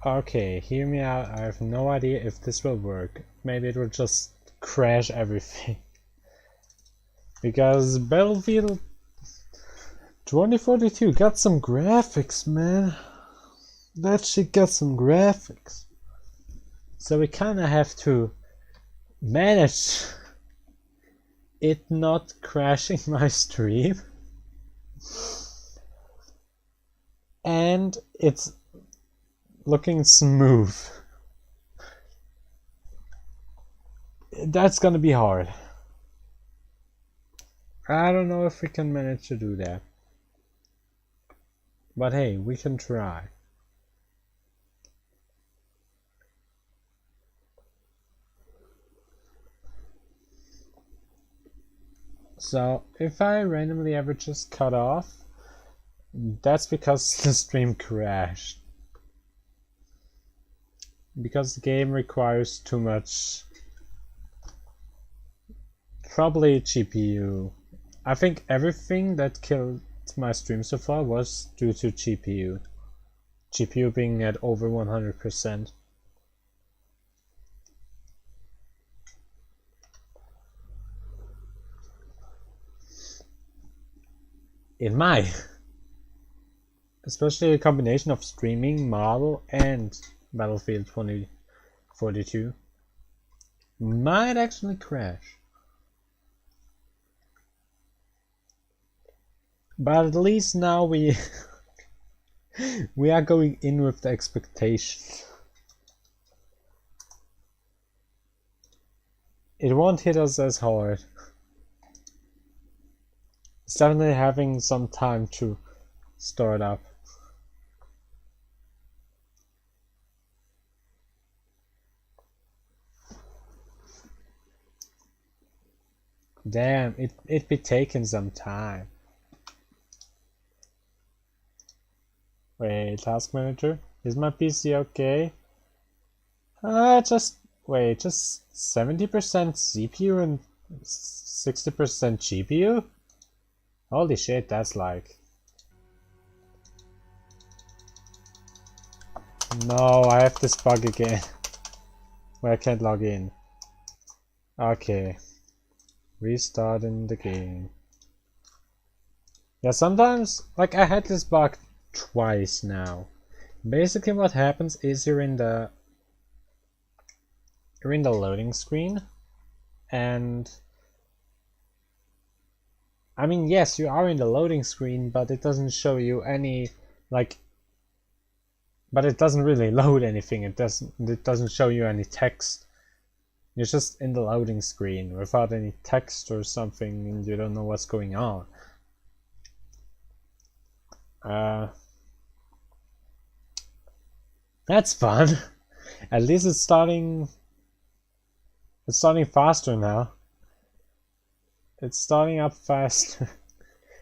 Okay, hear me out. I have no idea if this will work. Maybe it will just crash everything. Because Battlefield 2042 got some graphics, man. That shit got some graphics. So we kinda have to manage it not crashing my stream. And it's looking smooth. That's gonna be hard. I don't know if we can manage to do that. But hey, we can try. So if I randomly ever just cut off, that's because the stream crashed. Because the game requires too much, probably GPU. I think everything that killed my stream so far was due to GPU. GPU being at over 100%. It might. Especially a combination of streaming, model, and Battlefield 2042 might actually crash. But at least now we we are going in with the expectation. It won't hit us as hard. It's definitely having some time to start up. Damn, it be taking some time. Wait, task manager? Is my PC okay? Just 70% CPU and 60% GPU? Holy shit, that's like... No, I have this bug again. Where I can't log in. Okay. Restarting the game. Yeah, sometimes, like I had this bug twice now. Basically what happens is you're in the loading screen, and I mean, yes, you are in the loading screen, but it doesn't show you any, like, but it doesn't really load anything. It doesn't show you any text. You're just in the loading screen without any text or something, and you don't know what's going on. That's fun. At least it's starting faster now. It's starting up fast.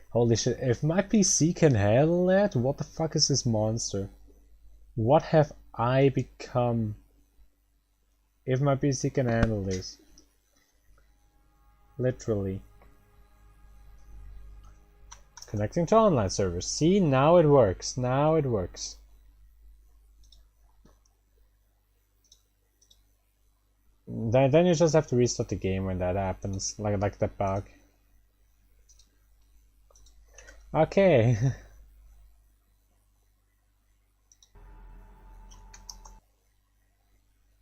Holy shit, if my PC can handle that, what the fuck is this monster? What have I become? If my PC can handle this. Literally. Connecting to online servers. See, now it works. Now it works. Then you just have to restart the game when that happens, like that bug. Okay.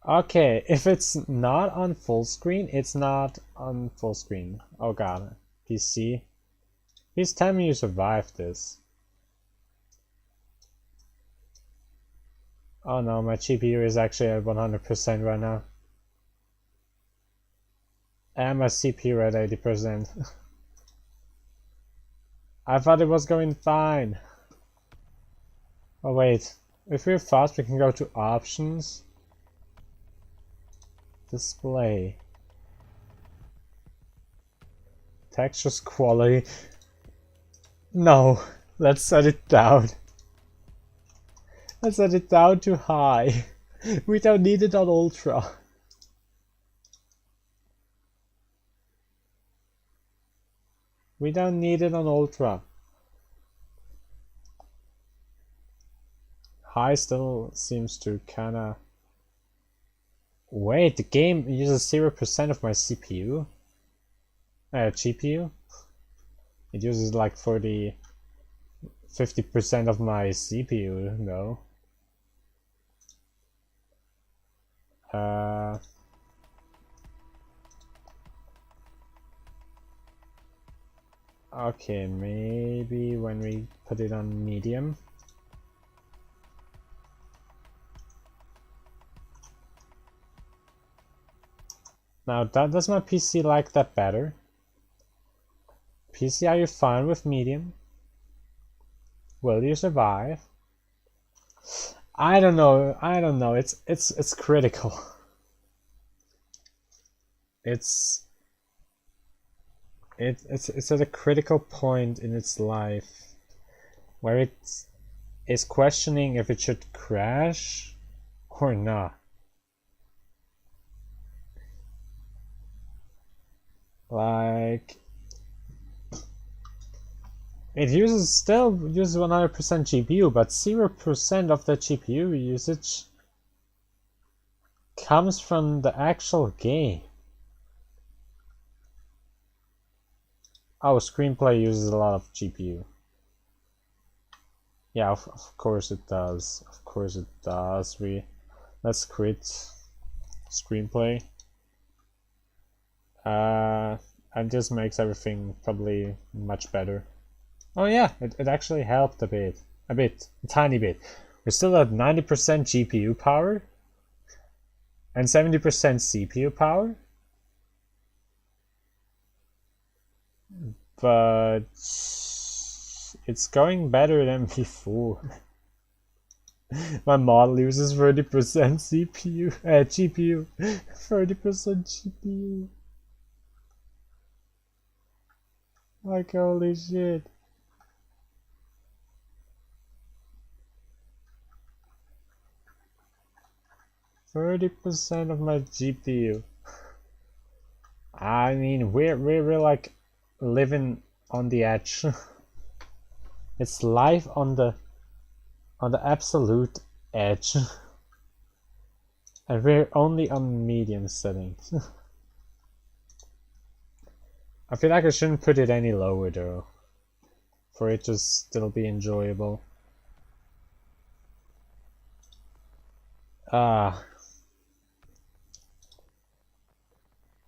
Okay, if it's not on full screen, it's not on full screen. Oh god, PC. Please tell me you survived this. Oh no, my GPU is actually at 100% right now. And my CPU at 80%. I thought it was going fine. Oh wait, if we're fast we can go to options. Display. Textures quality. No, let's set it down. Let's set it down to high. We don't need it on ultra. We don't need it on ultra. High still seems to kinda... Wait, the game uses 0% of my CPU? GPU? It uses like 50% of my CPU, though. Okay, maybe when we put it on medium. Now, does my PC like that better? PC, are you fine with medium? Will you survive? I don't know. It's critical. It's at a critical point in its life where it is questioning if it should crash or not. Like, it still uses 100% GPU, but 0% of the GPU usage comes from the actual game. Oh, screenplay uses a lot of GPU. Yeah, of course it does. Of course it does. Let's quit screenplay. And this makes everything probably much better. Oh yeah, it actually helped a tiny bit. We're still at 90% GPU power and 70% CPU power. But it's going better than before. My model uses 30% GPU, 30% GPU. Like, holy shit. %30 of my GPU. I mean, we're like living on the edge. It's life on the absolute edge. And we're only on medium settings. I feel like I shouldn't put it any lower though, for it to still be enjoyable. Or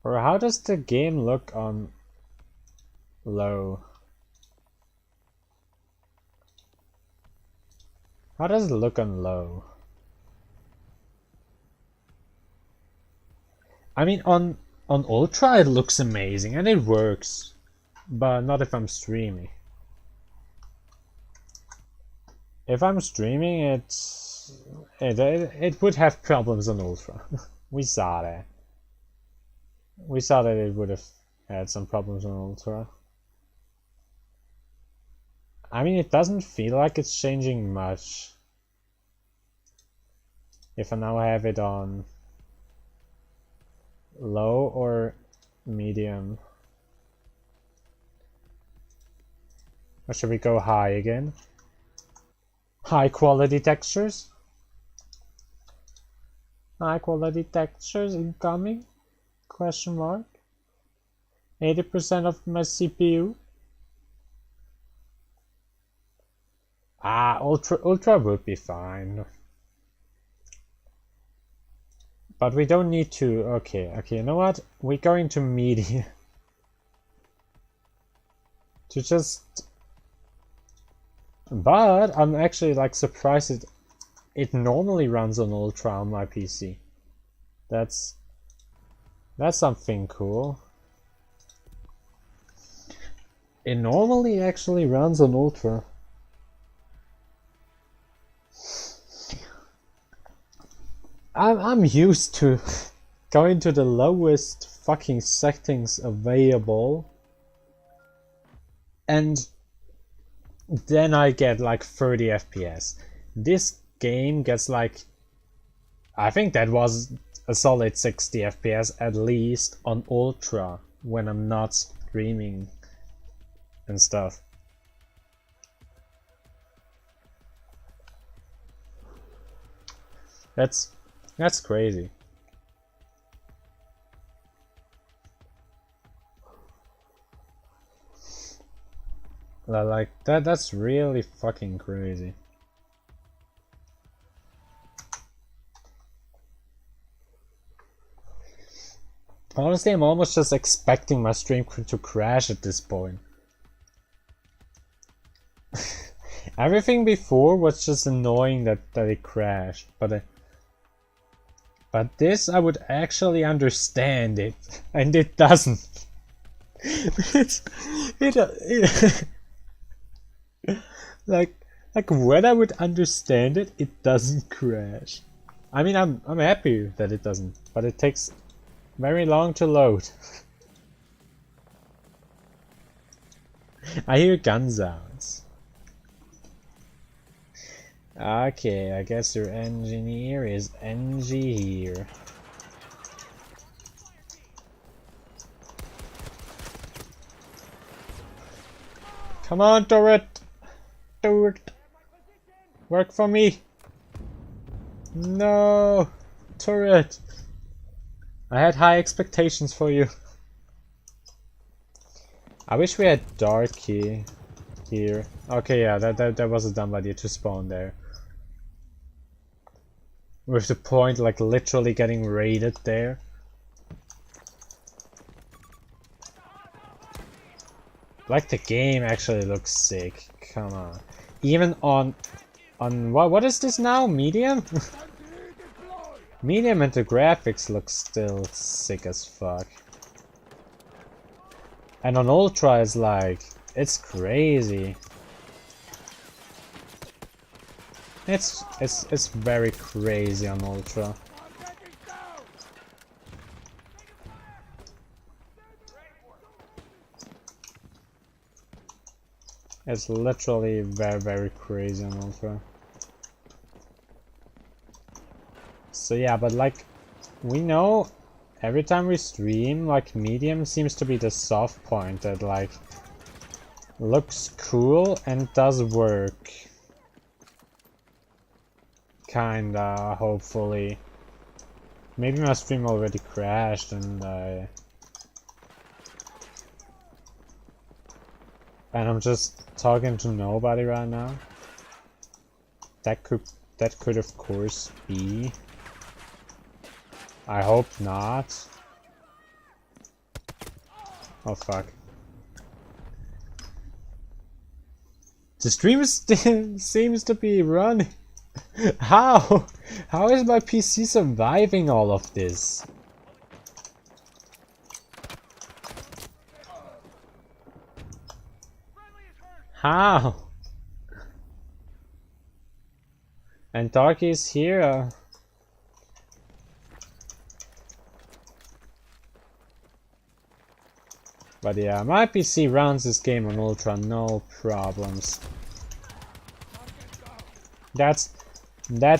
how does the game look on low? How does it look on low? I mean, on ultra it looks amazing and it works, but not if I'm streaming. If I'm streaming, it would have problems on ultra. We saw that. We saw that it would have had some problems on ultra. I mean, it doesn't feel like it's changing much. If I now have it on low or medium. Or should we go high again? High quality textures? High quality textures incoming? Question mark. 80% of my CPU. Ultra would be fine. But we don't need to. Okay, you know what? We're going to medium. To just. But I'm actually like surprised it normally runs on ultra on my PC. That's something cool. It normally actually runs on ultra. I'm used to going to the lowest fucking settings available, and then I get like 30 FPS. This game gets like I think that was a solid 60 FPS at least on Ultra when I'm not streaming and stuff. That's crazy. Like that's really fucking crazy. Honestly, I'm almost just expecting my stream to crash at this point. Everything before was just annoying that it crashed, but this I would actually understand it, and it doesn't. Like when I would understand it, it doesn't crash. I mean, I'm happy that it doesn't, but it takes very long to load. I hear gun sounds. Okay, I guess your engineer is NG here. Come on, turret! Turret! Work for me! No! Turret! I had high expectations for you. I wish we had dark key here. Okay, yeah, that was a dumb idea to spawn there. With the point like literally getting raided there. Like the game actually looks sick. Come on. Even on what is this now? Medium? Medium, and the graphics look still sick as fuck. And on Ultra is like, it's crazy. It's very crazy on Ultra. It's literally very crazy on Ultra. So yeah, but like, we know every time we stream, like medium seems to be the soft point that like looks cool and does work. Kinda, hopefully. Maybe my stream already crashed and I'm just talking to nobody right now. That could of course be. I hope not. Oh fuck. The stream seems to be running. How? How is my PC surviving all of this? How? And Darky is here. But yeah, my PC runs this game on Ultra, no problems. That's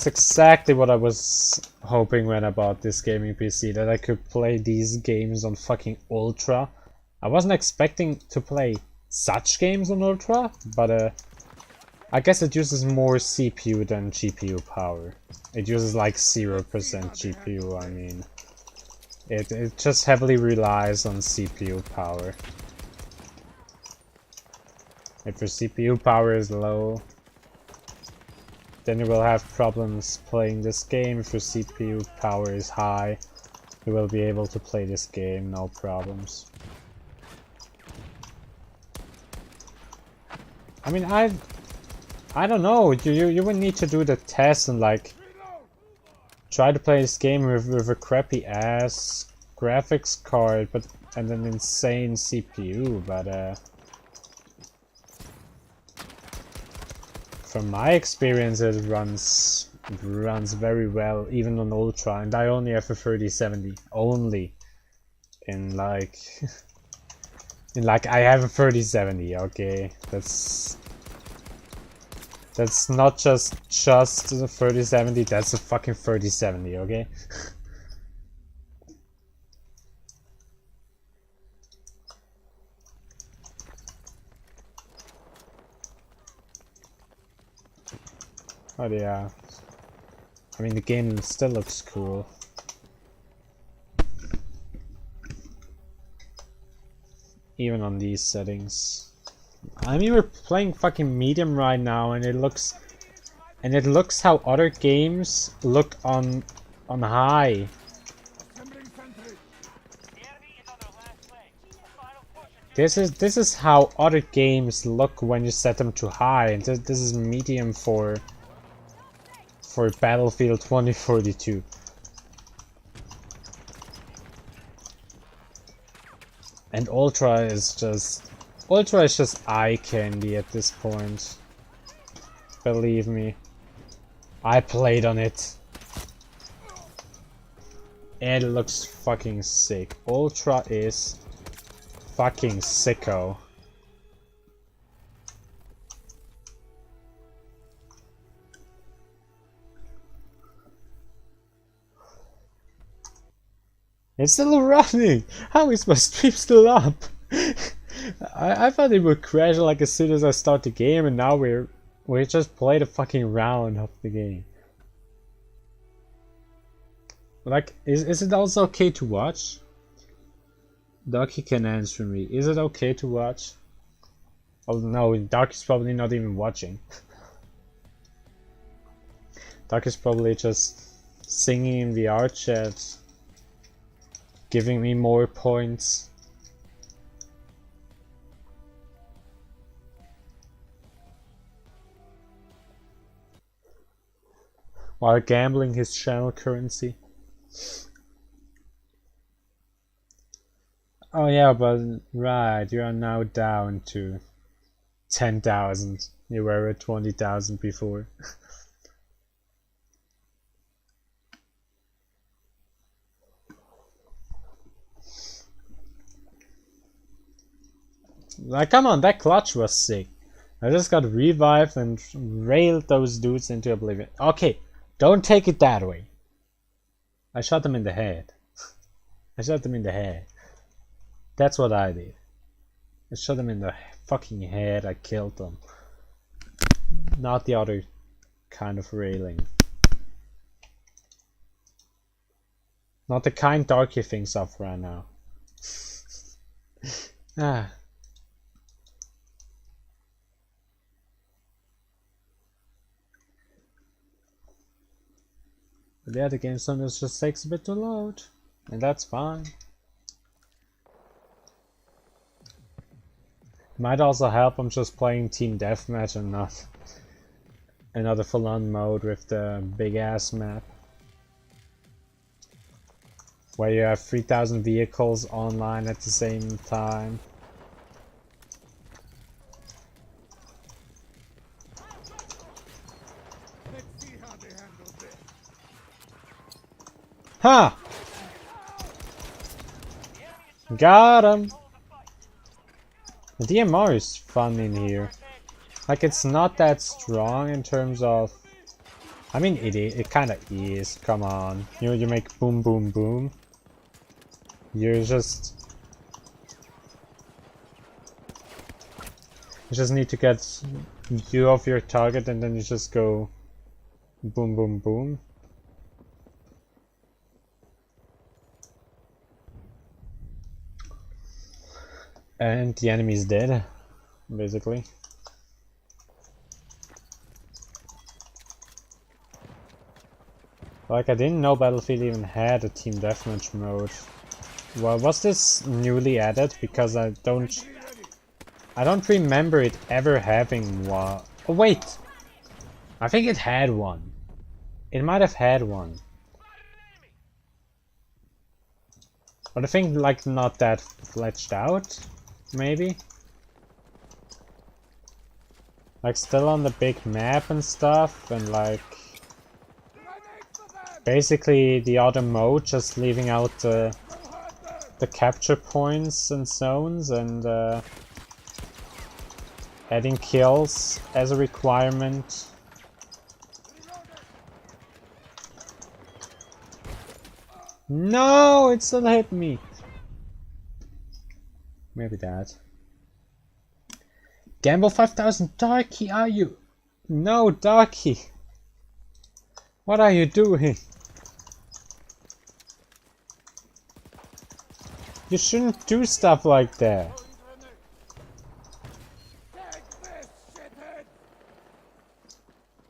exactly what I was hoping when I bought this gaming PC, that I could play these games on fucking Ultra. I wasn't expecting to play such games on Ultra, but I guess it uses more CPU than GPU power. It uses like 0% GPU, I mean. It just heavily relies on CPU power. If your CPU power is low, then you will have problems playing this game. If your CPU power is high, you will be able to play this game, no problems. I mean, I don't know, you would need to do the test and like try to play this game with a crappy ass graphics card and an insane CPU, but from my experience it runs very well even on Ultra, and I only have a 3070 only in like I have a 3070, okay, that's That's not just a 3070, that's a fucking 3070, okay? Oh yeah. I mean, the game still looks cool. Even on these settings. I mean, we're playing fucking medium right now, and it looks how other games look on high. This is how other games look when you set them to high, and this is medium for Battlefield 2042. And Ultra is just eye candy at this point. Believe me. I played on it. And it looks fucking sick. Ultra is fucking sicko. It's still running! How is my stream still up? I thought it would crash like as soon as I start the game, and now we just played a fucking round of the game. Like, is it also okay to watch? Ducky can answer me. Is it okay to watch? Oh no, Duck is probably not even watching. Duck is probably just singing in the art chat, giving me more points. While gambling his channel currency. Oh yeah, but right, you are now down to 10,000. You were at 20,000 before. Like, come on, that clutch was sick. I just got revived and railed those dudes into oblivion. Okay, don't take it that way. I shot them in the head. I shot them in the head. That's what I did. I shot them in the fucking head, I killed them. Not the other kind of railing. Not the kind Darky thinks of right now. Ah. But yeah, the game sometimes just takes a bit to load. And that's fine. Might also help I'm just playing Team Deathmatch and not another full-on mode with the big ass map. Where you have 3,000 vehicles online at the same time. Ha! Got him! The DMR is fun in here. Like, it's not that strong in terms of... I mean, it kinda is, come on. You make boom boom boom. You just need to get view of your target and then you just go boom boom boom. And the enemy is dead, basically. Like, I didn't know Battlefield even had a team deathmatch mode. Well, was this newly added? Because I don't remember it ever having one. Oh wait! I think it had one. It might have had one. But I think, like, not that fledged out, maybe? Like, still on the big map and stuff, and like... basically the other mode, just leaving out the capture points and zones, and adding kills as a requirement. No, it still hit me. Maybe that. Gamble 5000, Darky, are you? No, Darky. What are you doing? You shouldn't do stuff like that.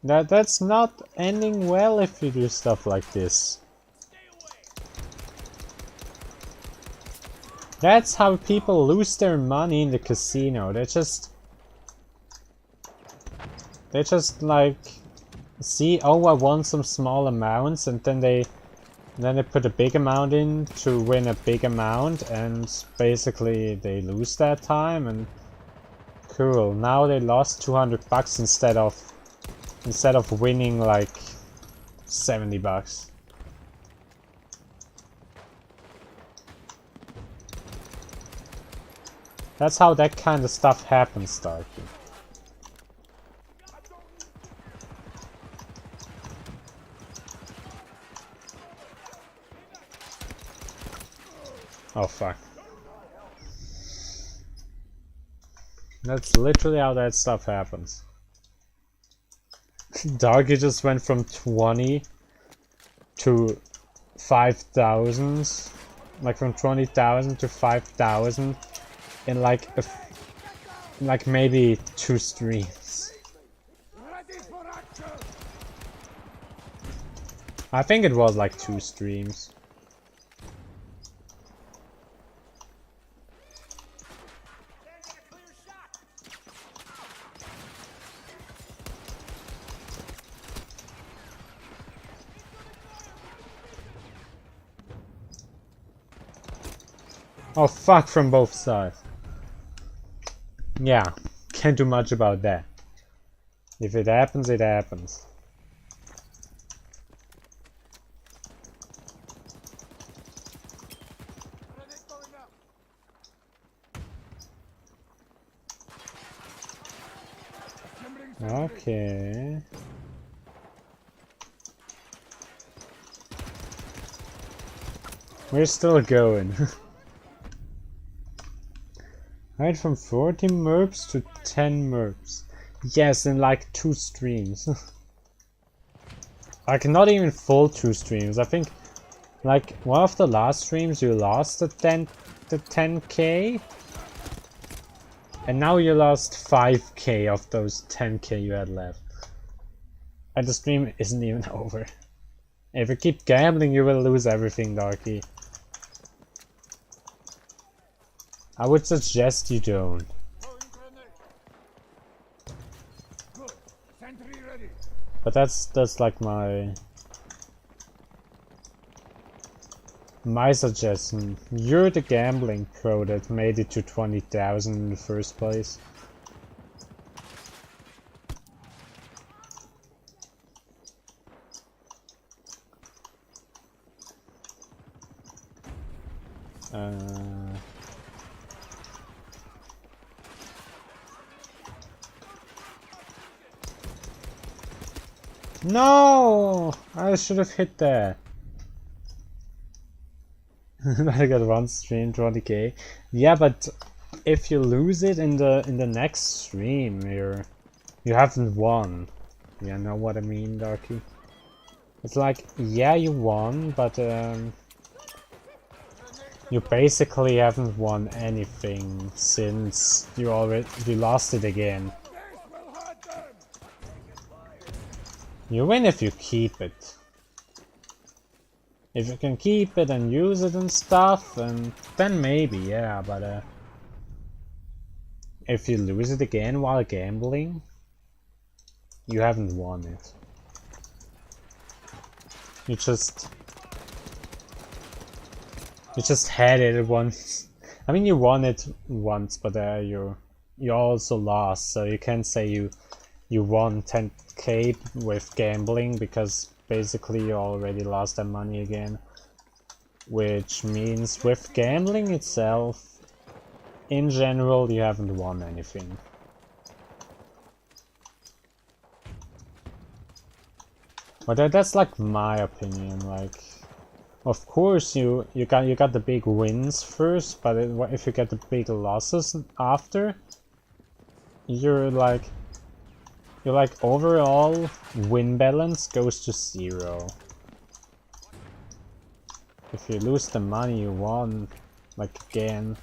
That's not ending well if you do stuff like this. That's how people lose their money in the casino. They just like see, oh, I won some small amounts, and then they put a big amount in to win a big amount, and basically they lose that time. And cool, now they lost 200 bucks instead of winning like 70 bucks. That's how that kind of stuff happens, Darky. Oh fuck. That's literally how that stuff happens. Darky just went from 20 to 5,000, like from 20,000 to 5,000 in like maybe 2 streams. I think it was like 2 streams. Oh fuck, from both sides. Yeah, can't do much about that. If it happens, it happens. Okay. We're still going. Right, from 40 merps to 10 merps. Yes, in like 2 streams. Like not even full 2 streams. I think like one of the last streams you lost the 10k. And now you lost 5k of those 10k you had left. And the stream isn't even over. If you keep gambling, you will lose everything, Darky. I would suggest you don't. But that's like my suggestion. You're the gambling pro that made it to 20,000 in the first place. No! I should have hit that. I got one stream, 20k. Yeah, but if you lose it in the next stream, you haven't won. You know what I mean, Darky? It's like, yeah, you won, but you basically haven't won anything since you lost it again. You win if you keep it. If you can keep it and use it and stuff, and then maybe, yeah, but if you lose it again while gambling, you haven't won it. You just had it once. I mean, you won it once, but you also lost, so you can't say you won 10k with gambling, because basically you already lost that money again. Which means with gambling itself, in general, you haven't won anything. But that's like my opinion. Like, of course you got the big wins first, but if you get the big losses after, you're like overall win balance goes to 0. If you lose the money you won, like again.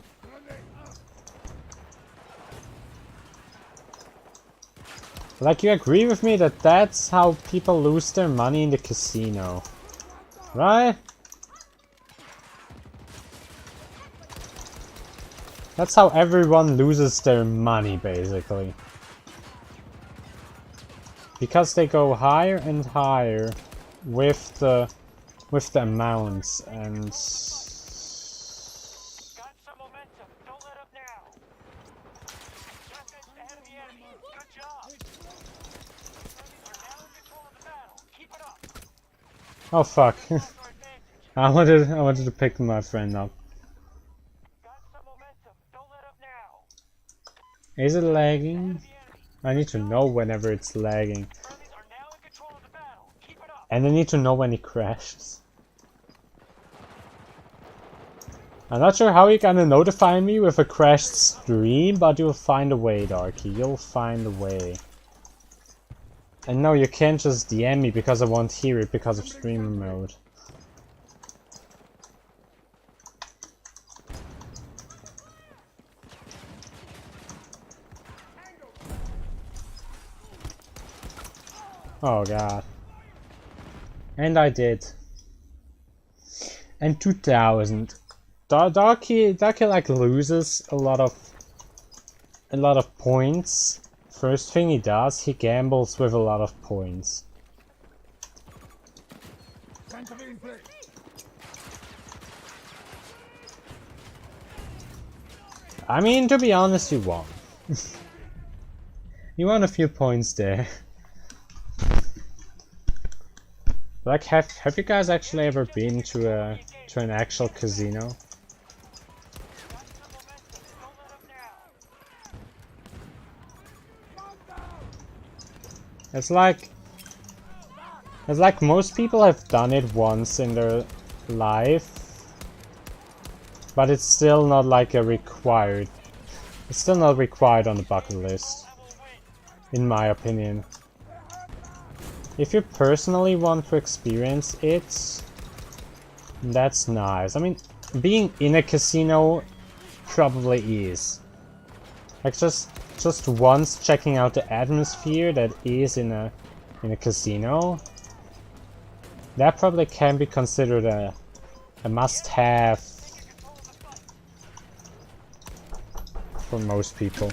Like, you agree with me that that's how people lose their money in the casino, right? That's how everyone loses their money, basically. Because they go higher and higher with the amounts, and oh fuck. I wanted to pick my friend up. Is it lagging? I need to know whenever it's lagging. And I need to know when it crashes. I'm not sure how you're gonna notify me with a crashed stream, but you'll find a way, Darky. You'll find a way. And no, you can't just DM me because I won't hear it because of streamer mode. Oh god. And I did. And 2000. Darky like loses a lot of points. First thing he does, he gambles with a lot of points. I mean, to be honest, you won. You won a few points there. Like, have you guys actually ever been to an actual casino? It's like most people have done it once in their life, but it's still not like a required. It's still not required on the bucket list, in my opinion. If you personally want to experience it, that's nice. I mean, being in a casino probably is. Like just once checking out the atmosphere that is in a casino, that probably can be considered a must-have for most people.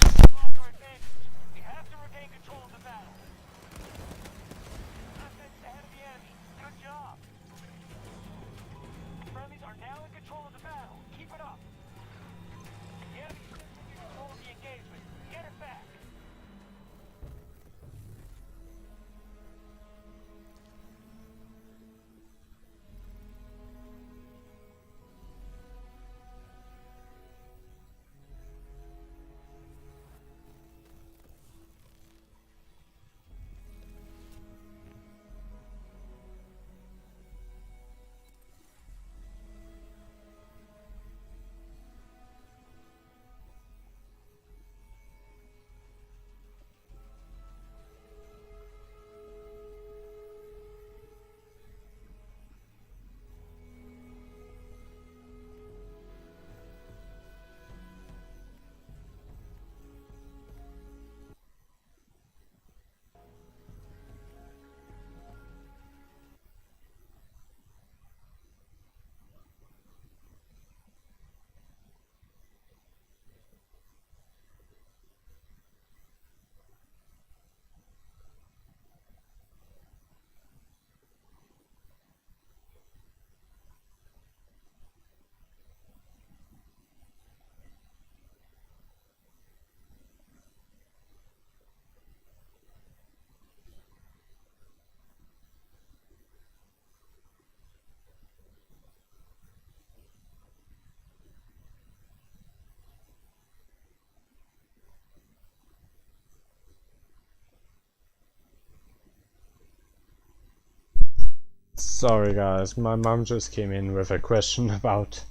Sorry guys, my mom just came in with a question about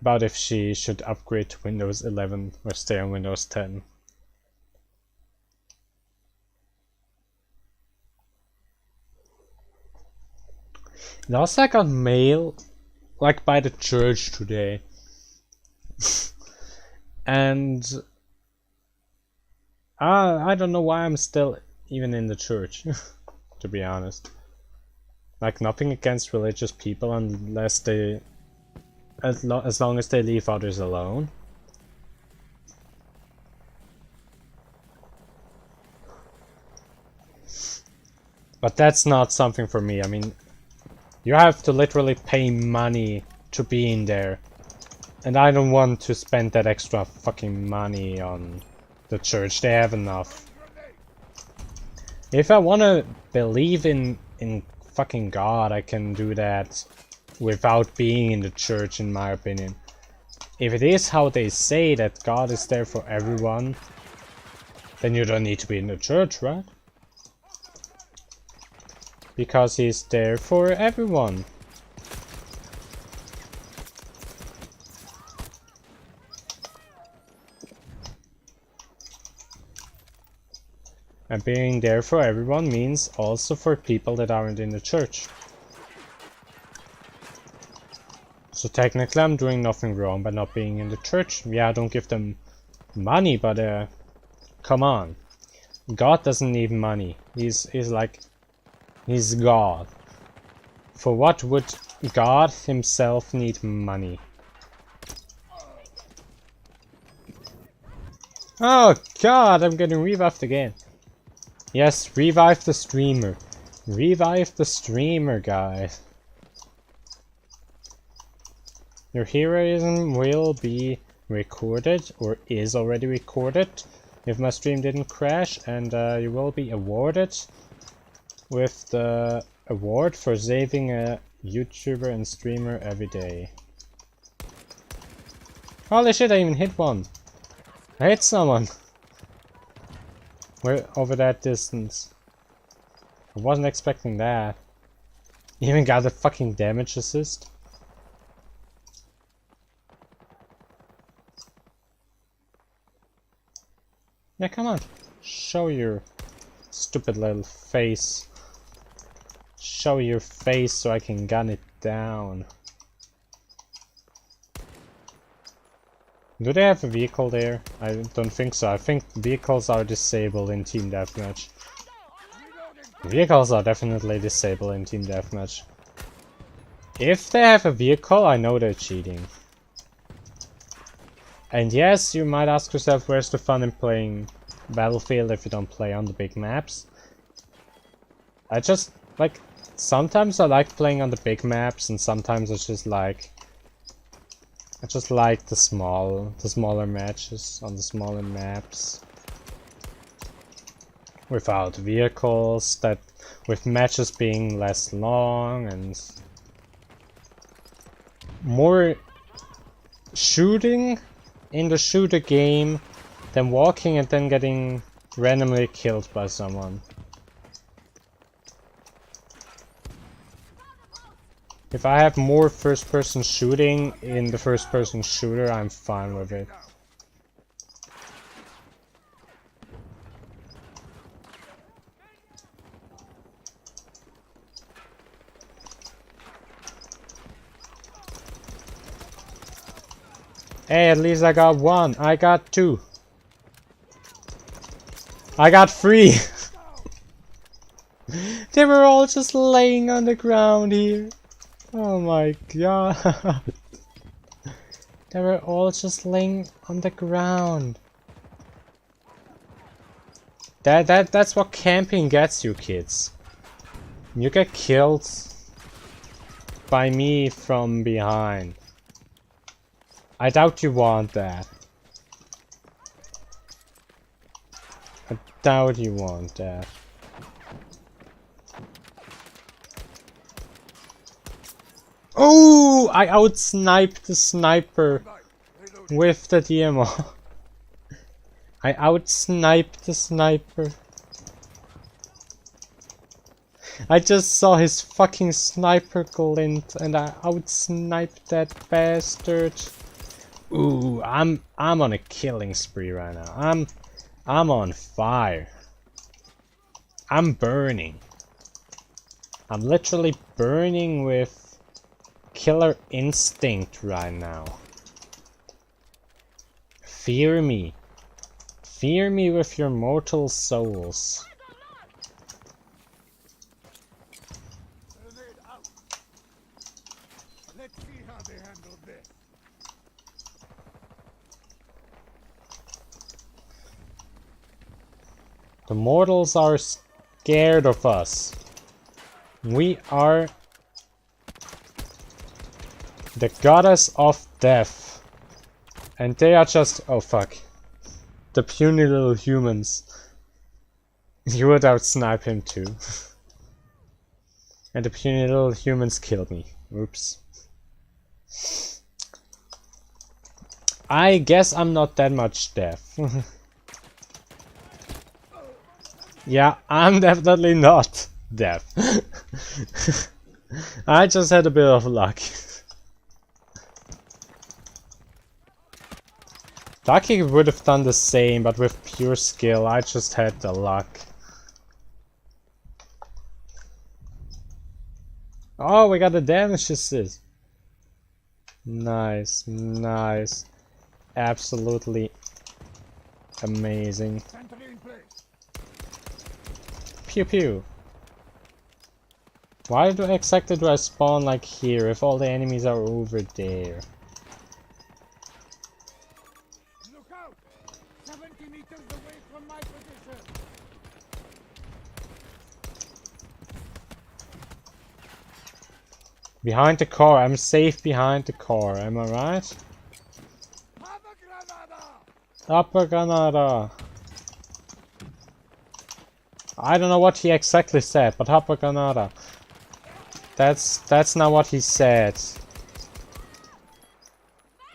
if she should upgrade to Windows 11 or stay on Windows 10. And also I got mail, like by the church today. And I don't know why I'm still even in the church, to be honest. Like, nothing against religious people unless they, as long as they leave others alone. But that's not something for me. I mean, you have to literally pay money to be in there. And I don't want to spend that extra fucking money on the church. They have enough. If I want to believe in fucking God, I can do that without being in the church, in my opinion. If it is how they say that God is there for everyone, then you don't need to be in the church, right? Because he's there for everyone. And being there for everyone means also for people that aren't in the church. So technically I'm doing nothing wrong by not being in the church. Yeah, I don't give them money, but come on. God doesn't need money. He's God. For what would God himself need money? Oh God, I'm getting revived again. Yes, revive the streamer. Revive the streamer, guys. Your heroism will be recorded, or is already recorded, if my stream didn't crash, and you will be awarded with the award for saving a YouTuber and streamer every day. Holy shit, I even hit one! I hit someone! We're over that distance. I wasn't expecting that. Even got a fucking damage assist. Yeah, come on. Show your stupid little face. Show your face so I can gun it down. Do they have a vehicle there? I don't think so. I think vehicles are disabled in Team Deathmatch. Vehicles are definitely disabled in Team Deathmatch. If they have a vehicle, I know they're cheating. And yes, you might ask yourself, where's the fun in playing Battlefield if you don't play on the big maps? I just, like, sometimes I like playing on the big maps, and sometimes it's just like... I just like the smaller matches on the smaller maps. Without vehicles, with matches being less long and more shooting in the shooter game than walking and then getting randomly killed by someone. If I have more first-person shooting in the first-person shooter, I'm fine with it. Hey, at least I got one. I got two. I got three. They were all just laying on the ground here. Oh my God. They were all just laying on the ground. That's what camping gets you, kids. You get killed by me from behind. I doubt you want that. I doubt you want that. Oh! I out-sniped the sniper with the DMR. I out-sniped the sniper. I just saw his fucking sniper glint and I out-sniped that bastard. Ooh, I'm on a killing spree right now. I'm on fire. I'm burning. I'm literally burning with killer instinct right now. Fear me. Fear me with your mortal souls. Let's see how they handle this. The mortals are scared of us. We are the goddess of death. And they are just... oh fuck. The puny little humans. You would out-snipe him too. And the puny little humans killed me. Oops. I guess I'm not that much deaf. Yeah, I'm definitely not deaf. I just had a bit of luck. Ducky would have done the same, but with pure skill. I just had the luck. Oh, we got a damage assist. Nice, nice. Absolutely amazing. Pew pew. Why exactly do I spawn like here if all the enemies are over there? Look out! 70 meters away from my position. Behind the car, I'm safe behind the car, am I right? Upper Granada! I don't know what he exactly said, but Upper Granada. That's not what he said.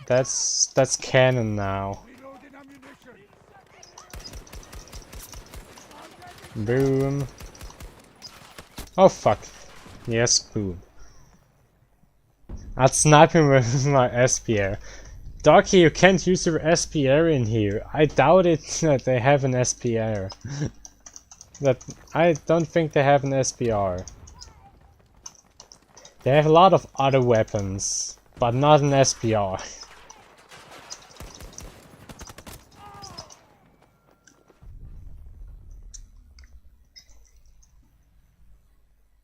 That's canon now. Boom. Oh fuck. Yes, boom. I'd snipe him with my SPR. Darky, you can't use your SPR in here. I doubt it that they have an SPR. I don't think they have an SPR. They have a lot of other weapons, but not an SPR.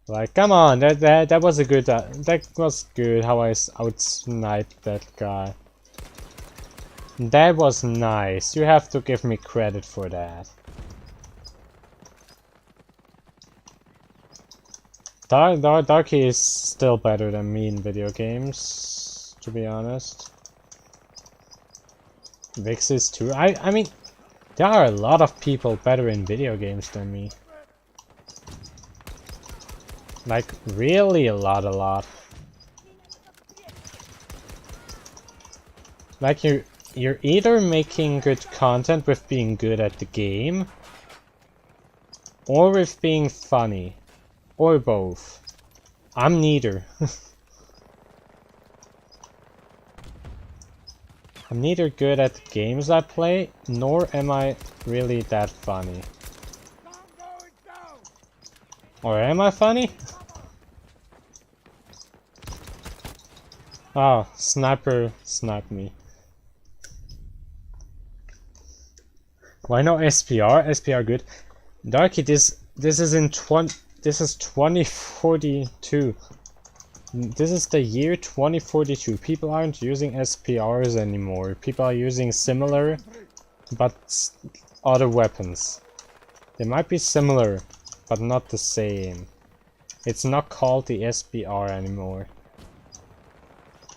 Like, come on, that was a good, that was good how I out-sniped that guy. That was nice, you have to give me credit for that. Darky is still better than me in video games, to be honest. Vix is too. I mean, there are a lot of people better in video games than me. Like, really a lot. Like, you're either making good content with being good at the game, or with being funny. Or both. I'm neither. I'm neither good at the games I play, nor am I really that funny. Or am I funny? Oh, sniper sniped me. Why no SPR? SPR good. Darky, this is in 2042. This is the year 2042. People aren't using SPRs anymore. People are using similar, but other weapons. They might be similar, but not the same. It's not called the SPR anymore.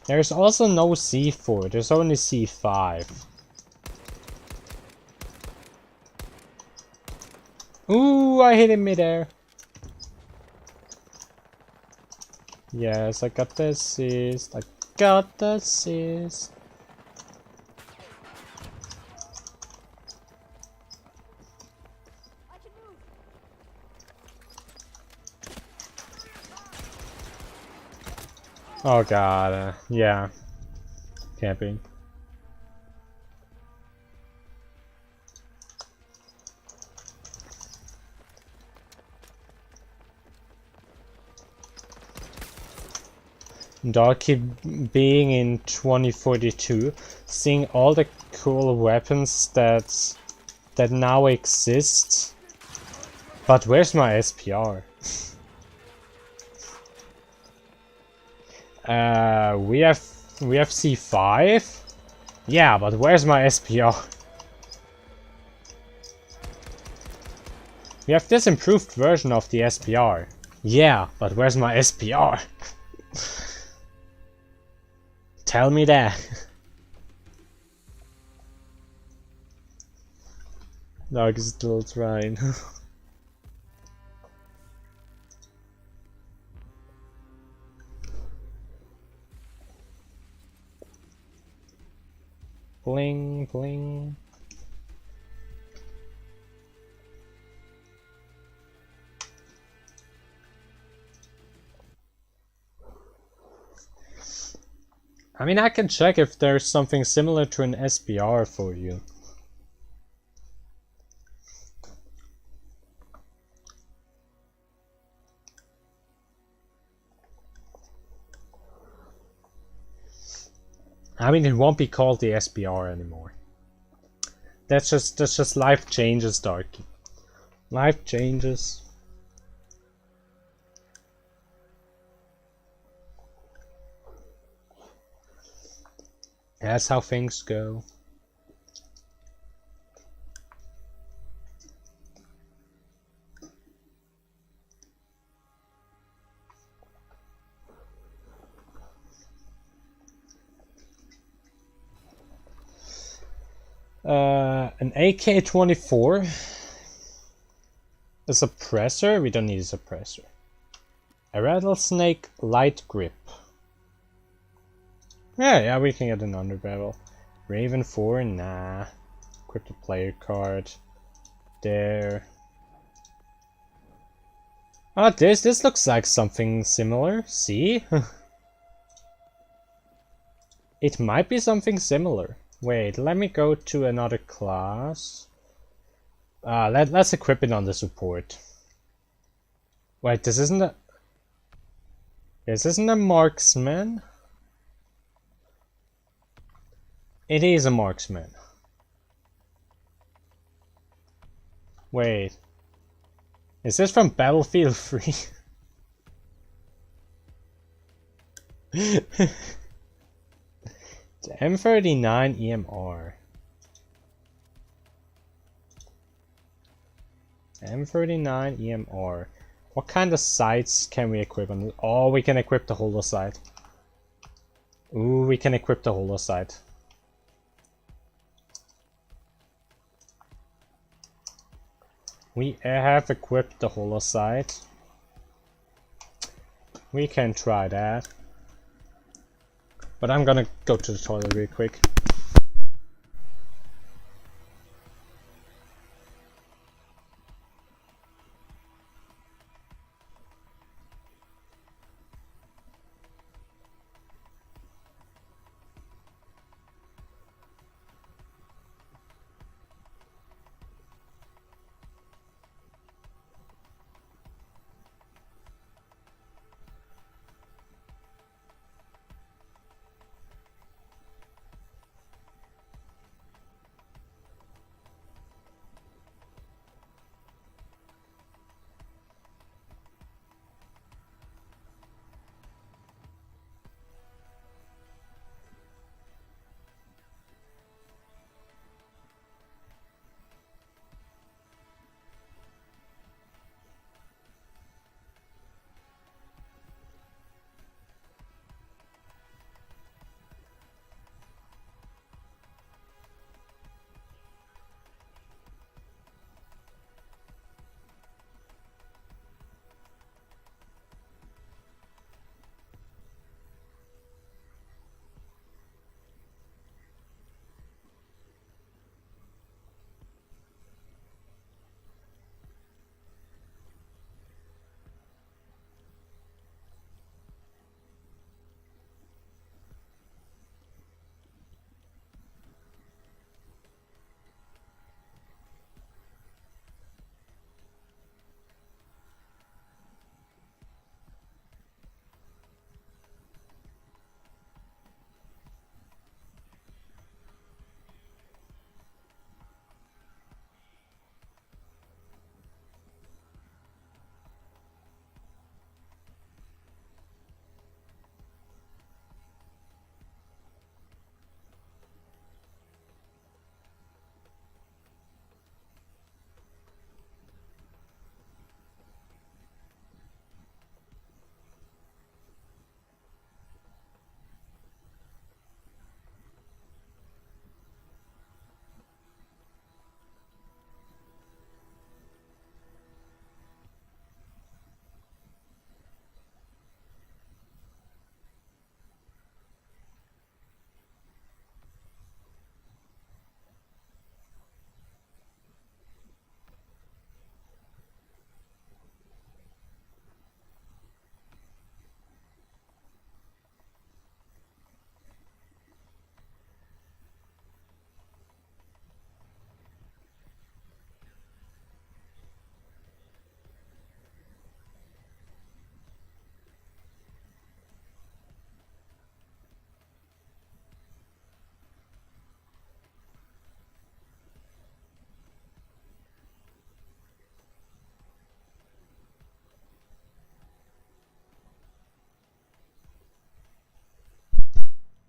There's also no C4, there's only C5. Ooh, I hit him midair. Yes, I got the assist. I got the assist. Oh god, yeah. Camping. Dog keep being in 2042, seeing all the cool weapons that now exist. But where's my SPR? We have C5? Yeah, but where's my SPR? We have this improved version of the SPR. Yeah, but where's my SPR? Tell me that. Dog is still trying. Bling, bling. I mean, I can check if there's something similar to an SPR for you. I mean, it won't be called the SPR anymore. That's just life changes, Darky. Life changes. That's how things go. An AK-24. A suppressor? We don't need a suppressor. A rattlesnake light grip. Yeah, we can get an underbarrel. Raven 4, nah. Equip the player card. There. Oh, this looks like something similar. See? It might be something similar. Wait, let me go to another class. Let's equip it on the support. Wait, this isn't a marksman? It is a marksman. Wait. Is this from Battlefield 3? The M39 EMR. M39 EMR. What kind of sights can we equip on this? Oh, we can equip the holo sight. Ooh, we can equip the holo sight. We have equipped the holo sight. We can try that. But I'm gonna go to the toilet real quick.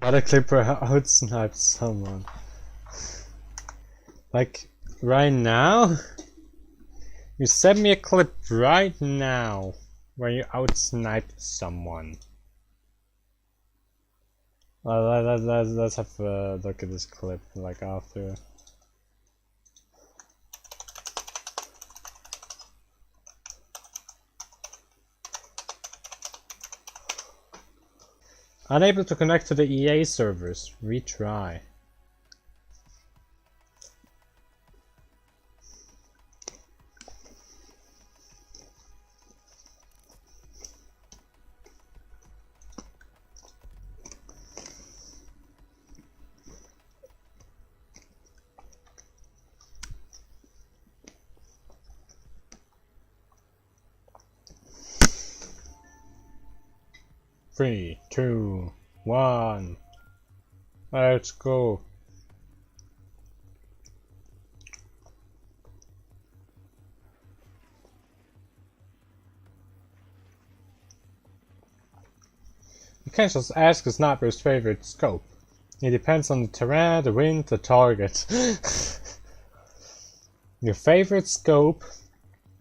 Other clipper outsniped someone. Like, right now? You send me a clip right now where you outsniped someone. Let's have a look at this clip, like, after. Unable to connect to the EA servers. Retry. Three, two, one. Let's go. You can't just ask a sniper's favorite scope. It depends on the terrain, the wind, the target. Your favorite scope?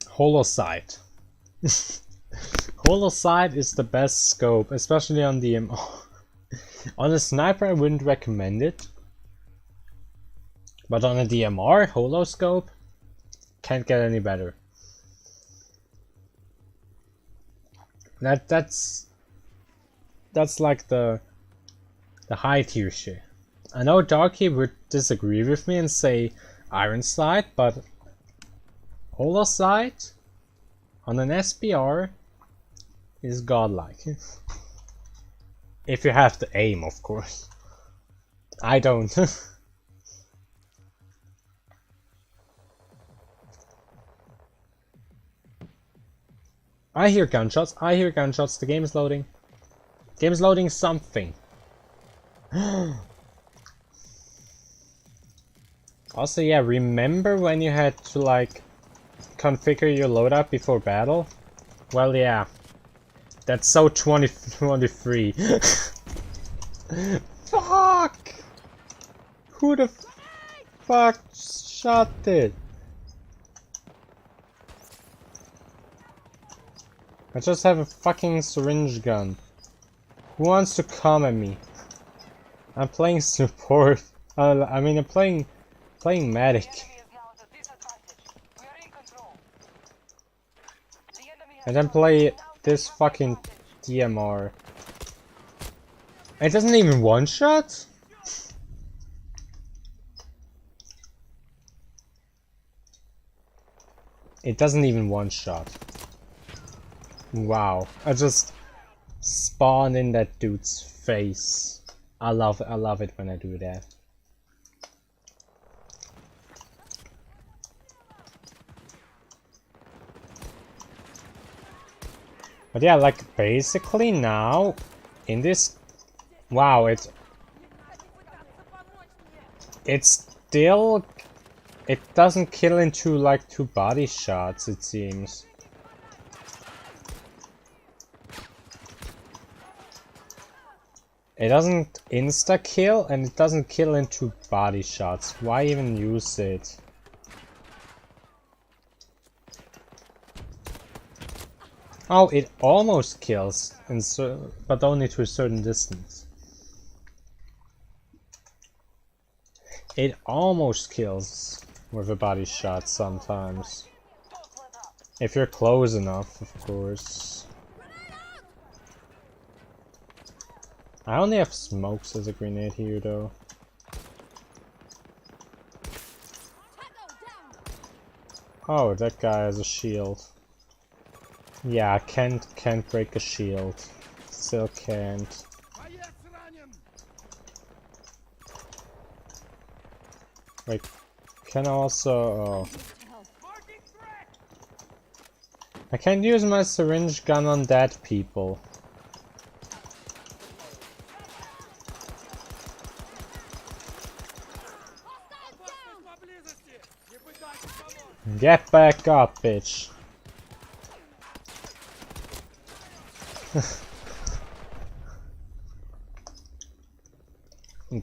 Holosight. Holosight is the best scope, especially on DMR. On a sniper I wouldn't recommend it. But on a DMR, holoscope, can't get any better. That's like the high tier shit. I know Darky would disagree with me and say Iron Sight, but Holosight on an SPR is godlike. If you have to aim, of course. I don't. I hear gunshots. I hear gunshots. The game is loading. Game is loading something. Also, yeah, remember when you had to, like, configure your loadout before battle? Well, yeah. That's so 2023. Fuck! Who the fuck shot it? I just have a fucking syringe gun. Who wants to come at me? I'm playing support. I mean, I'm playing medic. And then play this fucking DMR. It doesn't even one-shot? It doesn't even one-shot. Wow. I just spawned in that dude's face. I love it when I do that. But yeah, like, basically now, in this... Wow, it's still... It doesn't kill into, like, 2 body shots, it seems. It doesn't insta-kill, and it doesn't kill into body shots. Why even use it? Oh, it almost kills, but only to a certain distance. It almost kills with a body shot sometimes. If you're close enough, of course. I only have smokes as a grenade here, though. Oh, that guy has a shield. Yeah, can't break a shield. Still can't. Wait, can also... Oh. I can't use my syringe gun on dead people. Get back up, bitch.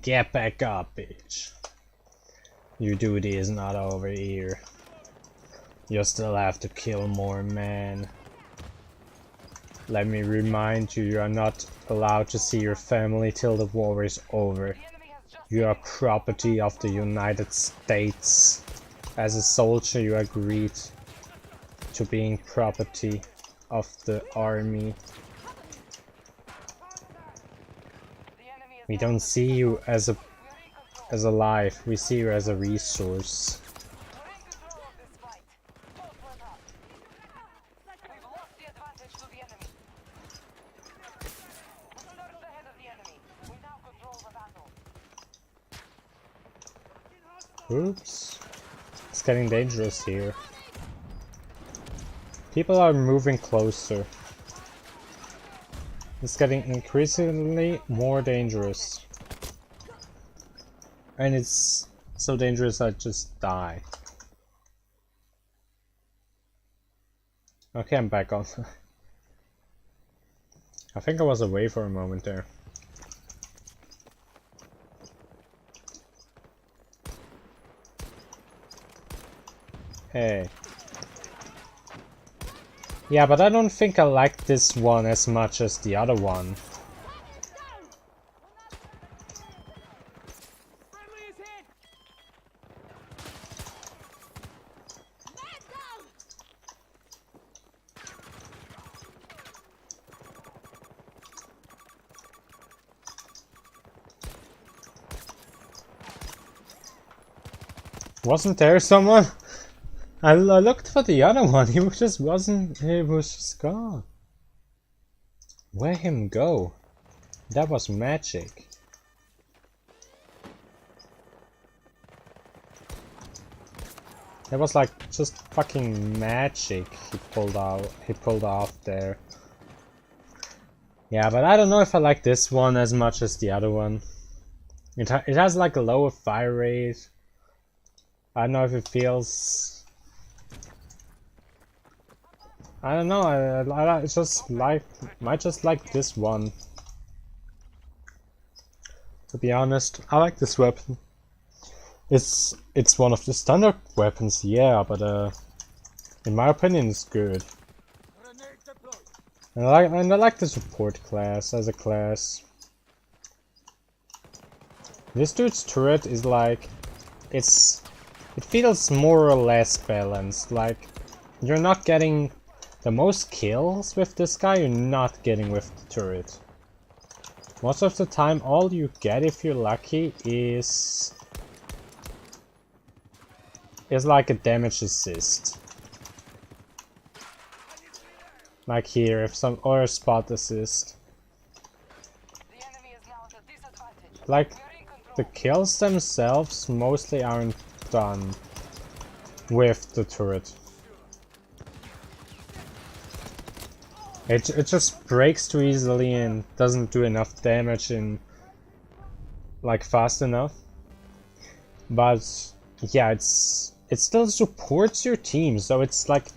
Get back up, bitch. Your duty is not over here. You still have to kill more men. Let me remind you, you are not allowed to see your family till the war is over. You are property of the United States. As a soldier, you agreed to being property of the army. We don't see you as a life, we see you as a resource. Oops. It's getting dangerous here. People are moving closer. It's getting increasingly more dangerous. And it's so dangerous I just die. Okay, I'm back on. I think I was away for a moment there. Hey. Yeah, but I don't think I like this one as much as the other one. Wasn't there someone? I looked for the other one, he just wasn't, he was just gone. Where him go? That was magic. That was like just fucking magic he pulled off there. Yeah, but I don't know if I like this one as much as the other one. It has like a lower fire rate. I don't know if it feels... I don't know, I just like, might just like this one. To be honest, I like this weapon. It's one of the standard weapons, yeah, but in my opinion it's good. And I like the support class as a class. This dude's turret is like, it feels more or less balanced. Like, you're not getting the most kills with this guy, you're not getting with the turret. Most of the time, all you get if you're lucky is like a damage assist. Like here, or a spot assist. Like, the kills themselves mostly aren't done with the turret. It just breaks too easily and doesn't do enough damage in like fast enough. But yeah, it still supports your team, so it's like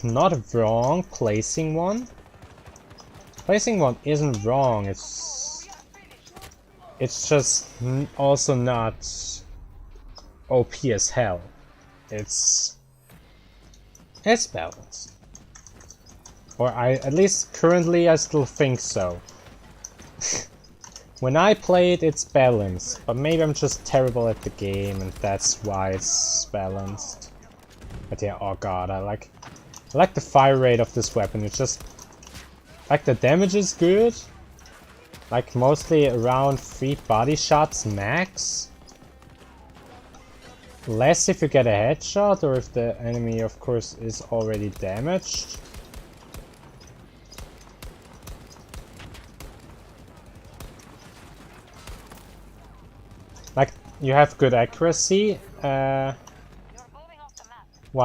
not wrong placing one. Placing one isn't wrong. It's just also not OP as hell. It's balanced. Or at least currently I still think so. When I play it, it's balanced, but maybe I'm just terrible at the game and that's why it's balanced. But yeah, oh god, I like the fire rate of this weapon. It's just like the damage is good. Like mostly around 3 body shots max. Less if you get a headshot or if the enemy of course is already damaged. Like, you have good accuracy while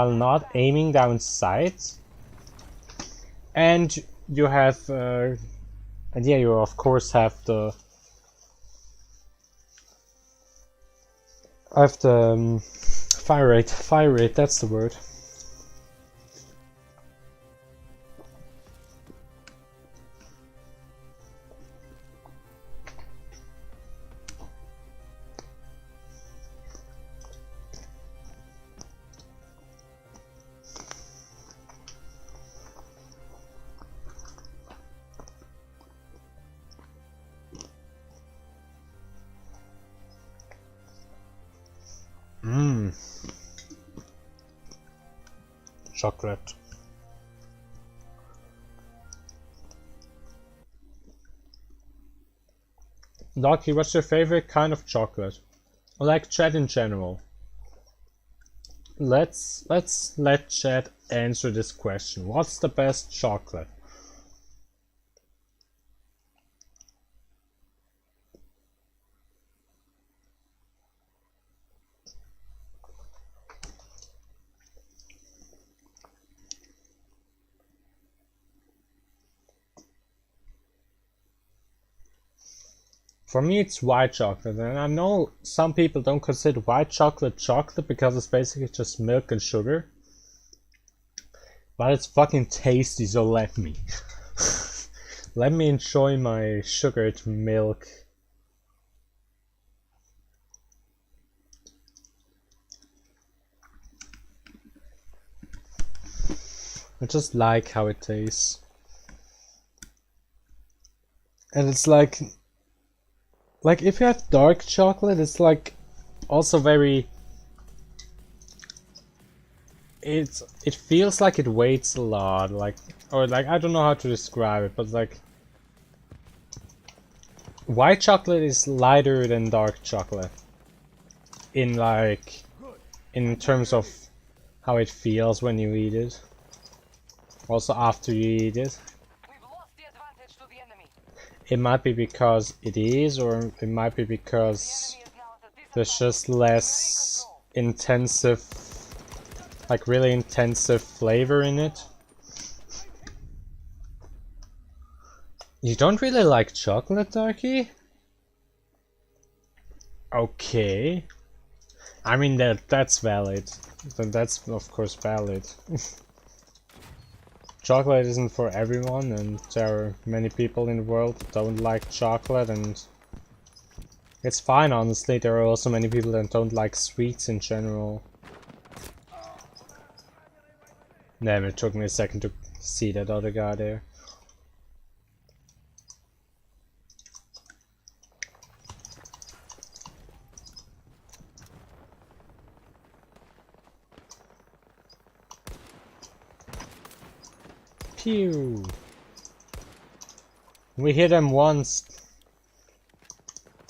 not aiming down sight. And you have, and yeah, you of course have the fire rate, that's the word. Mmm. Chocolate. Lucky, what's your favorite kind of chocolate? I like chat in general. Let's let chat answer this question. What's the best chocolate? For me, it's white chocolate, and I know some people don't consider white chocolate chocolate because it's basically just milk and sugar. But it's fucking tasty, so let me. Let me enjoy my sugared milk. I just like how it tastes. And it's like if you have dark chocolate, it's like also very, it feels like it weighs a lot, like, or like, I don't know how to describe it, but like white chocolate is lighter than dark chocolate in like, in terms of how it feels when you eat it, also after you eat it. It might be because it is, or it might be because there's just less intensive, like really intensive flavor in it. You don't really like chocolate, Darky? Okay. I mean, that's valid. That's of course valid. Chocolate isn't for everyone, and there are many people in the world that don't like chocolate, and it's fine, honestly. There are also many people that don't like sweets in general. Damn, it took me a second to see that other guy there. Pew! We hit him once.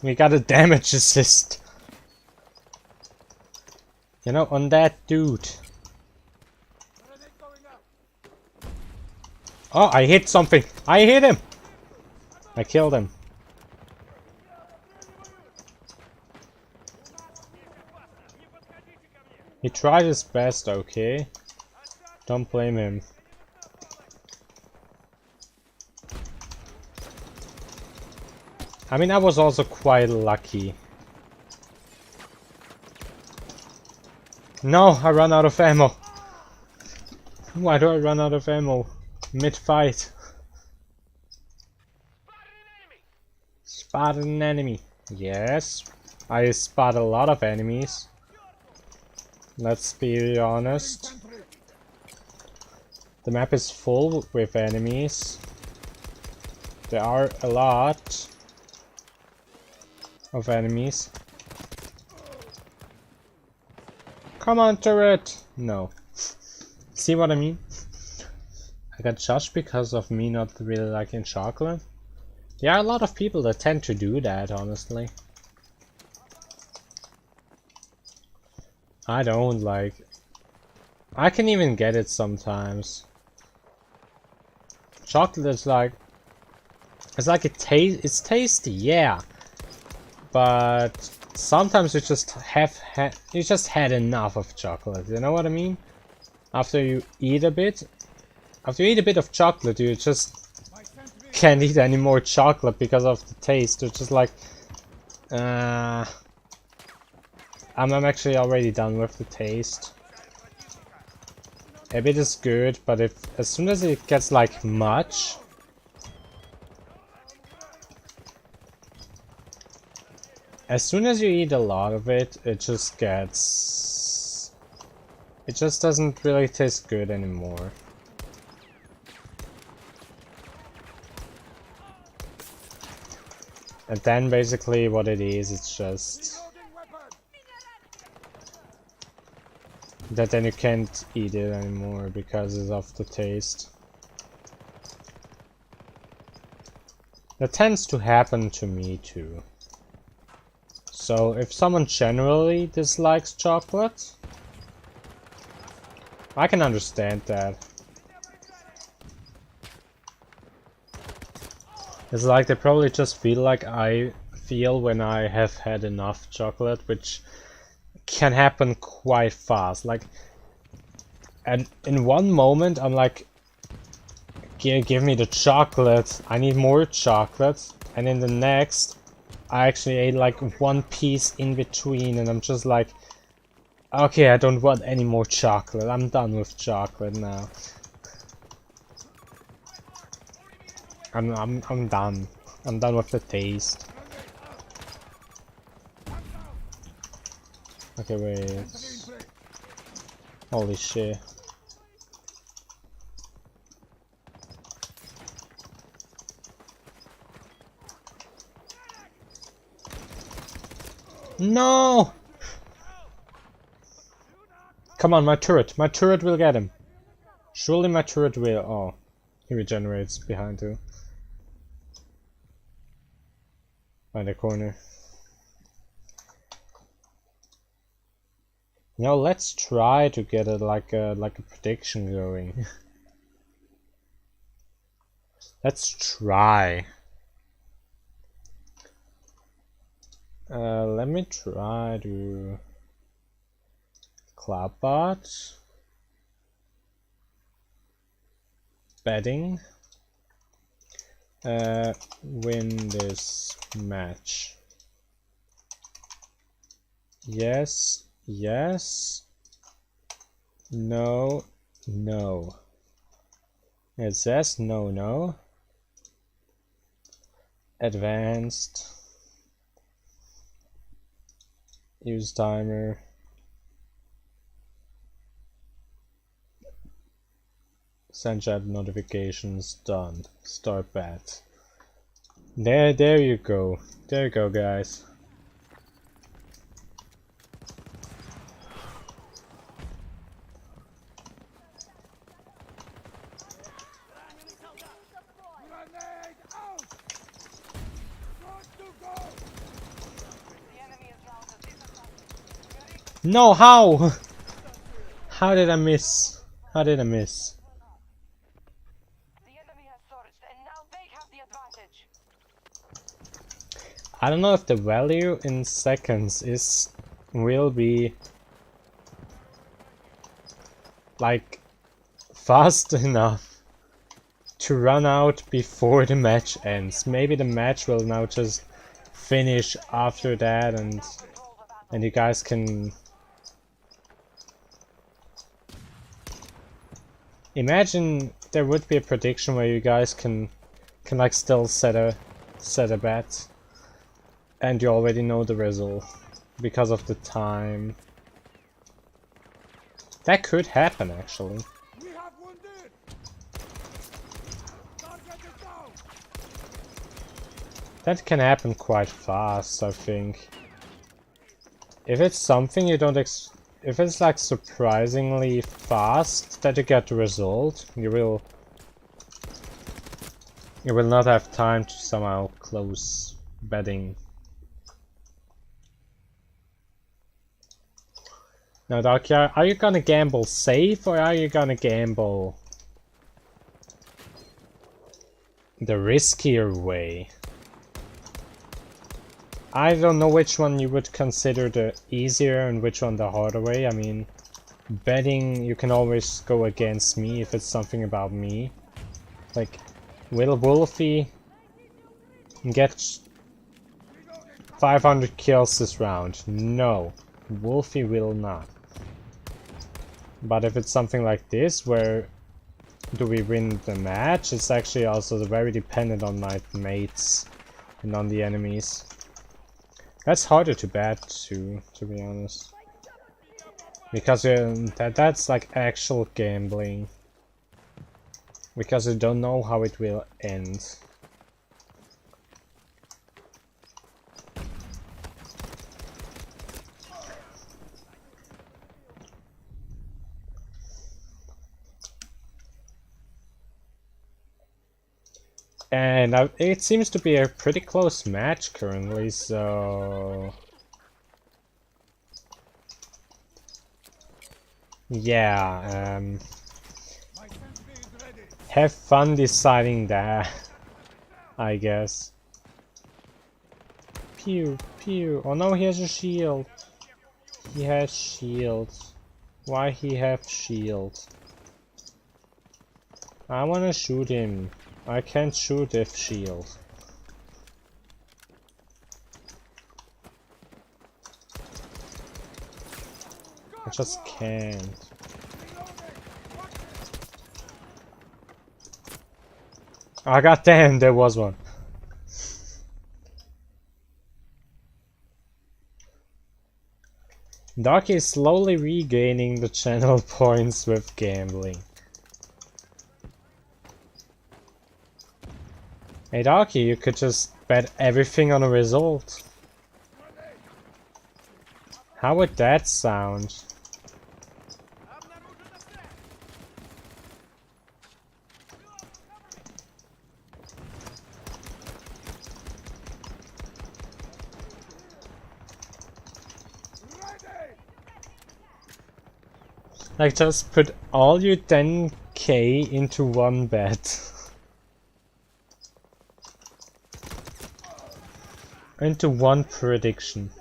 We got a damage assist. You know, on that dude. Oh, I hit something. I hit him. I killed him. He tried his best, okay? Don't blame him. I mean, I was also quite lucky. No, I ran out of ammo. Why do I run out of ammo mid-fight? Spot an enemy. Yes, I spot a lot of enemies. Let's be honest. The map is full with enemies. There are a lot of enemies. Come on, turret! No. See what I mean? I got judged because of me not really liking chocolate. There are a lot of people that tend to do that, honestly. I don't like... I can even get it sometimes. Chocolate is like... It's like it's tasty, yeah. But sometimes you just had enough of chocolate, you know what I mean? After you eat a bit of chocolate, you just can't eat any more chocolate because of the taste. It's just like, I'm actually already done with the taste. A bit is good, but as soon as it gets like much, as soon as you eat a lot of it, it just doesn't really taste good anymore. And then basically what it is, it's just... that then you can't eat it anymore because it's of the taste. That tends to happen to me too. So if someone generally dislikes chocolate, I can understand that. It's like they probably just feel like I feel when I have had enough chocolate, which can happen quite fast. Like, and in one moment I'm like, give me the chocolate, I need more chocolate, and in the next I actually ate like one piece in between and I'm just like, okay, I don't want any more chocolate, I'm done with chocolate now. I'm done. I'm done with the taste. Okay, wait. Holy shit. No! Come on, my turret. My turret will get him. Surely my turret will. Oh, he regenerates behind you. By the corner. Now let's try to get it like a prediction going. Let's try. Let me try to Cloudbot. Betting. Win this match. Yes, yes. No, no. It says no, no. Advanced. Use timer. Send chat notifications. Done. Start bet. There you go. There you go, guys. Grenade out! Got to go! No, how? How did I miss? How did I miss? The enemy has surged, and now they have the advantage. I don't know if the value in seconds will be like fast enough to run out before the match ends. Maybe the match will now just finish after that and you guys can imagine there would be a prediction where you guys can like still set a bet and you already know the result because of the time. That could happen actually. We have wounded! Target is down! That can happen quite fast, I think. If it's something you don't if it's like surprisingly fast that you get the result, you will not have time to somehow close betting. Now, Darky, are you gonna gamble safe or are you gonna gamble the riskier way? I don't know which one you would consider the easier and which one the harder way. I mean, betting, you can always go against me if it's something about me. Like, will Wolfie get 500 kills this round? No, Wolfie will not. But if it's something like this, where do we win the match, it's actually also very dependent on my mates and on the enemies. That's harder to bet to be honest. Because that's like actual gambling. Because you don't know how it will end. And it seems to be a pretty close match currently, so... Yeah, My sentry is ready. have fun deciding that, I guess. Pew, pew. Oh no, he has a shield. He has shields. Why he have shield? I wanna shoot him. I can't shoot if shield. I just can't. Ah, goddamn, there was one. Darky is slowly regaining the channel points with gambling. Hey Darky, you could just bet everything on a result. How would that sound? Like, just put all your 10k into one bet. Into one prediction.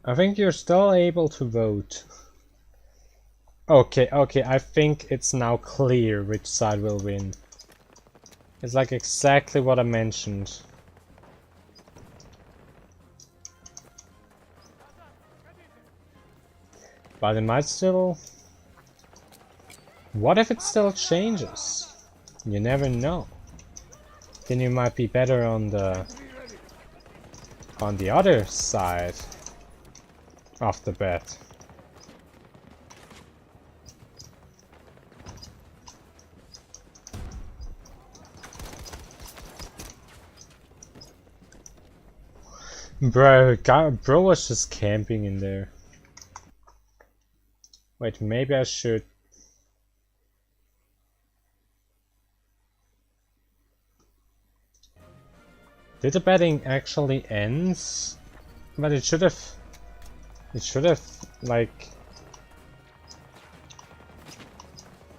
I think you're still able to vote. Okay, I think it's now clear which side will win. It's like exactly what I mentioned. But it might still... What if it still changes? You never know. Then you might be better on the other side of the bet. Bro was just camping in there. Wait, maybe I should... Did the betting actually end? But it should have... It should have, like...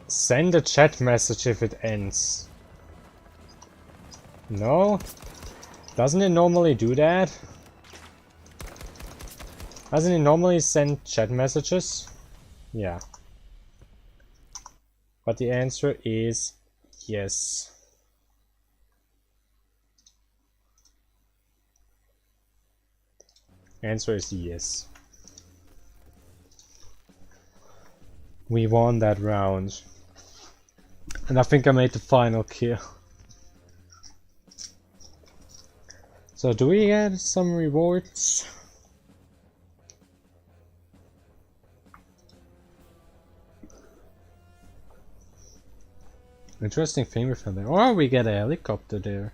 Send a chat message if it ends. No? Doesn't it normally do that? Doesn't it normally send chat messages? Yeah. But the answer is yes. Answer is yes. We won that round. And I think I made the final kill. So do we get some rewards? Interesting thing we found there. Or we get a helicopter there.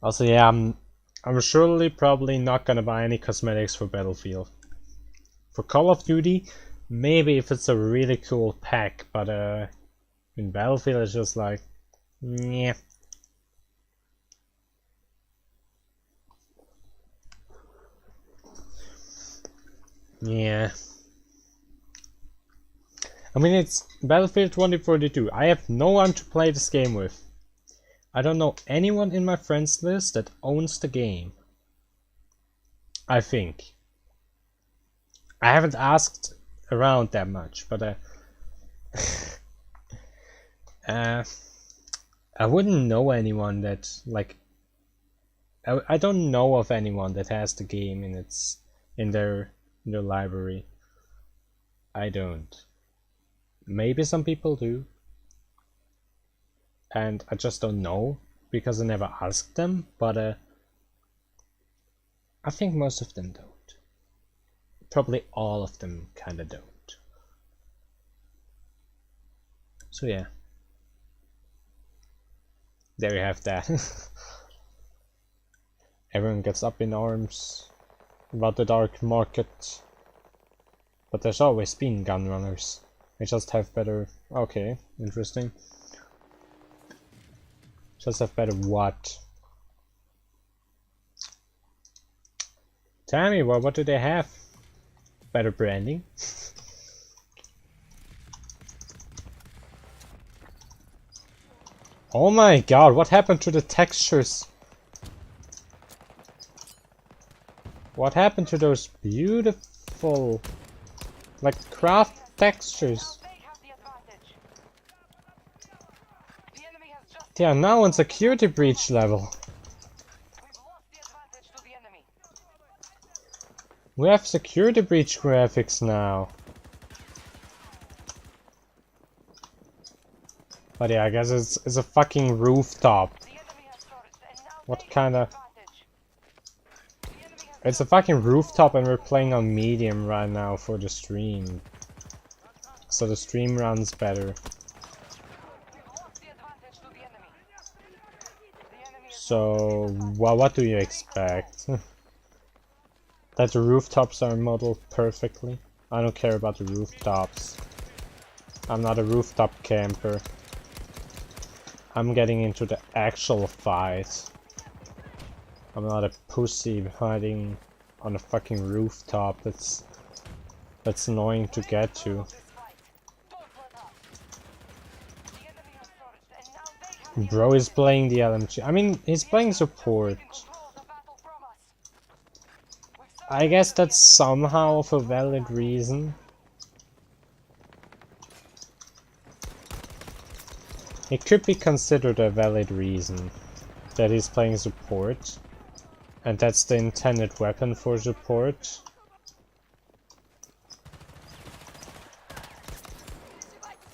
Also, yeah, I'm surely probably not gonna buy any cosmetics for Battlefield. For Call of Duty, maybe if it's a really cool pack, but in Battlefield it's just like, yeah. Yeah. I mean, it's Battlefield 2042. I have no one to play this game with. I don't know anyone in my friends list that owns the game. I think. I haven't asked around that much, but I wouldn't know anyone that, like, I don't know of anyone that has the game in their library. I don't. Maybe some people do. And I just don't know because I never asked them, but I think most of them don't. Probably all of them kinda don't. So yeah. There you have that. Everyone gets up in arms about the dark market. But there's always been gun runners. They just have better... Okay, interesting. Just have better what? Tell me, what do they have? Better branding? Oh my god, what happened to the textures? What happened to those beautiful, like, craft textures? They are now on security breach level. We have security breach graphics now. But yeah, I guess it's a fucking rooftop. What kinda... It's a fucking rooftop and we're playing on medium right now for the stream. So the stream runs better. So, what do you expect? That the rooftops are modeled perfectly? I don't care about the rooftops. I'm not a rooftop camper. I'm getting into the actual fight. I'm not a pussy hiding on a fucking rooftop. That's annoying to get to. Bro is playing the LMG. I mean, he's playing support. I guess that's somehow of a valid reason. It could be considered a valid reason that he's playing support. And that's the intended weapon for support.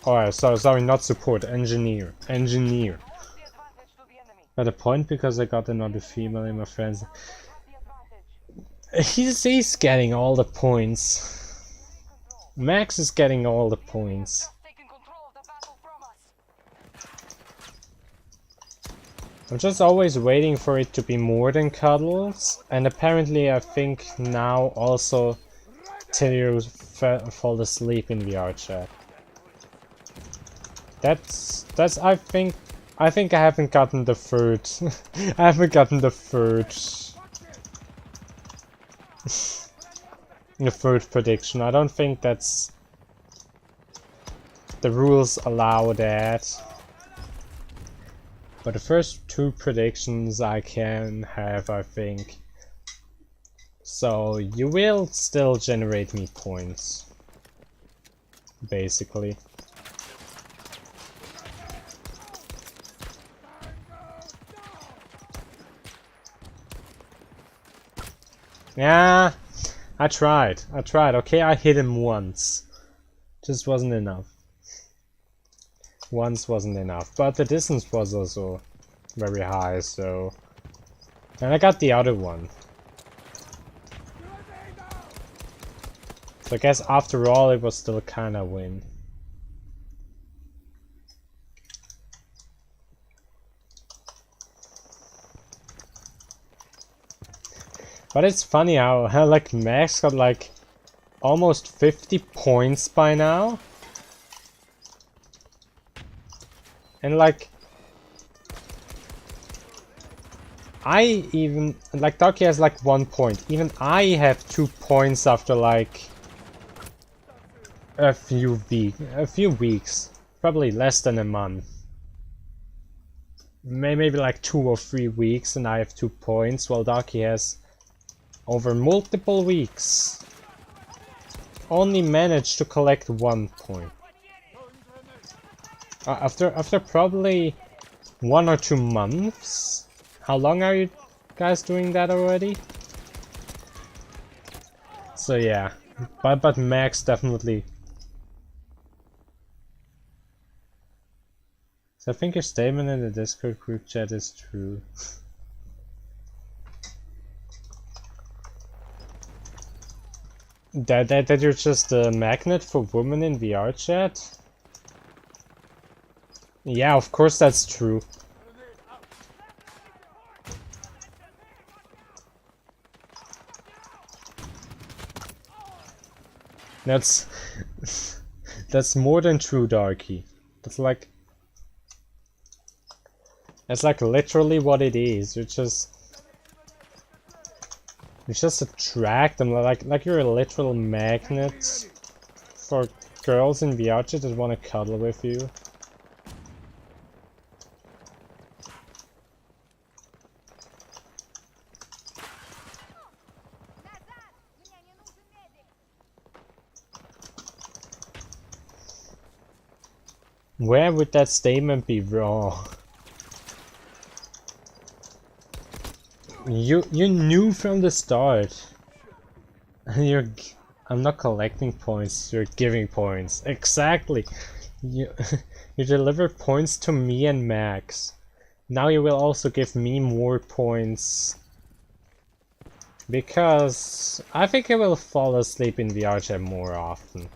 Oh, sorry, not support, engineer. Engineer. At a point because I got another female in my friends. He's getting all the points. Max is getting all the points. I'm just always waiting for it to be more than cuddles, and apparently I think now also till you fall asleep in VR chat. That's I think I haven't gotten the third. I haven't gotten the third. The third prediction. I don't think that's... The rules allow that. But the first two predictions I can have, I think. So you will still generate me points. Basically. Yeah, I tried, okay, I hit him once. Just wasn't enough. Once wasn't enough, but the distance was also very high, so... And I got the other one. So I guess after all it was still kinda a win. But it's funny how like Max got like almost 50 points by now. And like I even like Ducky has like 1 point. Even I have 2 points after like a few weeks. Probably less than a month. Maybe like 2 or 3 weeks and I have 2 points, while Ducky has over multiple weeks only managed to collect 1 point. After probably 1 or 2 months? How long are you guys doing that already? So yeah, but Max definitely. So I think your statement in the Discord group chat is true. That you're just a magnet for women in VR chat? Yeah, of course that's true. That's that's more than true, Darky. That's like literally what it is. You just attract them like you're a literal magnet for girls in Viace that want to cuddle with you. Where would that statement be wrong? You knew from the start. And I'm not collecting points, you're giving points. Exactly. You you deliver points to me and Max. Now you will also give me more points. Because I think I will fall asleep in VR more often.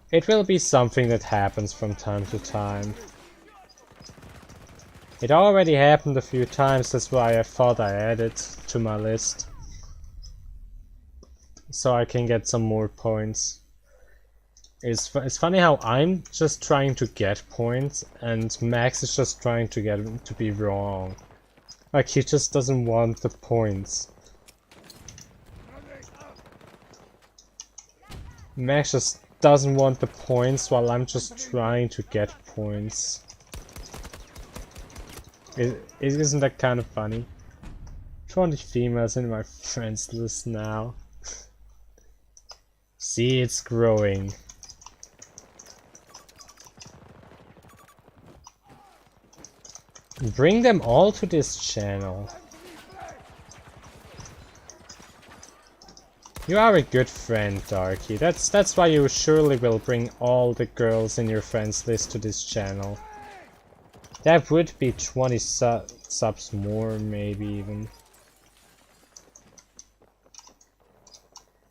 It will be something that happens from time to time. It already happened a few times, that's why I thought I added to my list. So I can get some more points. It's funny how I'm just trying to get points and Max is just trying to get to be wrong. Like he just doesn't want the points. Max just doesn't want the points while I'm just trying to get points. Isn't that kind of funny? 20 females in my friends list now. See, it's growing. Bring them all to this channel. You are a good friend, Darky. That's why you surely will bring all the girls in your friends list to this channel. That would be 20 subs more, maybe even.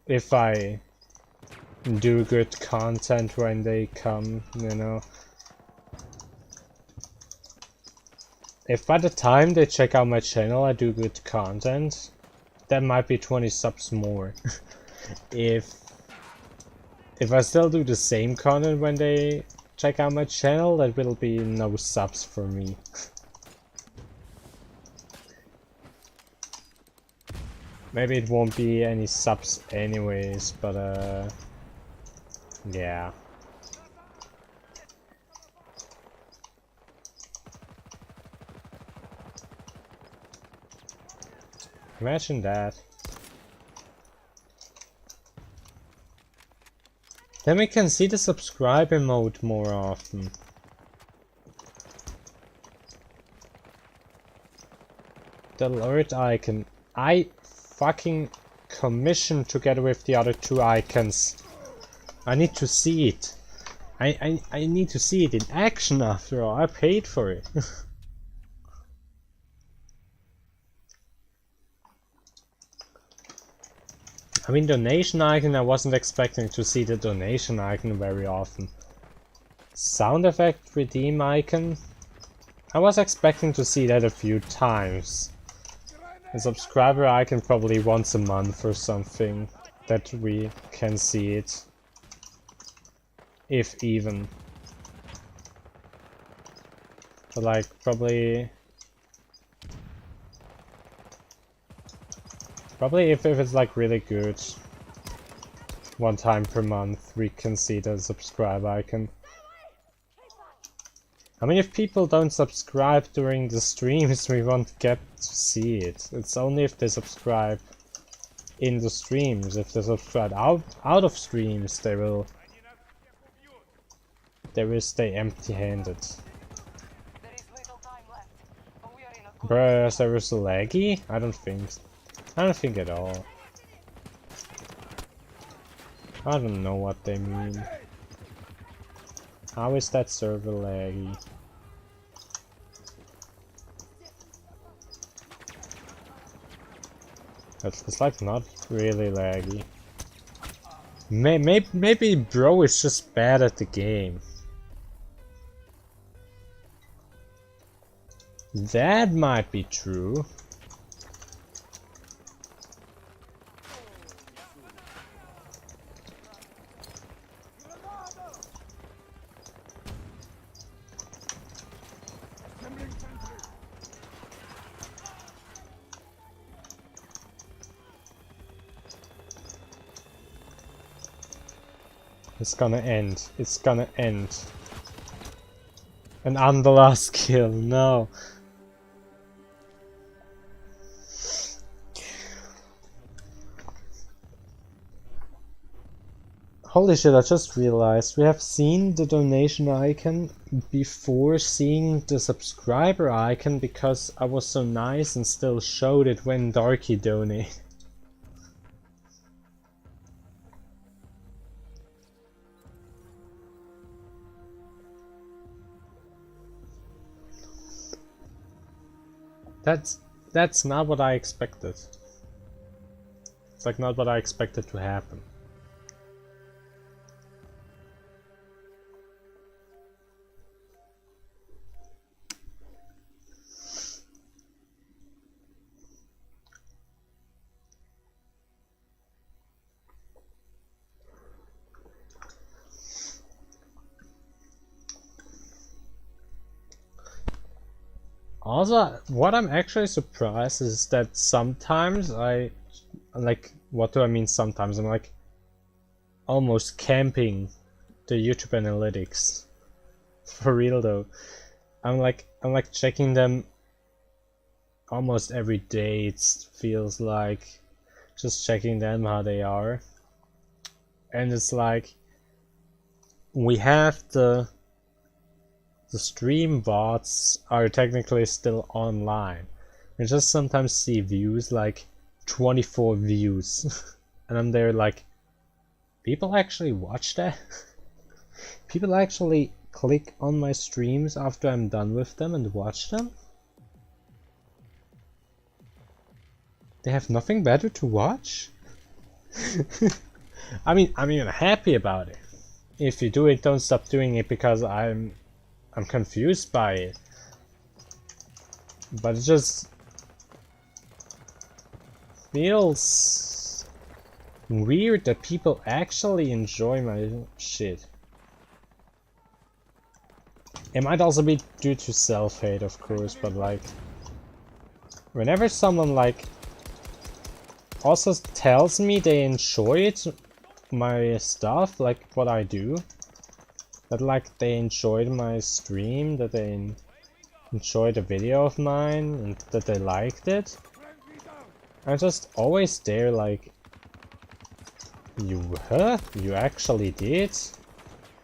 If I do good content when they come, you know. If by the time they check out my channel I do good content, that might be 20 subs more. If I still do the same content when they check out my channel, that will be no subs for me. Maybe it won't be any subs anyways, but yeah. Imagine that. Then we can see the subscribe emote more often. The alert icon. I fucking commissioned together with the other two icons. I need to see it. I need to see it in action after all. I paid for it. I mean, donation icon, I wasn't expecting to see the donation icon very often. Sound effect redeem icon, I was expecting to see that a few times. A subscriber icon probably once a month or something, that we can see it. If even. But like, probably if it's like really good, one time per month we can see the subscribe icon. I mean, if people don't subscribe during the streams, we won't get to see it. It's only if they subscribe in the streams. If they subscribe out of streams, they will stay empty-handed. Bruh, is there so laggy? I don't think at all. I don't know what they mean. How is that server laggy? It's like not really laggy. Maybe bro is just bad at the game. That might be true. It's gonna end. It's gonna end. And I'm the last kill. No. Holy shit, I just realized we have seen the donation icon before seeing the subscriber icon because I was so nice and still showed it when Darky donated. That's not what I expected. It's like not what I expected to happen. Also, what I'm actually surprised is that sometimes what do I mean sometimes? I'm like almost camping the YouTube analytics. For real though. I'm like checking them almost every day. It feels like just checking them how they are. And it's like we have the stream bots are technically still online. I just sometimes see views like 24 views and I'm there like, people actually watch that? People actually click on my streams after I'm done with them and watch them? They have nothing better to watch? I mean, I'm even happy about it. If you do it, don't stop doing it because I'm confused by it. But it just feels weird that people actually enjoy my shit. It might also be due to self-hate, of course, but like whenever someone like also tells me they enjoyed my stuff, like what I do, that like they enjoyed my stream, that they enjoyed a video of mine, and that they liked it, I'm just always there like, you actually did?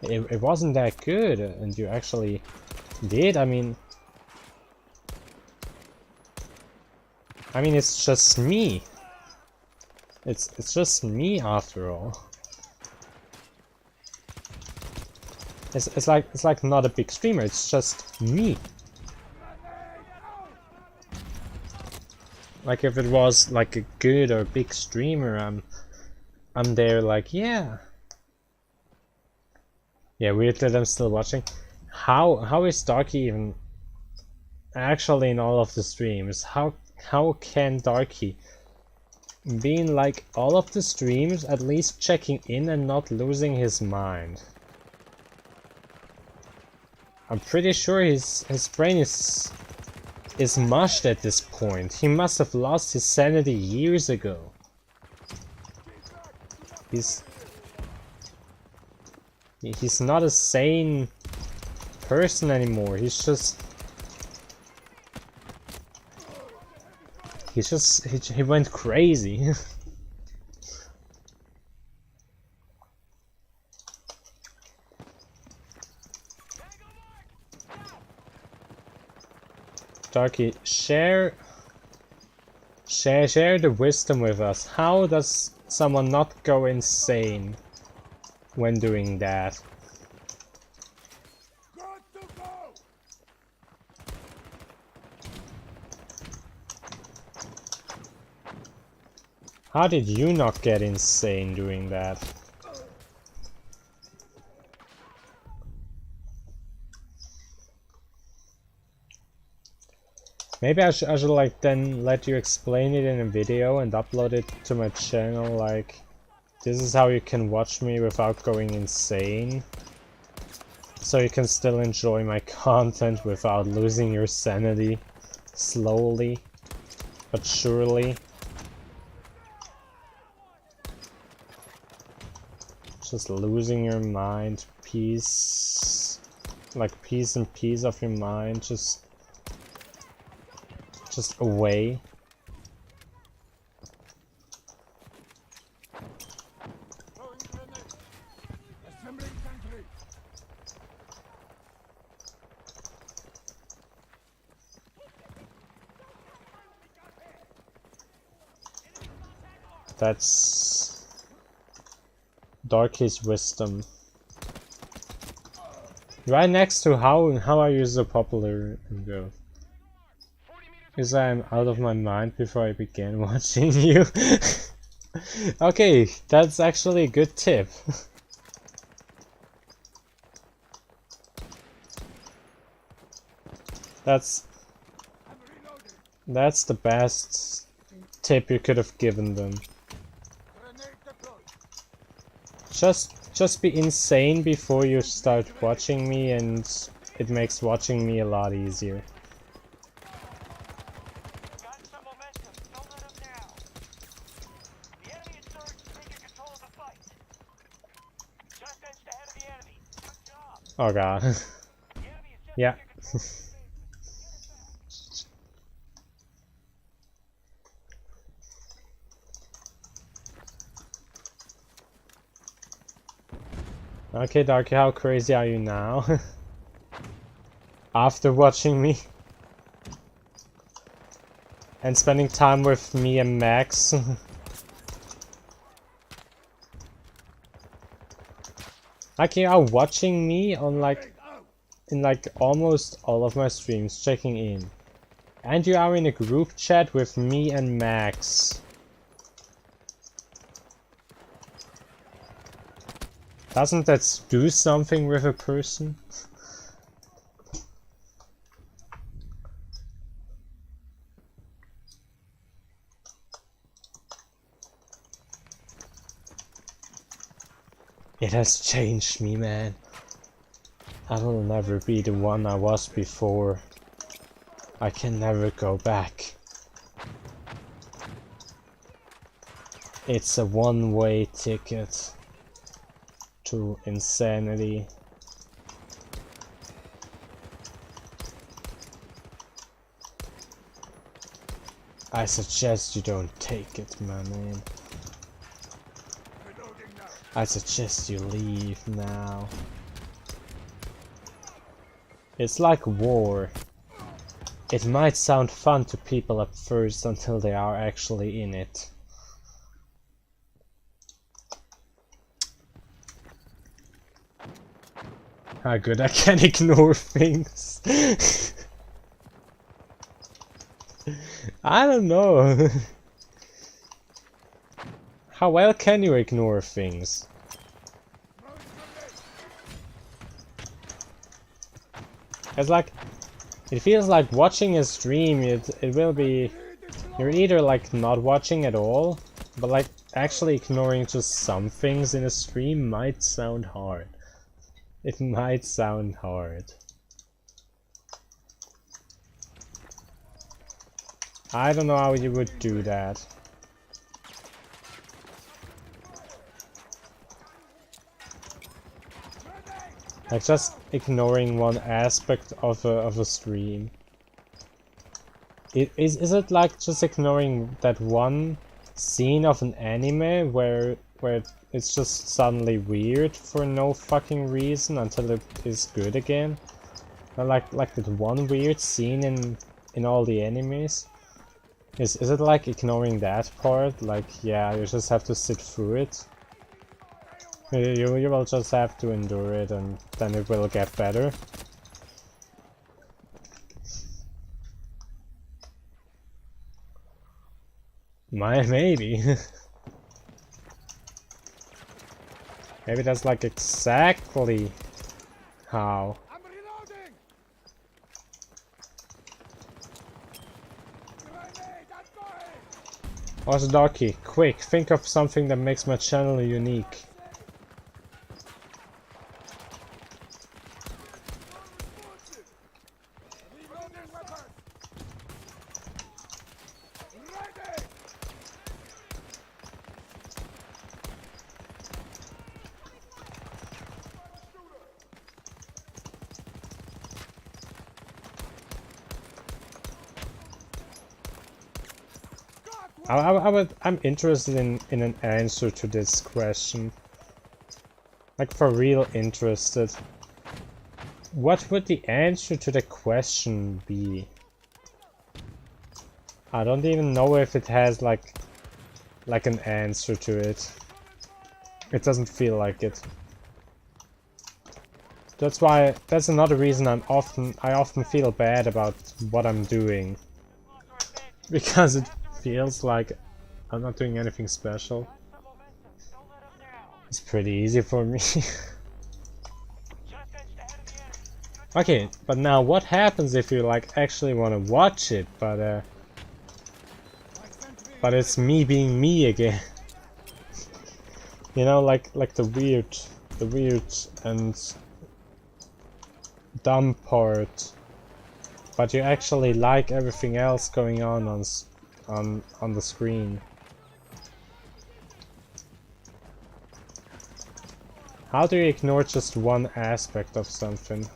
It wasn't that good, and you actually did? I mean it's just me. It's just me after all. It's like not a big streamer, it's just me. Like if it was like a good or big streamer, I'm there like, yeah. Yeah, weird that I'm still watching. How is Darky even actually in all of the streams? How can Darky be in like all of the streams at least checking in and not losing his mind? I'm pretty sure his brain is mushed at this point. He must have lost his sanity years ago. He's not a sane person anymore. He went crazy. Darky, share the wisdom with us. How does someone not go insane when doing that? How did you not get insane doing that? Maybe I should like then let you explain it in a video and upload it to my channel, like this is how you can watch me without going insane. So you can still enjoy my content without losing your sanity. Slowly, but surely. Just losing your mind, peace, like peace and peace of your mind, just away. Throwing grenade. Assembling sentry. That's Darky's wisdom. Right next to how are you so popular in Go? Is I'm out of my mind before I began watching you. Okay, that's actually a good tip. That's the best tip you could have given them. Grenade deployed. Just be insane before you start watching me, and it makes watching me a lot easier. Got some momentum. Don't let them down. The enemy is surged, taking control of the fight. Just edged ahead of the enemy. Good job. Oh god. The enemy is just Yeah. taking control of the basement. Okay, Darky, how crazy are you now? After watching me? And spending time with me and Max? Like, you are watching me on in almost all of my streams, checking in. And you are in a group chat with me and Max. Doesn't that do something with a person? It has changed me, man. I will never be the one I was before. I can never go back. It's a one-way ticket to insanity. I suggest you don't take it, my man. Reloading now. I suggest you leave now. It's like war. It might sound fun to people at first until they are actually in it. How good I can ignore things. I don't know. How well can you ignore things? It's like, it feels like watching a stream, it will be, you're either like not watching at all, but like actually ignoring just some things in a stream might sound hard. It might sound hard. I don't know how you would do that. Like just ignoring one aspect of a stream. Is it like just ignoring that one scene of an anime where it's just suddenly weird for no fucking reason until it is good again? Or like that one weird scene in all the animes? Is it like ignoring that part? Like, yeah, you just have to sit through it? You will just have to endure it and then it will get better. Maybe. Maybe that's like exactly how. I'm reloading. Grenade, I'm going. Also, Darky, quick, think of something that makes my channel unique. Reloading weapons. Ready. I'm interested in an answer to this question. Like for real interested. What would the answer to the question be? I don't even know if it has like an answer to it. It doesn't feel like it. That's another reason I often feel bad about what I'm doing. Because it feels like I'm not doing anything special. It's pretty easy for me. Okay, but now what happens if you like actually want to watch it, but it's me being me again. You know, like the weird and dumb part. But you actually like everything else going on the screen. How do you ignore just one aspect of something?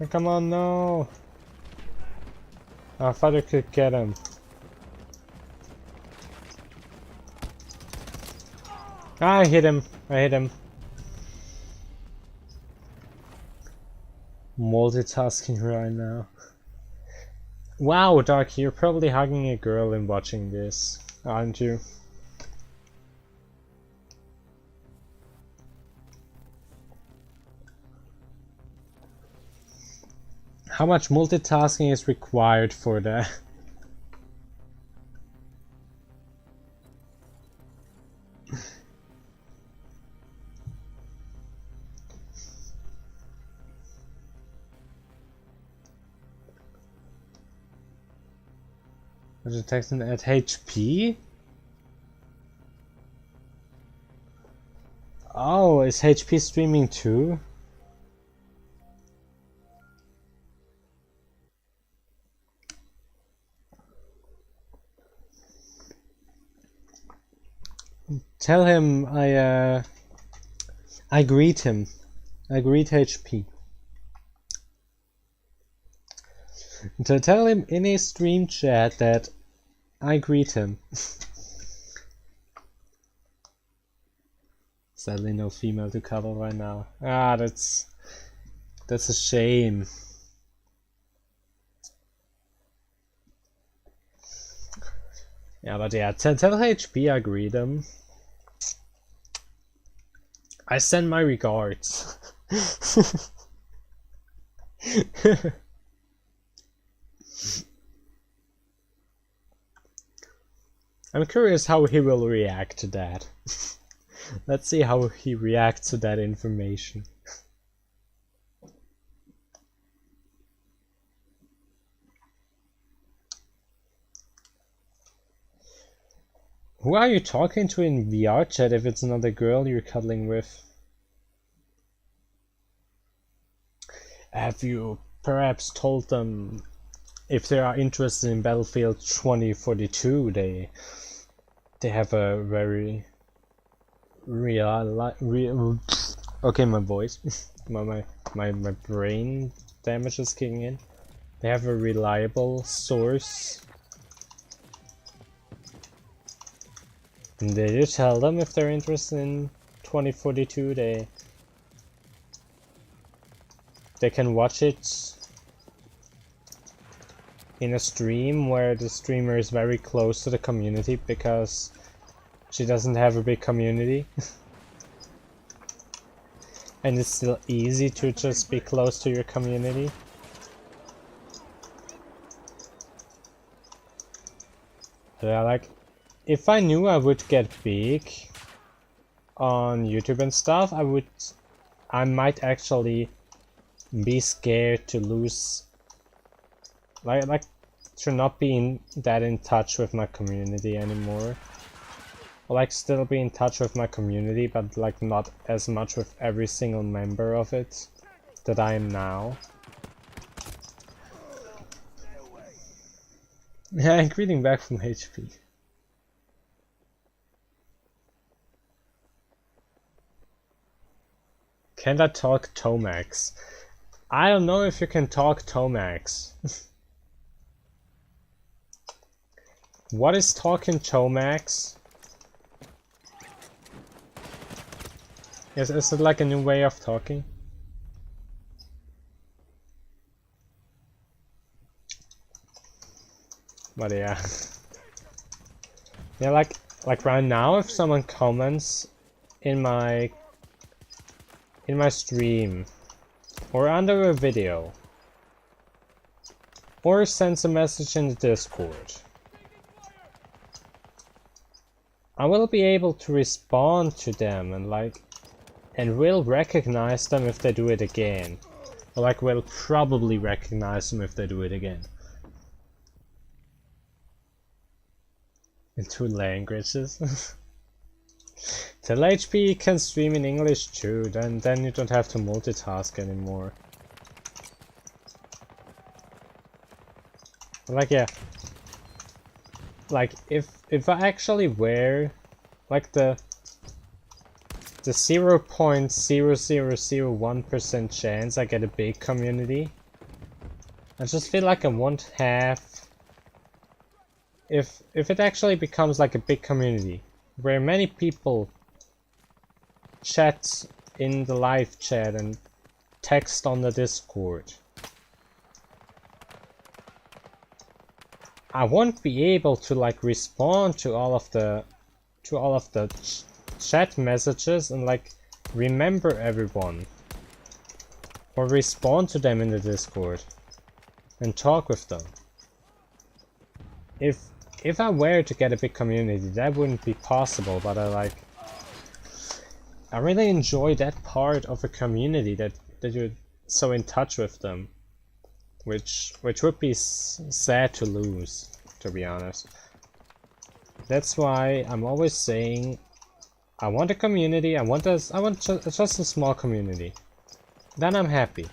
Oh, come on, no! Our father could get him. Ah, I hit him. Multitasking right now. Wow, Dark, you're probably hugging a girl and watching this, aren't you? How much multitasking is required for that? Was it texting at HP? Oh, is HP streaming too? Tell him I greet him. I greet HP. To tell him in a stream chat that I greet him. Sadly no female to cover right now. Ah, that's a shame. Yeah, but yeah, tell HP I greet him. I send my regards. I'm curious how he will react to that. Let's see how he reacts to that information. Who are you talking to in VR chat if it's not a girl you're cuddling with? Have you perhaps told them if they are interested in Battlefield 2042, they have a very real okay, my voice, my brain damage is kicking in. They have a reliable source. And did you tell them if they're interested in 2042, they can watch it in a stream where the streamer is very close to the community because she doesn't have a big community. And it's still easy to just be close to your community. Yeah, like, if I knew I would get big on YouTube and stuff, I might actually be scared to lose, like to not be that in touch with my community anymore. Or like still be in touch with my community, but like not as much with every single member of it that I am now. Yeah, greeting back from HP. Can I talk Tomax? I don't know if you can talk Tomax. What is talking Tomax? Is it like a new way of talking? But yeah. Yeah, like right now, if someone comments in my stream or under a video or sends a message in the Discord, I will be able to respond to them and will recognize them if they do it again. Or like will probably recognize them if they do it again. In 2 languages. Tell HP can stream in English too, then you don't have to multitask anymore. Like yeah. Like if I actually wear like the 0.0001% chance I get a big community, I just feel like I won't have. If it actually becomes like a big community where many people chat in the live chat and text on the Discord, I won't be able to like respond to all of the chat messages and like remember everyone or respond to them in the Discord and talk with them. If I were to get a big community, that wouldn't be possible, but I really enjoy that part of a community that you're so in touch with them, which would be sad to lose, to be honest. That's why I'm always saying I want a community. I want just a small community. Then I'm happy.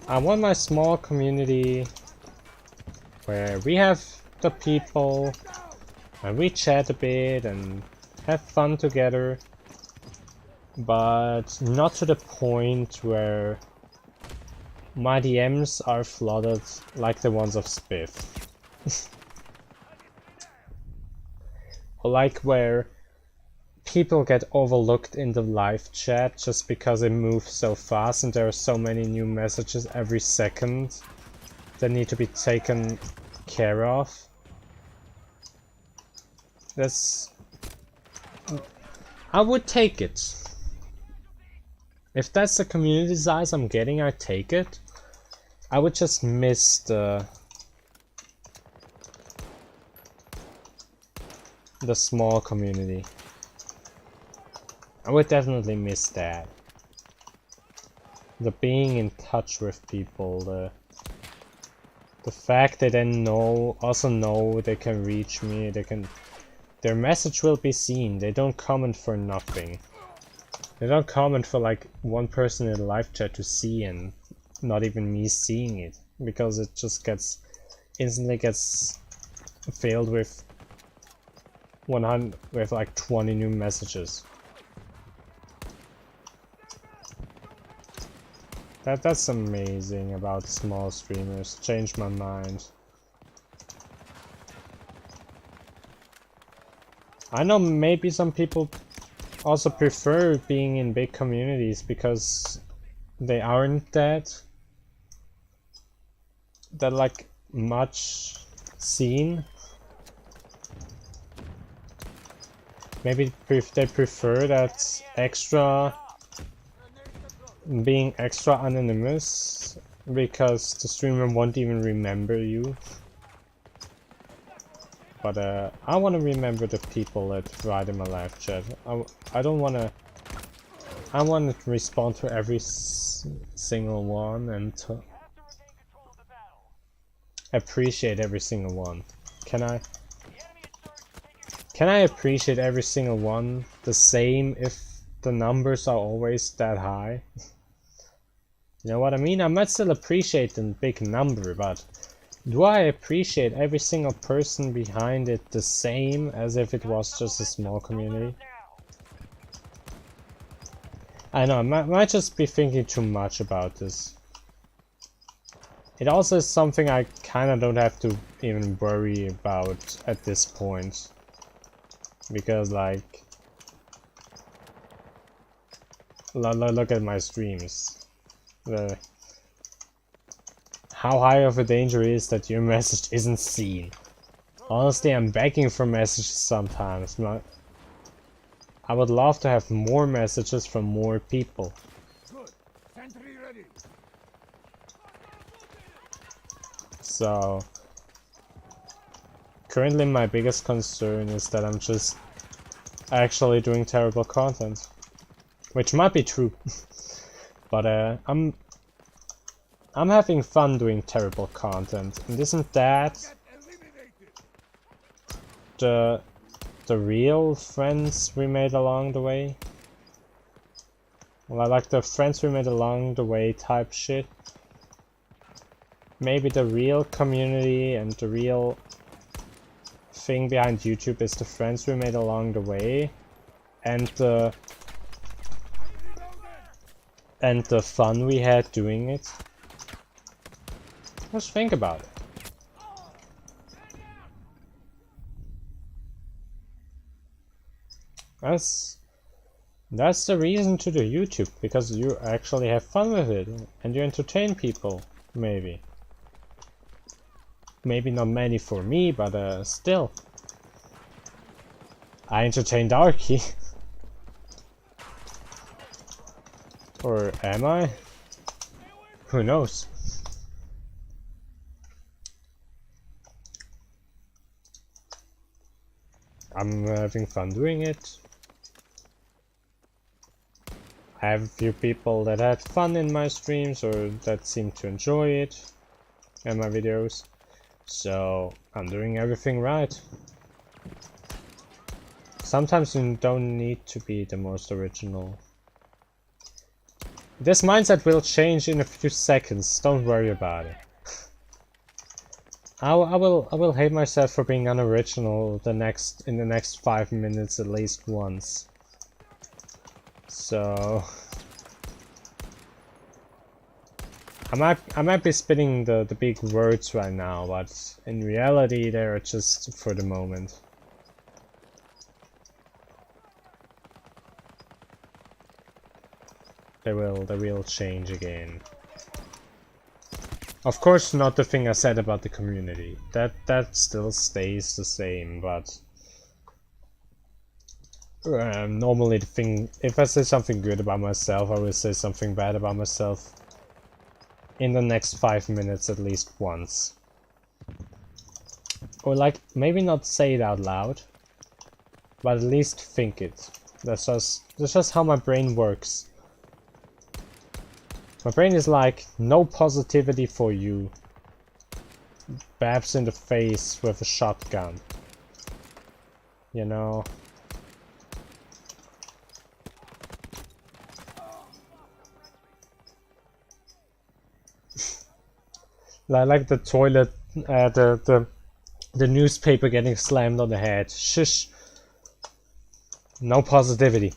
I want my small community where we have the people and we chat a bit and have fun together, but not to the point where my DMs are flooded like the ones of Spiff. Or like where people get overlooked in the live chat just because it moves so fast and there are so many new messages every second that need to be taken care of. I would take it. If that's the community size I'm getting, I'd take it. I would just miss the small community. I would definitely miss that. The being in touch with people, the fact they then also know they can reach me, their message will be seen, they don't comment for nothing. They don't comment for like one person in the live chat to see and not even me seeing it, because it just instantly gets filled with 100 with like 20 new messages. That's amazing about small streamers. Changed my mind. I know maybe some people also prefer being in big communities because they aren't that like much seen. Maybe they prefer that being extra anonymous because the streamer won't even remember you. But I want to remember the people that write in my live chat. I don't want to. I want to respond to every single one and to appreciate every single one. Can I appreciate every single one the same if the numbers are always that high? You know what I mean? I might still appreciate the big number, but do I appreciate every single person behind it the same as if it was just a small community? I know, I might just be thinking too much about this. It also is something I kinda don't have to even worry about at this point. Because like... Look at my streams. How high of a danger is that your message isn't seen. Honestly, I'm begging for messages sometimes. I would love to have more messages from more people. Good. Sentry ready. So... Currently my biggest concern is that I'm just actually doing terrible content. Which might be true. But I'm having fun doing terrible content. And isn't that the real friends we made along the way? Well, I like the friends we made along the way type shit. Maybe the real community and the real thing behind YouTube is the friends we made along the way and the fun we had doing it. Just think about it. That's the reason to do YouTube, because you actually have fun with it and you entertain people, maybe. Maybe not many for me, but still. I entertain Darky. Or am I? Who knows? I'm having fun doing it. I have a few people that had fun in my streams or that seem to enjoy it and my videos. So I'm doing everything right. Sometimes you don't need to be the most original. This mindset will change in a few seconds, don't worry about it. I will hate myself for being unoriginal in the next 5 minutes at least once. So I might be spitting the big words right now, but in reality they're just for the moment. They will change again. Of course not the thing I said about the community. That still stays the same, but normally the thing, if I say something good about myself, I will say something bad about myself in the next 5 minutes at least once. Or like, maybe not say it out loud, but at least think it. That's just how my brain works. My brain is like, no positivity for you. Babs in the face with a shotgun. You know? Like the toilet, the newspaper getting slammed on the head. Shush. No positivity.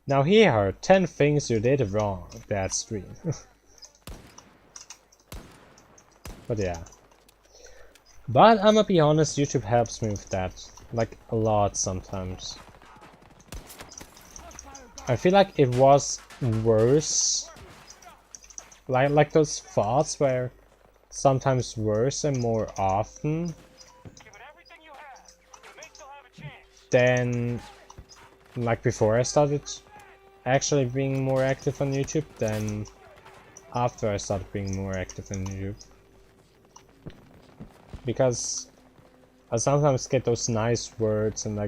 Now here are 10 things you did wrong that stream. But yeah. But I'ma be honest, YouTube helps me with that. Like, a lot sometimes. I feel like it was worse. Like those thoughts were sometimes worse and more often than like before I started actually being more active on YouTube than after I started being more active on YouTube. Because I sometimes get those nice words and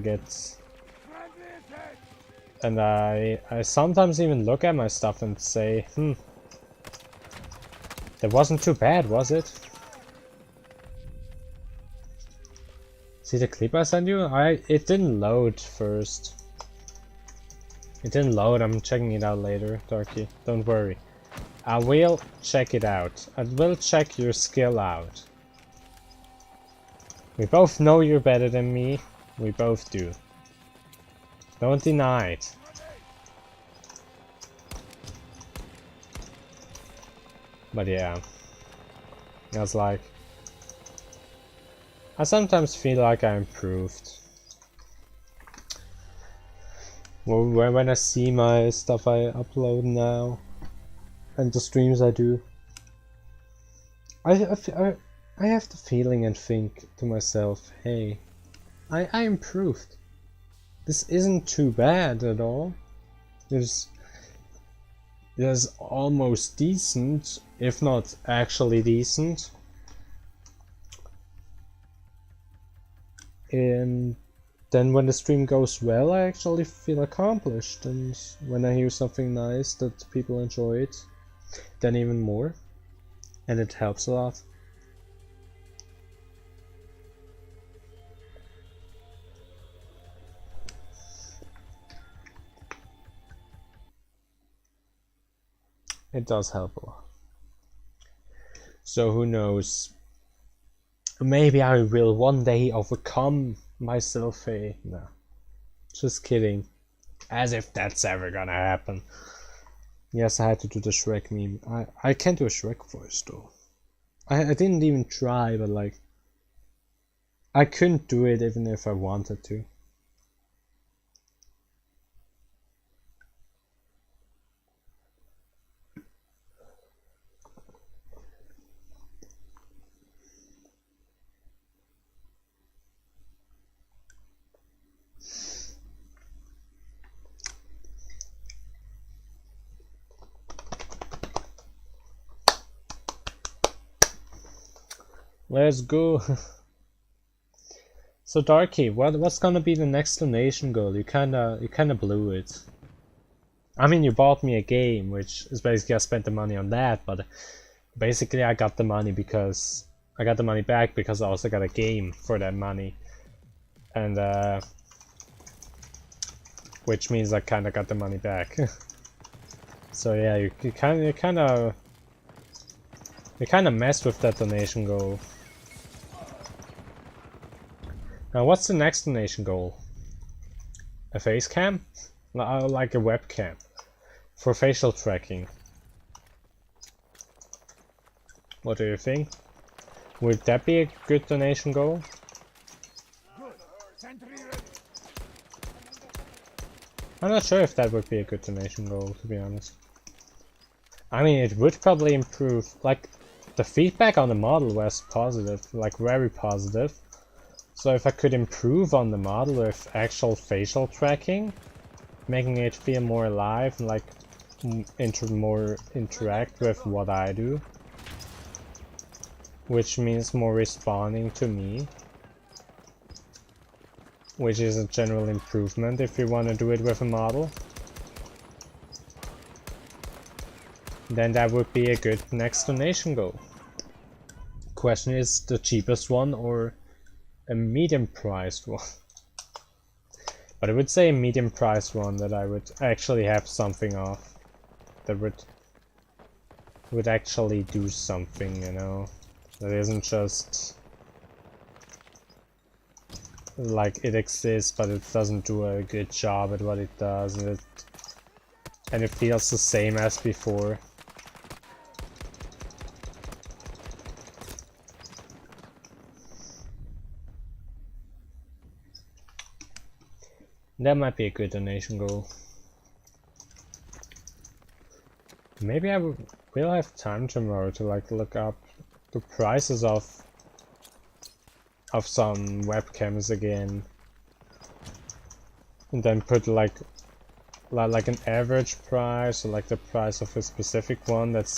I sometimes even look at my stuff and say, that wasn't too bad, was it? See the clip I sent you? It didn't load first. It didn't load, I'm checking it out later, Darky. Don't worry. I will check it out. I will check your skill out. We both know you're better than me. We both do. Don't deny it. But yeah, I was like, I sometimes feel like I improved. Well, when I see my stuff I upload now, and the streams I do, I have the feeling and think to myself, hey, I improved. This isn't too bad at all. There's almost decent, if not actually decent. And then when the stream goes well, I actually feel accomplished, and when I hear something nice that people enjoy it, then even more, and it helps a lot. It does help a lot. So who knows? Maybe I will one day overcome myself. No, just kidding. As if that's ever gonna happen. Yes, I had to do the Shrek meme. I can't do a Shrek voice though. I didn't even try, but like, I couldn't do it even if I wanted to. Let's go. So Darky, what's gonna be the next donation goal? You kinda blew it. I mean, you bought me a game, which is basically I spent the money on that, but basically I got the money because I got the money back because I also got a game for that money, and which means I kinda got the money back. So yeah, you kinda messed with that donation goal. Now, what's the next donation goal? A face cam? Like a webcam. For facial tracking. What do you think? Would that be a good donation goal? Good. Sentry ready. I'm not sure if that would be a good donation goal, to be honest. I mean, it would probably improve, like, the feedback on the model was positive, like very positive. So if I could improve on the model with actual facial tracking, making it feel more alive and like more interact with what I do, which means more responding to me, which is a general improvement if you want to do it with a model, then that would be a good next donation goal. Question is the cheapest one or a medium priced one. But I would say a medium priced one that I would actually have something of. That would actually do something, you know. That isn't just like it exists but it doesn't do a good job at what it does, and it feels the same as before. That might be a good donation goal. Maybe I will have time tomorrow to like look up the prices of some webcams again, and then put like an average price or like the price of a specific one that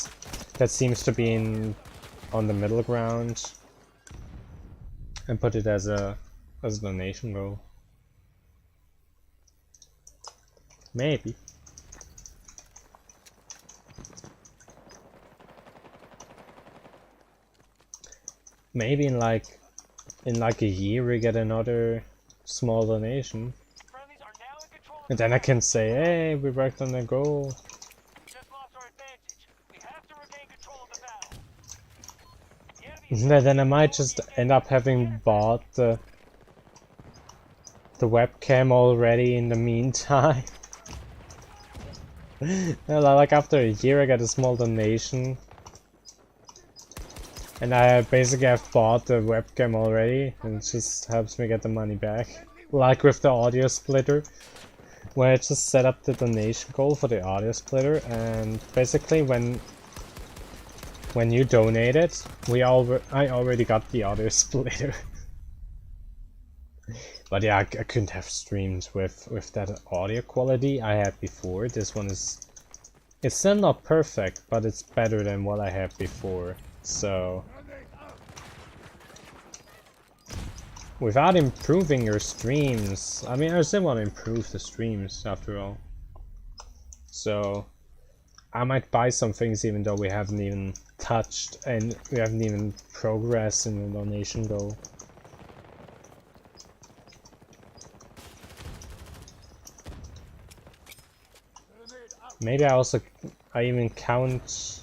seems to be on the middle ground, and put it as a donation goal. Maybe. Maybe in like a year we get another small donation. Friendlies are now in control of And then I can say, hey, we worked on the goal. We just lost our advantage. We have to regain control of the battle. The enemy is Then I might just end up having bought the the webcam already in the meantime. Like after a year I got a small donation. And I basically have bought the webcam already, and it just helps me get the money back. Like with the audio splitter, where I just set up the donation goal for the audio splitter, and basically when you donate it, I already got the audio splitter. But yeah, I couldn't have streamed with that audio quality I had before. This one it's still not perfect, but it's better than what I had before. So without improving your streams, I mean, I still want to improve the streams after all. So I might buy some things even though we haven't even touched and we haven't even progressed in the donation goal. Maybe I even count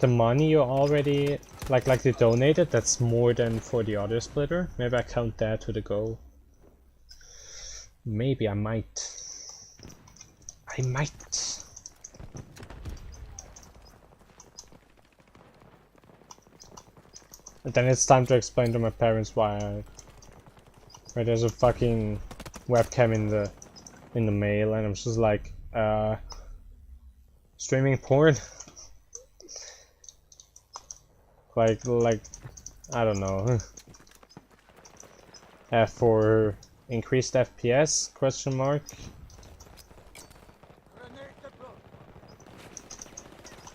the money you already like you donated. That's more than for the audio splitter. Maybe I count that to the goal. Maybe I might. And then it's time to explain to my parents why there's a fucking webcam in the mail, and I'm just like, streaming porn. like I don't know. For increased FPS? Question mark.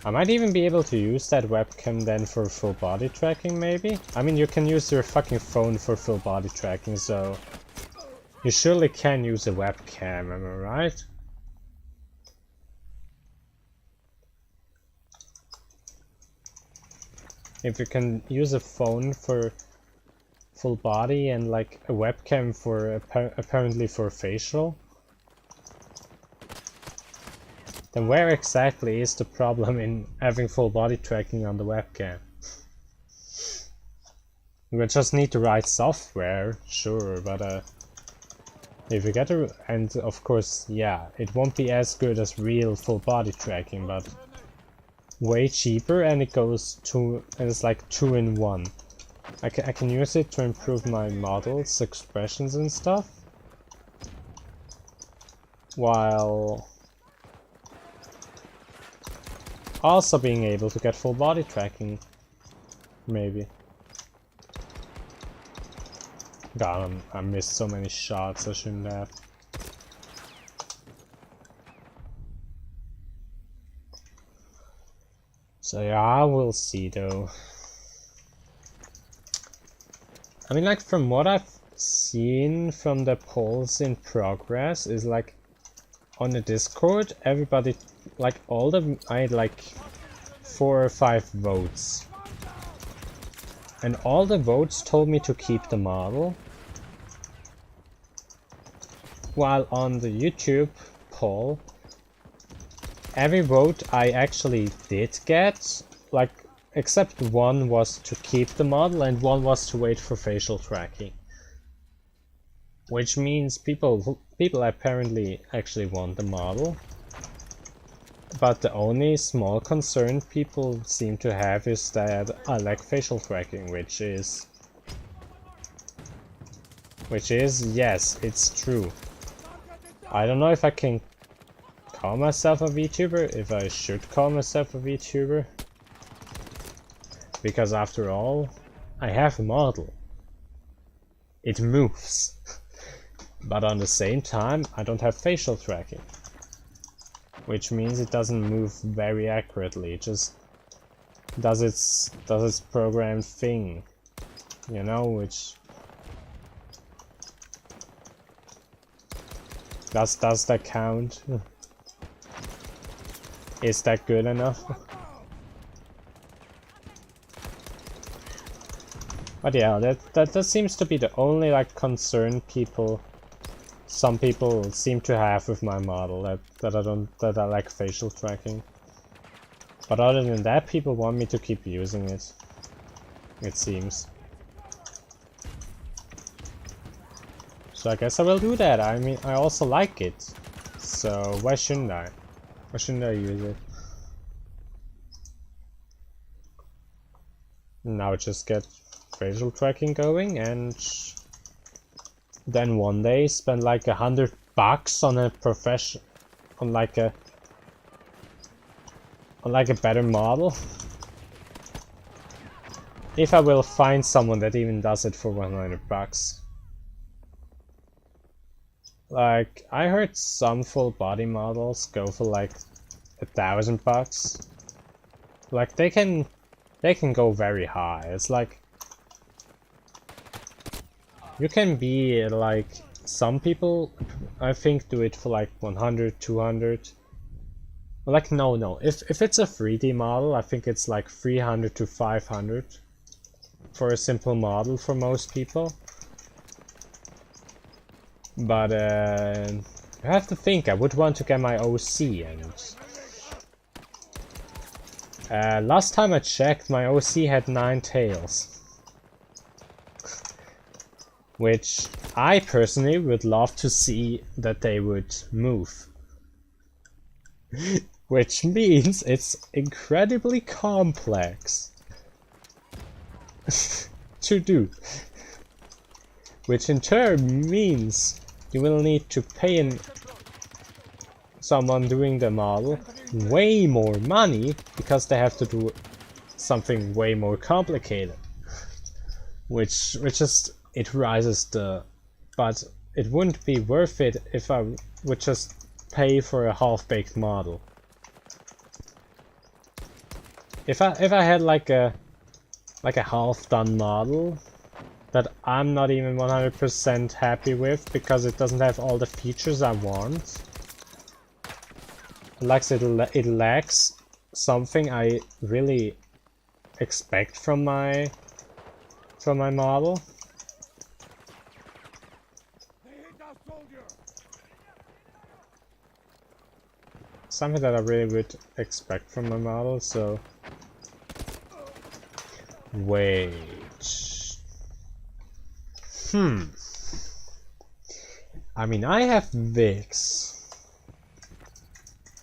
I might even be able to use that webcam then for full body tracking, maybe? I mean, you can use your fucking phone for full body tracking, so you surely can use a webcam, am I right? If you can use a phone for full body and like a webcam for apparently for facial, then where exactly is the problem in having full body tracking on the webcam? We just need to write software, sure, but if you get and of course, yeah, it won't be as good as real full body tracking, but way cheaper, and it's like 2-in-1. I can use it to improve my models, expressions and stuff, while also being able to get full body tracking, maybe. God, I missed so many shots I shouldn't have. So yeah, we'll see though. I mean, like, from what I've seen from the polls in progress is like on the Discord, everybody, like I had like 4 or 5 votes. And all the votes told me to keep the model. While on the YouTube poll, every vote I actually did get, like, except one was to keep the model and one was to wait for facial tracking. Which means people apparently actually want the model. But the only small concern people seem to have is that I lack facial tracking, which is yes, it's true. I don't know if I can call myself a VTuber, if I should call myself a VTuber. Because after all, I have a model. It moves. But on the same time, I don't have facial tracking. Which means it doesn't move very accurately, it just does its programmed thing. You know, which does that count? Is that good enough? But yeah, that seems to be the only like concern some people seem to have with my model, that I lack facial tracking. But other than that, people want me to keep using it. It seems. So I guess I will do that. I mean, I also like it. So why shouldn't I? Why shouldn't I use it? Now just get facial tracking going and then one day spend like $100 on a profession, on like a better model. If I will find someone that even does it for $100. Like, I heard some full body models go for like $1,000. Like, they can go very high. It's like, you can be like, some people I think do it for like 100, 200. Like, no. If it's a 3D model, I think it's like 300 to 500 for a simple model for most people. But I have to think. I would want to get my OC, and last time I checked, my OC had 9 tails, which I personally would love to see that they would move. Which means it's incredibly complex to do. Which in turn means you will need to pay someone doing the model way more money because they have to do something way more complicated. Which just, it rises the... But it wouldn't be worth it if I would just pay for a half-baked model. If I had like a half-done model that I'm not even 100% happy with because it doesn't have all the features I want, like it lacks something I really expect from my model. Something that I really would expect from my model, so... Wait... I mean, I have Vix.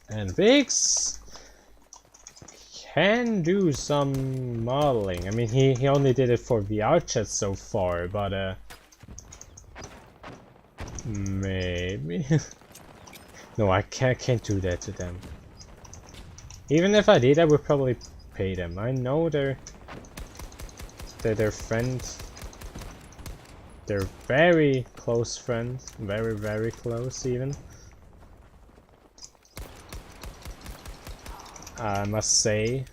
And Vix can do some modeling. I mean, he only did it for VR chat so far, but maybe... No, I can't do that to them. Even if I did, I would probably pay them. I know they're friends. They're very close friends. Very, very close even. I must say,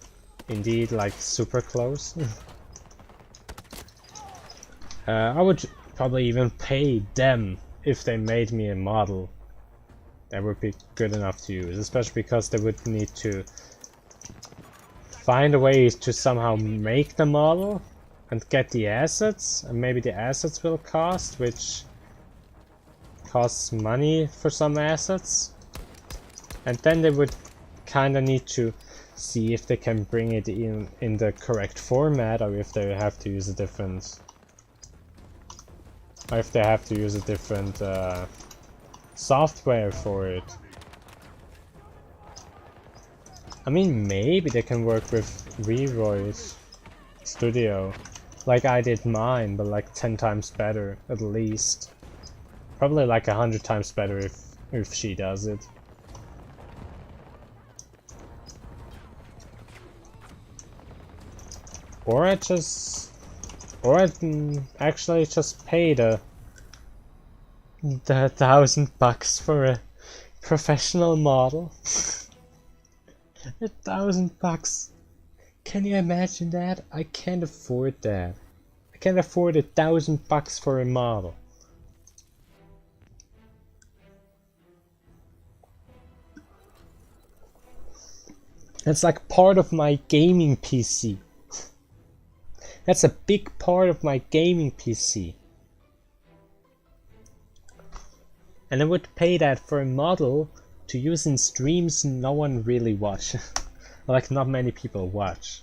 indeed, like super close. I would probably even pay them if they made me a model that would be good enough to use, especially because they would need to find a way to somehow make the model and get the assets, and maybe the assets will cost, which costs money for some assets, and then they would kinda need to see if they can bring it in the correct format, or if they have to use a different software for it. I mean, maybe they can work with Leroy's studio, like I did mine, but like 10 times better at least. Probably like 100 times better if she does it. Or I can actually just pay the $1,000 for a professional model. $1,000. Can you imagine that? I can't afford that. I can't afford $1,000 for a model. That's like part of my gaming PC. That's a big part of my gaming PC. And I would pay that for a model to use in streams no one really watch. Like, not many people watch.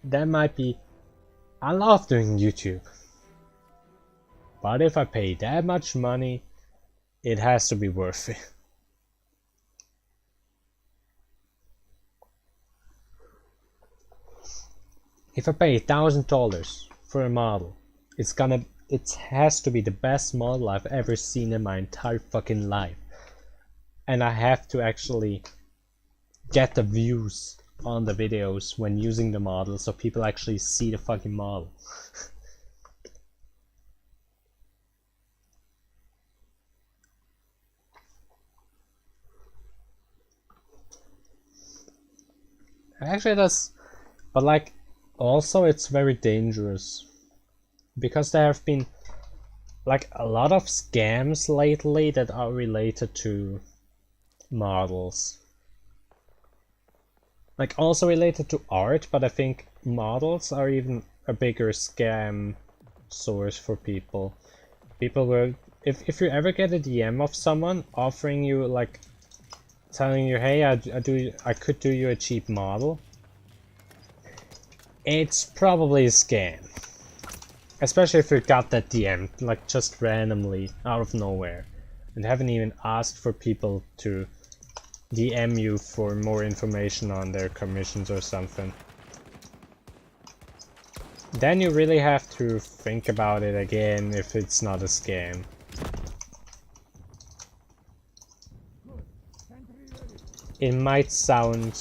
That might be... I love doing YouTube. But if I pay that much money, it has to be worth it. If I pay $1,000 for a model, it has to be the best model I've ever seen in my entire fucking life. And I have to actually get the views on the videos when using the model so people actually see the fucking model. Actually that's, but like also it's very dangerous because there have been like a lot of scams lately that are related to models. Like also related to art, but I think models are even a bigger scam source for people. People will, if you ever get a DM of someone offering you, like telling you, hey, I could do you a cheap model, it's probably a scam. Especially if you got that DM like just randomly out of nowhere and haven't even asked for people to DM you for more information on their commissions or something. Then you really have to think about it again if it's not a scam. It might sound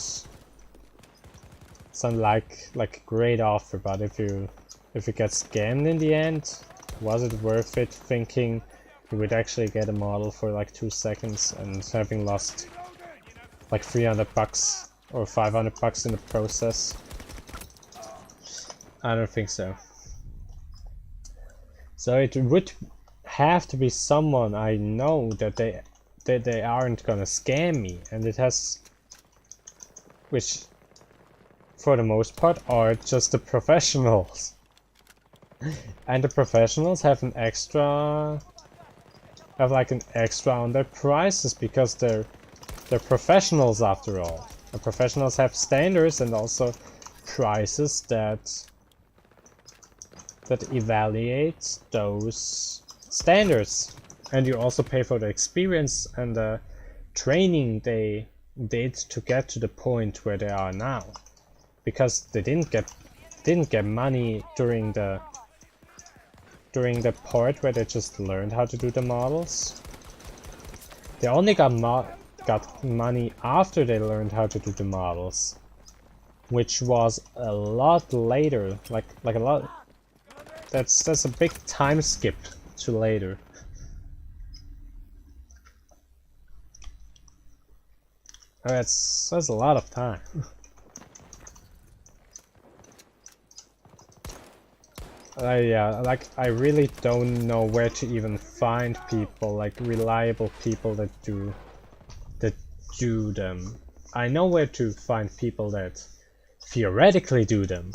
like a great offer, but if you get scammed in the end, was it worth it thinking you would actually get a model for like 2 seconds and having lost like $300 or $500 in the process? I don't think so. So it would have to be someone I know that they aren't gonna scam me, and it has, which for the most part are just the professionals. And the professionals have an extra on their prices because they're professionals after all. The professionals have standards and also prices that evaluate those standards. And you also pay for the experience and the training they did to get to the point where they are now. Because they didn't get money during the part where they just learned how to do the models. They only got money after they learned how to do the models, which was a lot later. Like a lot. That's a big time skip to later. That's a lot of time. Yeah, like I really don't know where to even find people, like reliable people that do them. I know where to find people that theoretically do them,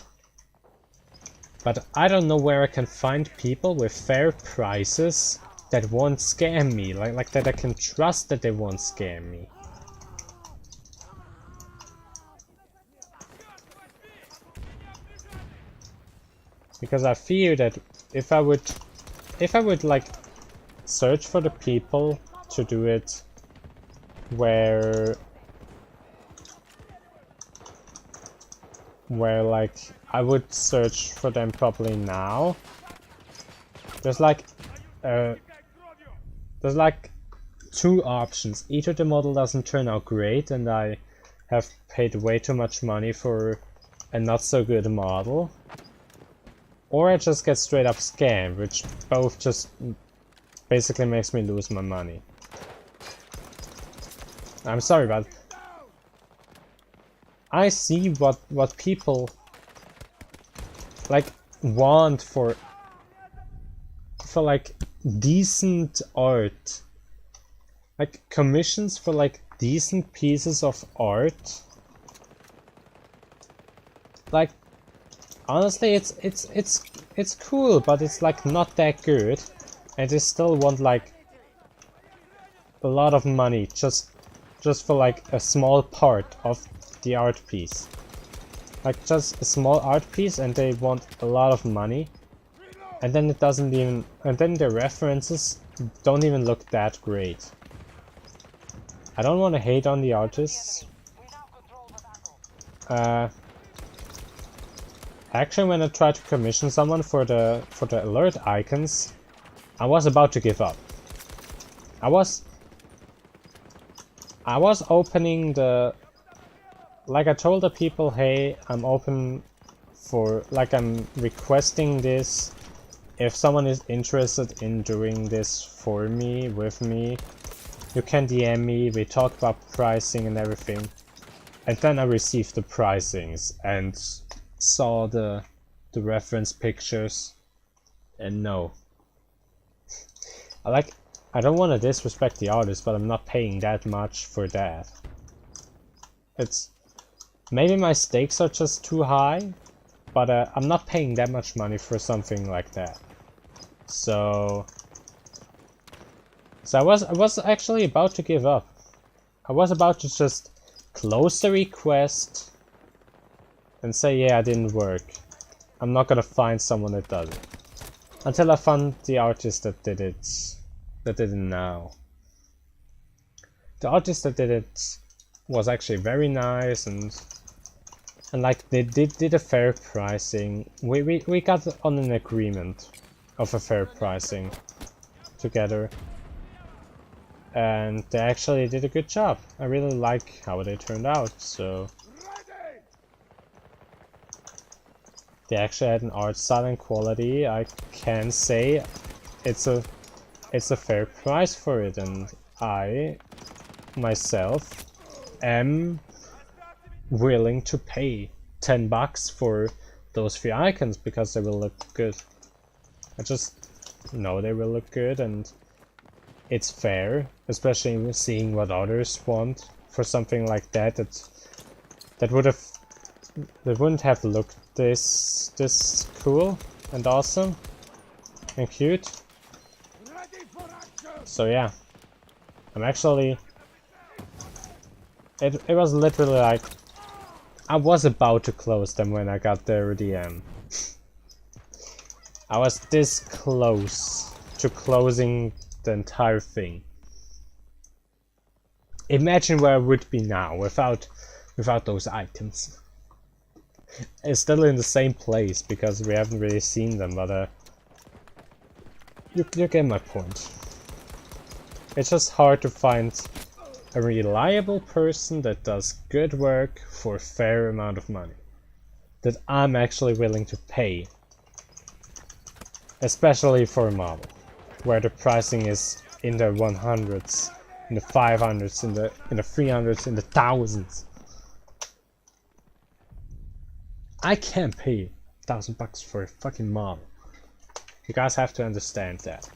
but I don't know where I can find people with fair prices that won't scam me, like that I can trust that they won't scam me. Because I fear that if I would like search for the people to do it where like I would search for them probably now, there's like two options. Either the model doesn't turn out great and I have paid way too much money for a not so good model, or I just get straight up scammed, which both just basically makes me lose my money. I'm sorry, but I see what people like want for like decent art, like commissions for like decent pieces of art. Like honestly, it's cool, but it's like not that good, and they still want like a lot of money just for like a small part of the art piece. Like just a small art piece, and they want a lot of money. And then it doesn't even, and then the references don't even look that great. I don't want to hate on the artists. We now control the battle. Actually, when I tried to commission someone for the alert icons, I was about to give up. I was opening the, like I told the people, hey, I'm open for, like I'm requesting this. If someone is interested in doing this for me, with me, you can DM me, we talk about pricing and everything. And then I received the pricings and saw the reference pictures, and no. I don't want to disrespect the artist, but I'm not paying that much for that. It's maybe my stakes are just too high, but I'm not paying that much money for something like that. So I was actually about to give up. I was about to just close the request and say, yeah, it didn't work. I'm not gonna find someone that does it. Until I found the artist that did it now. The artist that did it was actually very nice, and like they did a fair pricing. We got on an agreement of a fair pricing together. And they actually did a good job. I really like how they turned out, so they actually had an art style and quality. I can say it's a fair price for it, and I myself am willing to pay $10 for those 3 icons because they will look good. I just know they will look good, and it's fair, especially seeing what others want for something like that. That wouldn't have looked this cool and awesome and cute. So yeah, I'm actually. It was literally like I was about to close them when I got their DM. I was this close to closing the entire thing. Imagine where I would be now without those items. It's still in the same place because we haven't really seen them, but you get my point. It's just hard to find a reliable person that does good work for a fair amount of money that I'm actually willing to pay, especially for a model where the pricing is in the 100s, in the 500s, in the 300s, in the thousands. I can't pay $1,000 for a fucking model. You guys have to understand that.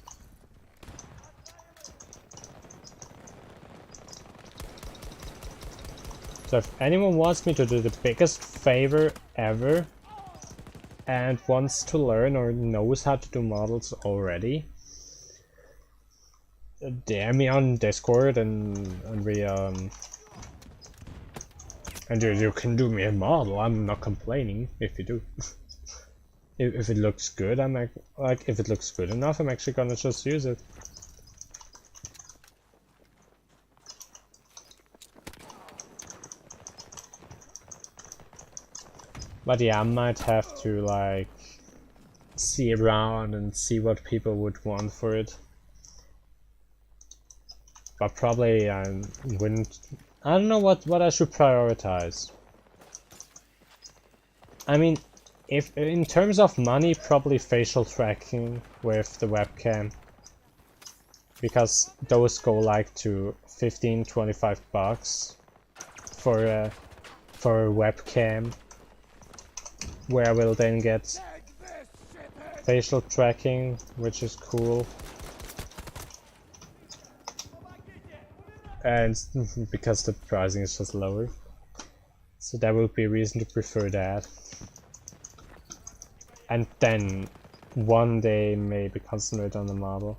So if anyone wants me to do the biggest favor ever and wants to learn or knows how to do models already, DM me on Discord and we and you can do me a model. I'm not complaining if you do. If it looks good, if it looks good enough, I'm actually gonna just use it. But yeah, I might have to like see around and see what people would want for it. But probably I wouldn't. I don't know what I should prioritize. I mean, if in terms of money, probably facial tracking with the webcam, because those go like to $15-25 for a webcam, where I will then get facial tracking, which is cool. And because the pricing is just lower. So that would be a reason to prefer that. And then one day maybe concentrate on the model.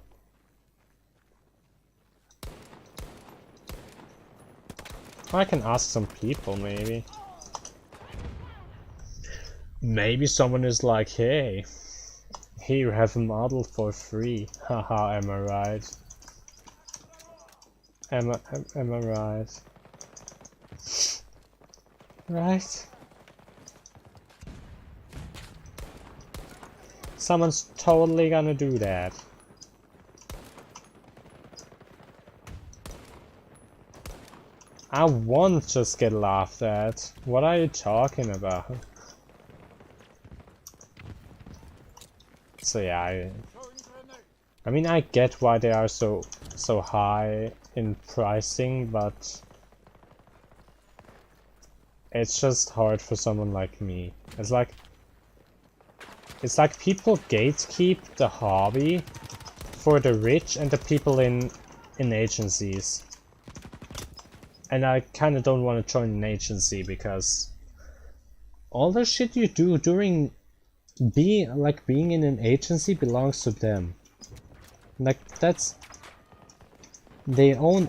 I can ask some people maybe. Maybe someone is like, hey, Here you have a model for free. Haha, am I right? Am I right? Right? Someone's totally gonna do that. I won't just get laughed at. What are you talking about? So yeah, I mean I get why they are so high in pricing, but it's just hard for someone like me. It's like people gatekeep the hobby for the rich and the people in agencies. And I kinda don't want to join an agency because all the shit you do during being in an agency belongs to them. Like that's they own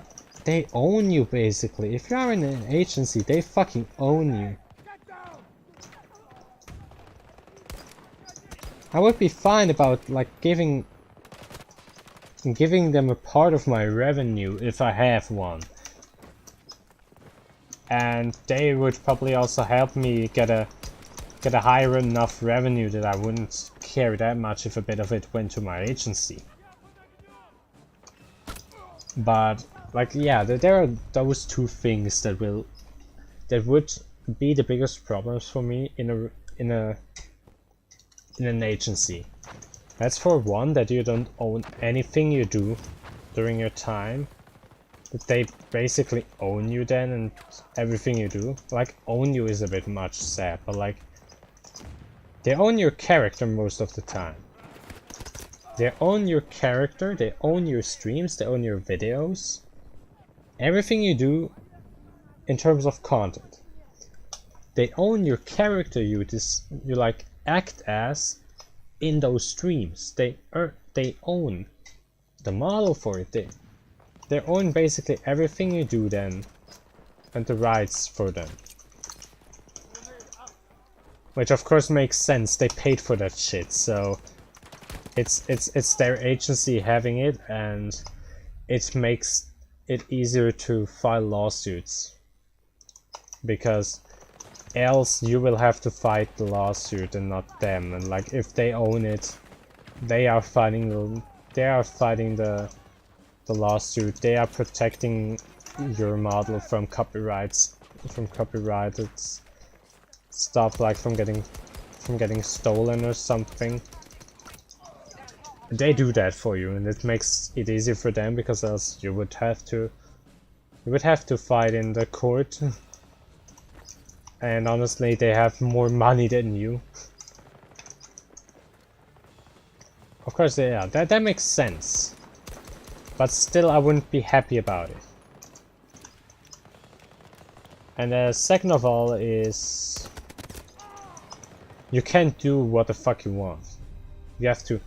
you basically. If you are in an agency, they fucking own you. I would be fine about like giving them a part of my revenue if I have one. And they would probably also help me get a higher enough revenue that I wouldn't care that much if a bit of it went to my agency. But like yeah, there are those two things that would be the biggest problems for me in an agency. That's for one, that you don't own anything you do during your time. That they basically own you then, and everything you do. Like, own you is a bit much said, but like, they own your character most of the time. They own your character, they own your streams, they own your videos. Everything you do in terms of content. They own your character you like act as in those streams. They own the model for it. They own basically everything you do then, and the rights for them. Which of course makes sense, they paid for that shit, so it's their agency having it, and it makes it easier to file lawsuits. Because else you will have to fight the lawsuit and not them, and like if they own it, they are fighting the lawsuit. They are protecting your model from copyrighted stuff, like from getting stolen or something. They do that for you, and it makes it easier for them, because else you would have to fight in the court. And honestly, they have more money than you. Of course, yeah, that makes sense. But still, I wouldn't be happy about it. And second of all is, you can't do what the fuck you want. You have to,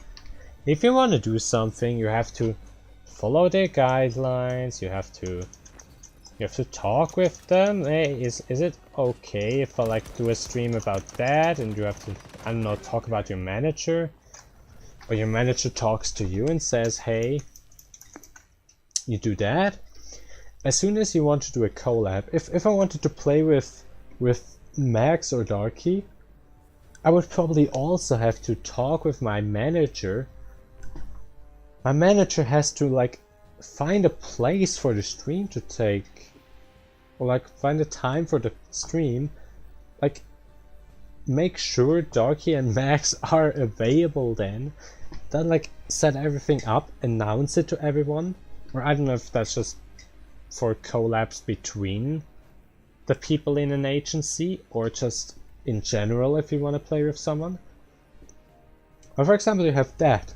if you want to do something, you have to follow their guidelines. You have to talk with them. Hey, is it okay if I like do a stream about that, and you have to, I don't know, talk about your manager, or your manager talks to you and says, hey, you do that. As soon as you want to do a collab, if I wanted to play with Max or Darky, I would probably also have to talk with my manager. My manager has to like find a place for the stream to take, or like find a time for the stream, like make sure Darky and Max are available then like set everything up, announce it to everyone. Or I don't know if that's just for collabs between the people in an agency, or just in general if you want to play with someone. Or for example, you have that.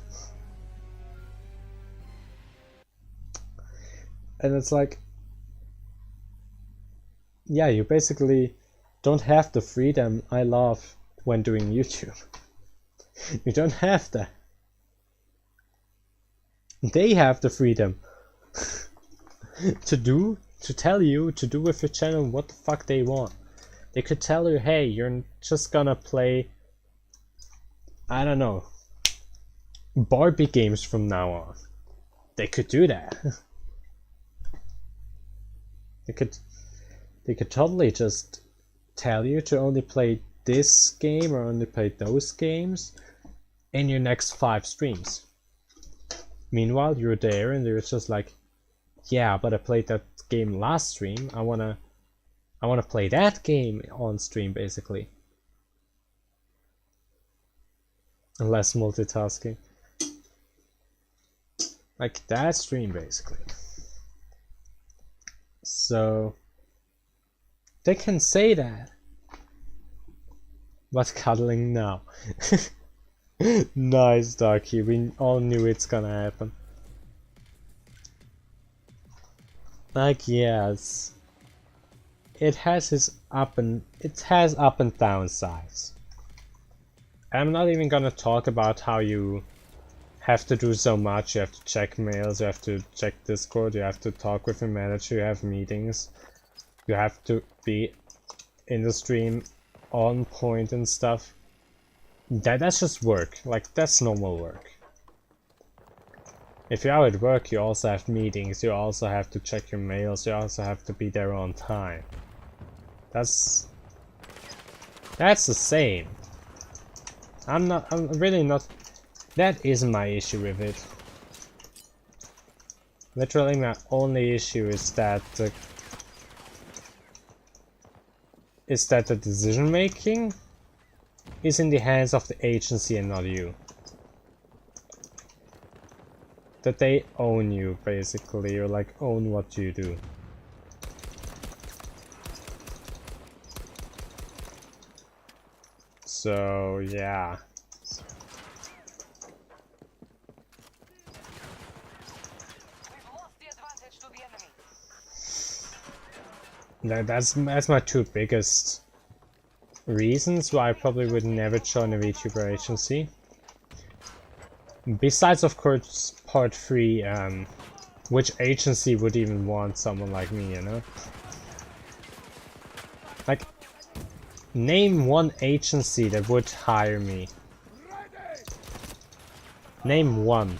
And it's like, yeah, you basically don't have the freedom I love when doing YouTube. You don't have that. They have the freedom to tell you to do with your channel what the fuck they want. They could tell you, hey, you're just gonna play, I don't know, Barbie games from now on. They could do that. They could totally just tell you to only play this game or only play those games in your next 5 streams. Meanwhile, you're there and you're just like, yeah, but I played that game last stream. I wanna play that game on stream, basically. Less multitasking. Like that stream, basically. So they can say that. But cuddling now. Nice, Darky. We all knew it's gonna happen. Like, yes. It has up and down sides. I'm not even gonna talk about how you have to do so much. You have to check mails, you have to check Discord, you have to talk with your manager, you have meetings, you have to be in the stream on point and stuff. That's just work. Like, that's normal work. If you're out at work, you also have meetings, you also have to check your mails, you also have to be there on time. That's the same. I'm really not. That isn't my issue with it. Literally, my only issue is that the decision making is in the hands of the agency and not you. That they own you, basically, or like own what you do. So yeah. That's my 2 biggest reasons why I probably would never join a VTuber agency. Besides, of course, part 3, which agency would even want someone like me, you know? Like, name one agency that would hire me. Name one.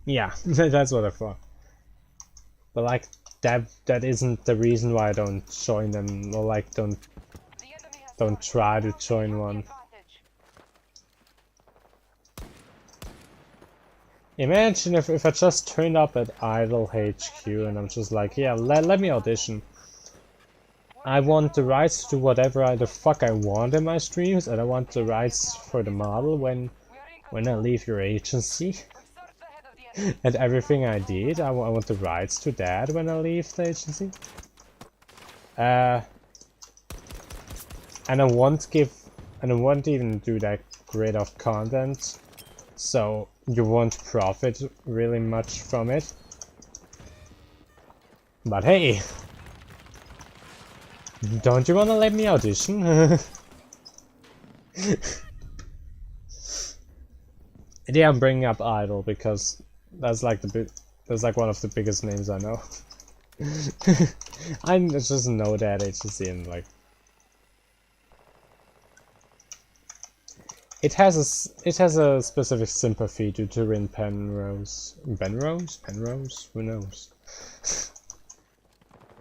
Yeah, that's what I thought. But like, that isn't the reason why I don't join them, or like don't try to join one. Imagine if I just turned up at Idle HQ and I'm just like, yeah, let me audition. I want the rights to do whatever the fuck I want in my streams, and I want the rights for the model when I leave your agency. And everything I did, I want the rights to that when I leave the agency. And I won't even do that great of content, so you won't profit really much from it. But hey, don't you wanna let me audition? Yeah, I'm bringing up Idol because that's like one of the biggest names I know. I just know that agency and like it has a specific sympathy to Turin Penrose. Penrose? Who knows?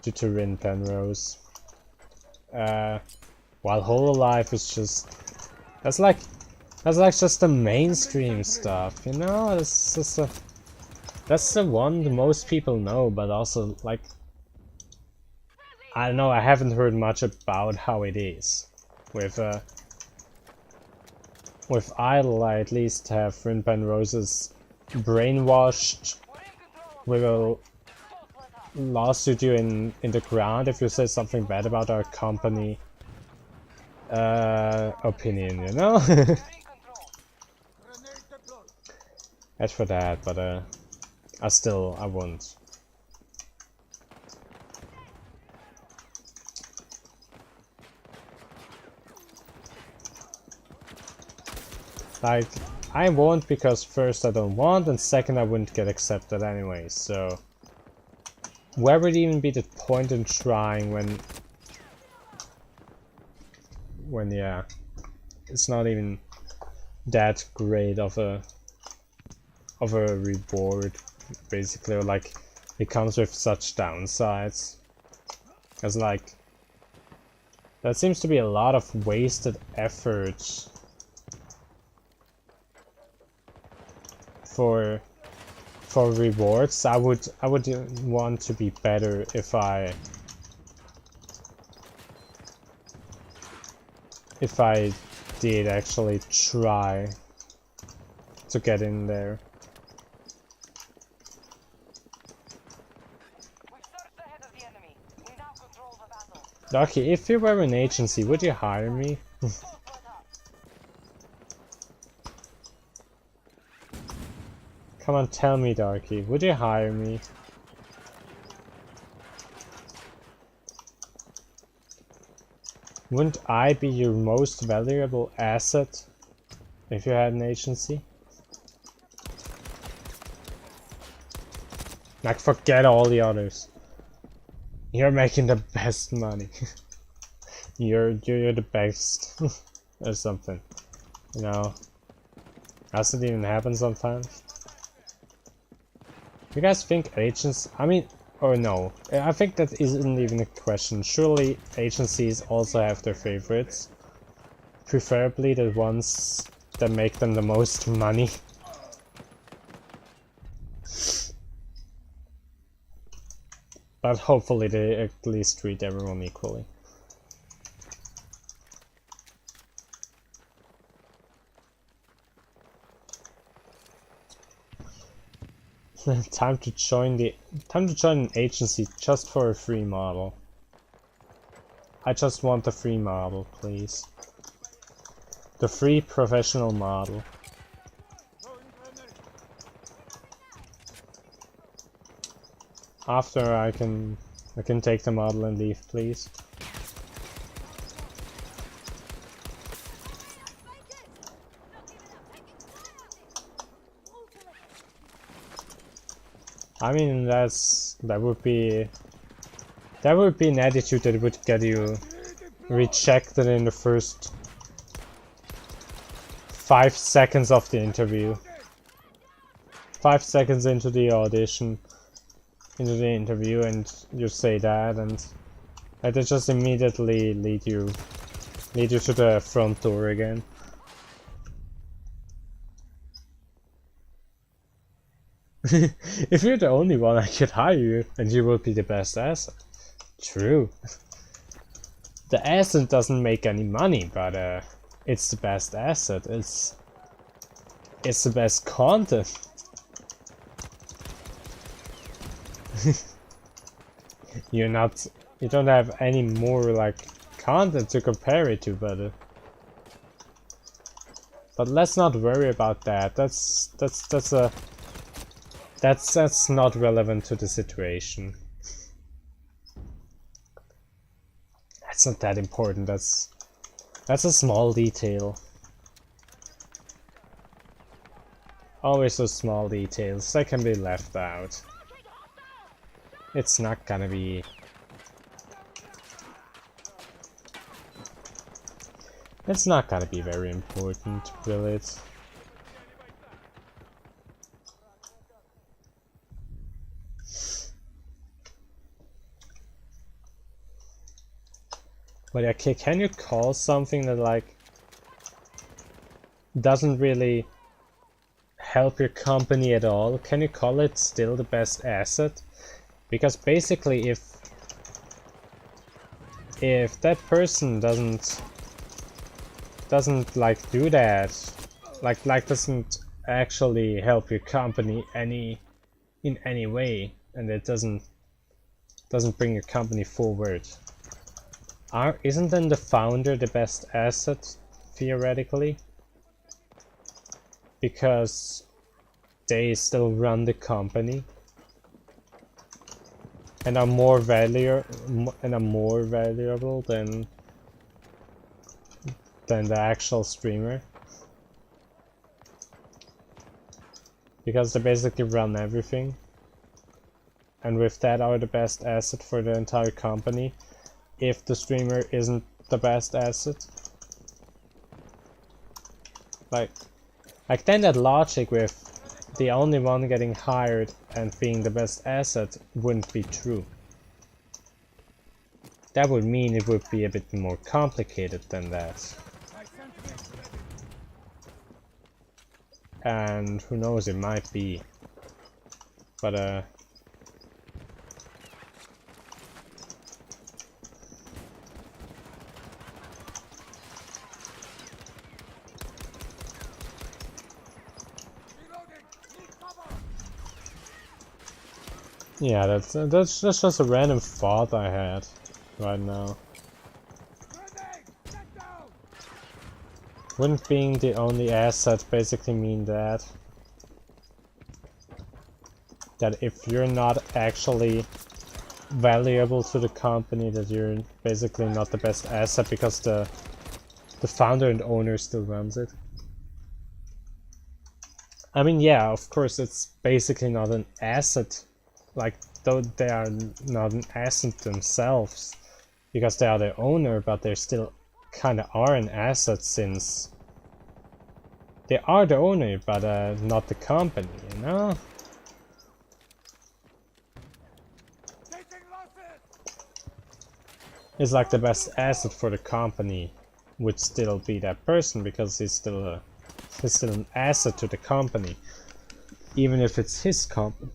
To Turin Penrose. While Hololive is just that's like just the mainstream stuff, you know? That's just that's the one that most people know, but also like I don't know, I haven't heard much about how it is. With Idol, I at least have Turin Penrose's brainwashed with a lawsuit you in the ground if you say something bad about our company opinion, you know? As for that, but I won't. Like, I won't because first I don't want, and second I wouldn't get accepted anyway, so where would even be the point in trying when yeah. it's not even that great of a reward, basically, or like it comes with such downsides. Cause like that seems to be a lot of wasted effort for rewards. I would want to be better if I did actually try to get in there. We've surged ahead of the enemy. We now control the battle. Darky, if you were an agency, would you hire me? All split up. Come on, tell me, Darky, would you hire me? Wouldn't I be your most valuable asset if you had an agency? Like, forget all the others. You're making the best money. you're the best. Or something. You know. Doesn't even happen sometimes. You guys think agents... I mean... Or no. I think that isn't even a question. Surely agencies also have their favorites. Preferably the ones that make them the most money. But hopefully they at least treat everyone equally. Time to join an agency just for a free model. I just want the free model, please. The free professional model. After I can take the model and leave, please. I mean, that would be an attitude that would get you rejected in the first 5 seconds of the interview. 5 seconds into the audition, into the interview, and you say that, and they just immediately lead you to the front door again. If you're the only one, I could hire you, and you will be the best asset. True. The asset doesn't make any money, but it's the best asset. It's the best content. You don't have any more like content to compare it to, but let's not worry about that. That's not relevant to the situation. That's not that important. That's a small detail. Always those small details that can be left out. It's not gonna be... It's not gonna be very important, will it? But okay, can you call something that like doesn't really help your company at all? Can you call it still the best asset? Because basically if that person doesn't like do that, like doesn't actually help your company in any way, and it doesn't bring your company forward, isn't then the founder the best asset theoretically? Because they still run the company and are more valuable than the actual streamer, because they basically run everything, and with that are the best asset for the entire company if the streamer isn't the best asset. Like then that logic with the only one getting hired and being the best asset wouldn't be true. That would mean it would be a bit more complicated than that. My sentry's ready. And who knows, it might be. But Reloading. Need cover. yeah, that's just a random thought I had right now. Grenade. Get down. Wouldn't being the only asset basically mean that if you're not actually valuable to the company, that you're basically not the best asset because the founder and owner still runs it? I mean, yeah, of course it's basically not an asset, like, though they are not an asset themselves because they are the owner, but they still kinda are an asset since they are the owner, but not the company, you know? Taking losses. It's like the best asset for the company would still be that person because he's still an asset to the company, even if it's his company.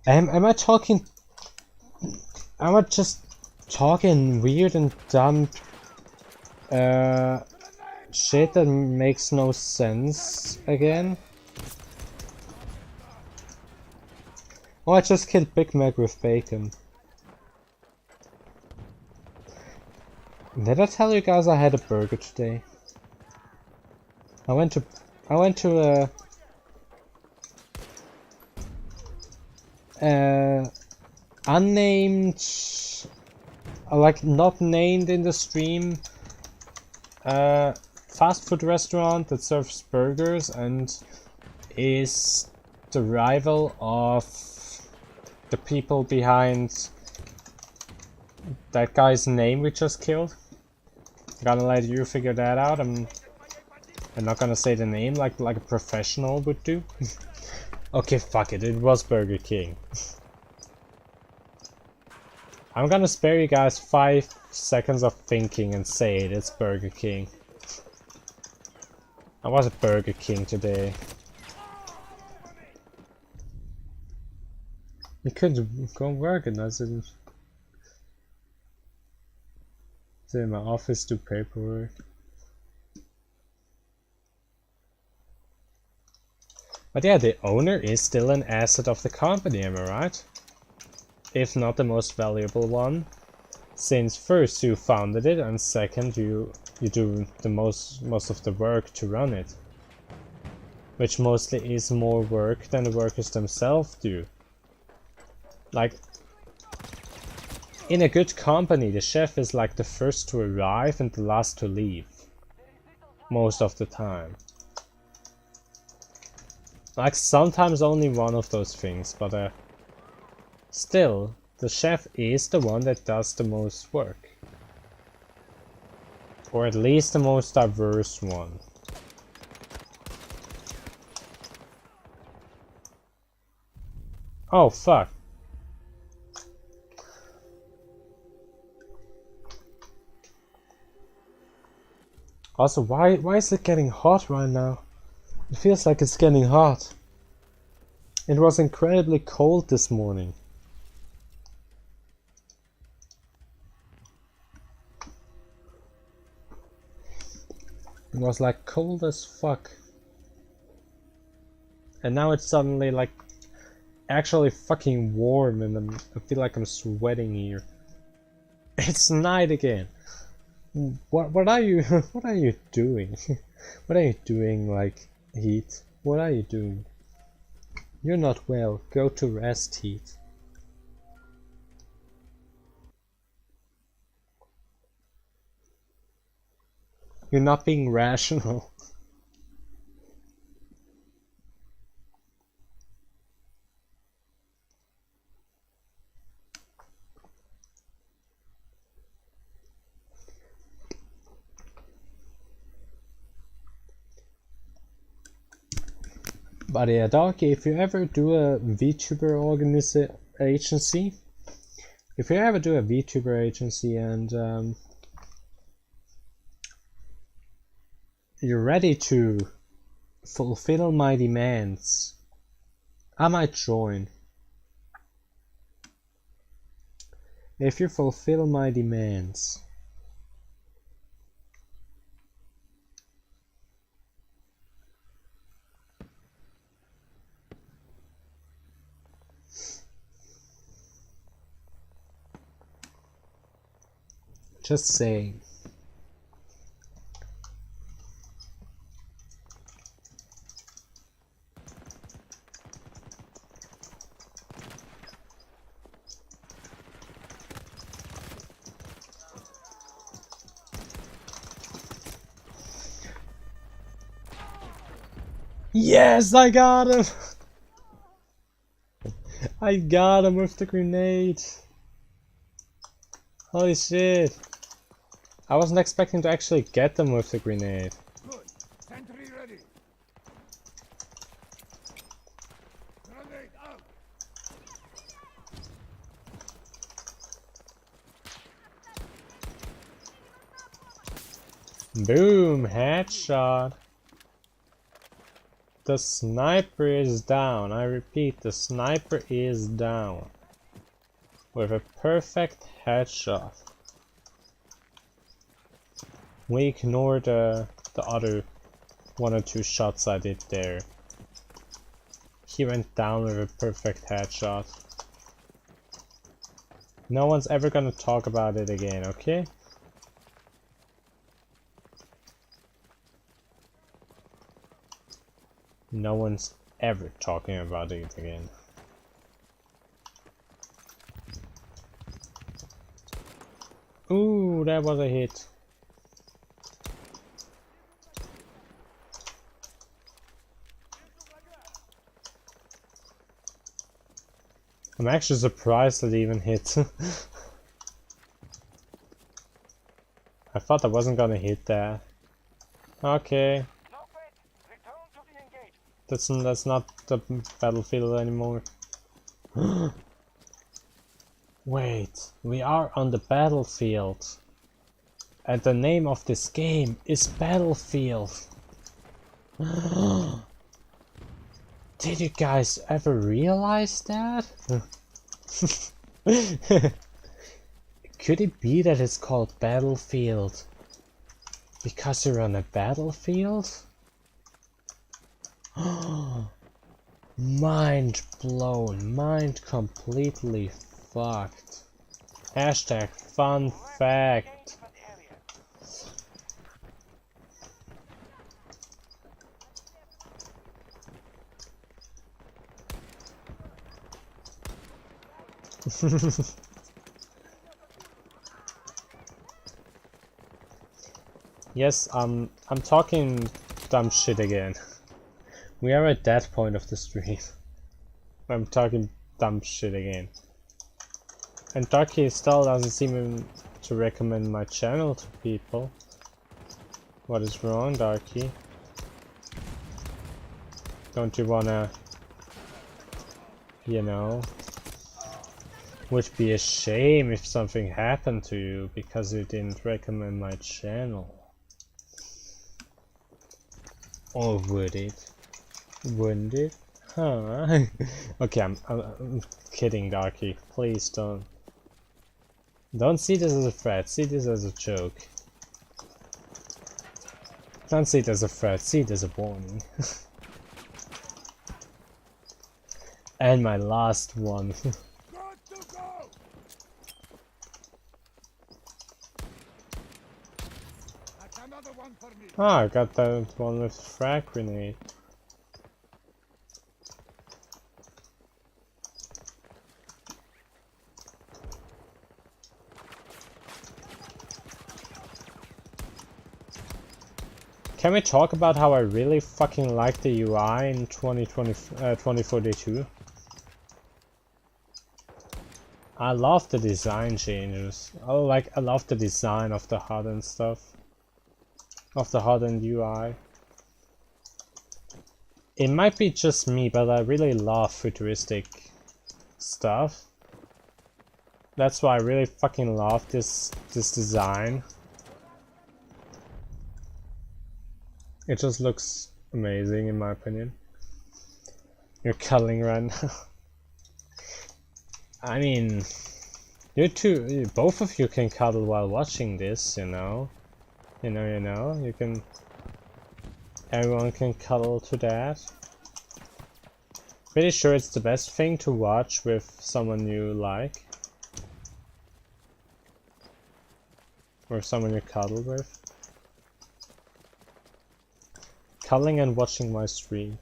Am I talking? Am I just talking weird and dumb shit that makes no sense again? Oh, I just killed Big Mac with bacon. Did I tell you guys I had a burger today? I went to unnamed, like not named in the stream, fast food restaurant that serves burgers and is the rival of the people behind that guy's name we just killed. Gonna let you figure that out. I'm not gonna say the name like a professional would do. Okay, fuck it. It was Burger King. I'm gonna spare you guys 5 seconds of thinking and say it. It's Burger King. I was at Burger King today. You could go work and I didn't. Sit in my office, do paperwork. But yeah, the owner is still an asset of the company, am I right? If not the most valuable one, since first you founded it and second you do the most of the work to run it. Which mostly is more work than the workers themselves do. Like, in a good company, the chef is like the first to arrive and the last to leave. Most of the time. Like, sometimes only one of those things, but still, the chef is the one that does the most work. Or at least the most diverse one. Oh, fuck. Also, why is it getting hot right now? It feels like it's getting hot. It was incredibly cold this morning. It was like cold as fuck. And now it's suddenly like actually fucking warm and I feel like I'm sweating here. It's night again. What are you what are you doing? What are you doing, like, Heat? What are you doing? You're not well. Go to rest, Heat. You're not being rational. But yeah, Darky, if you ever do a VTuber agency, if you ever do a VTuber agency and you're ready to fulfill my demands, I might join. If you fulfill my demands. Just saying. Yes, I got him! I got him with the grenade. Holy shit. I wasn't expecting to actually get them with the grenade. Good. Sentry ready. Grenade out. Boom, headshot. The sniper is down. I repeat, the sniper is down. With a perfect headshot. We ignore the other 1 or 2 shots I did there. He went down with a perfect headshot. No one's ever gonna talk about it again, okay? No one's ever talking about it again. Ooh, that was a hit. I'm actually surprised that it even hit. I thought I wasn't gonna hit that. Okay. That's not the battlefield anymore. Wait, we are on the battlefield. And the name of this game is Battlefield. Did you guys ever realize that? Could it be that it's called Battlefield because you're on a battlefield? Mind blown, mind completely fucked. Hashtag fun fact. Yes, I'm talking dumb shit again. We are at that point of the stream. I'm talking dumb shit again. And Darky still doesn't seem to recommend my channel to people. What is wrong, Darky? Don't you wanna, you know? Would be a shame if something happened to you because you didn't recommend my channel. Or would it? Wouldn't it? Huh? Okay, I'm kidding, Darky. Please don't see this as a threat. See this as a joke. Don't see it as a threat. See it as a warning. And my last one. Ah, I got that one with frag grenade. Can we talk about how I really fucking like the UI in 2042? I love the design changes. I love the design of the HUD and stuff. Of the HUD and UI. It might be just me, but I really love futuristic stuff. That's why I really fucking love this design. It just looks amazing in my opinion. You're cuddling right now. I mean, both of you can cuddle while watching this, you know. You can. Everyone can cuddle to that. Pretty sure it's the best thing to watch with someone you like. Or someone you cuddle with. Cuddling and watching my stream.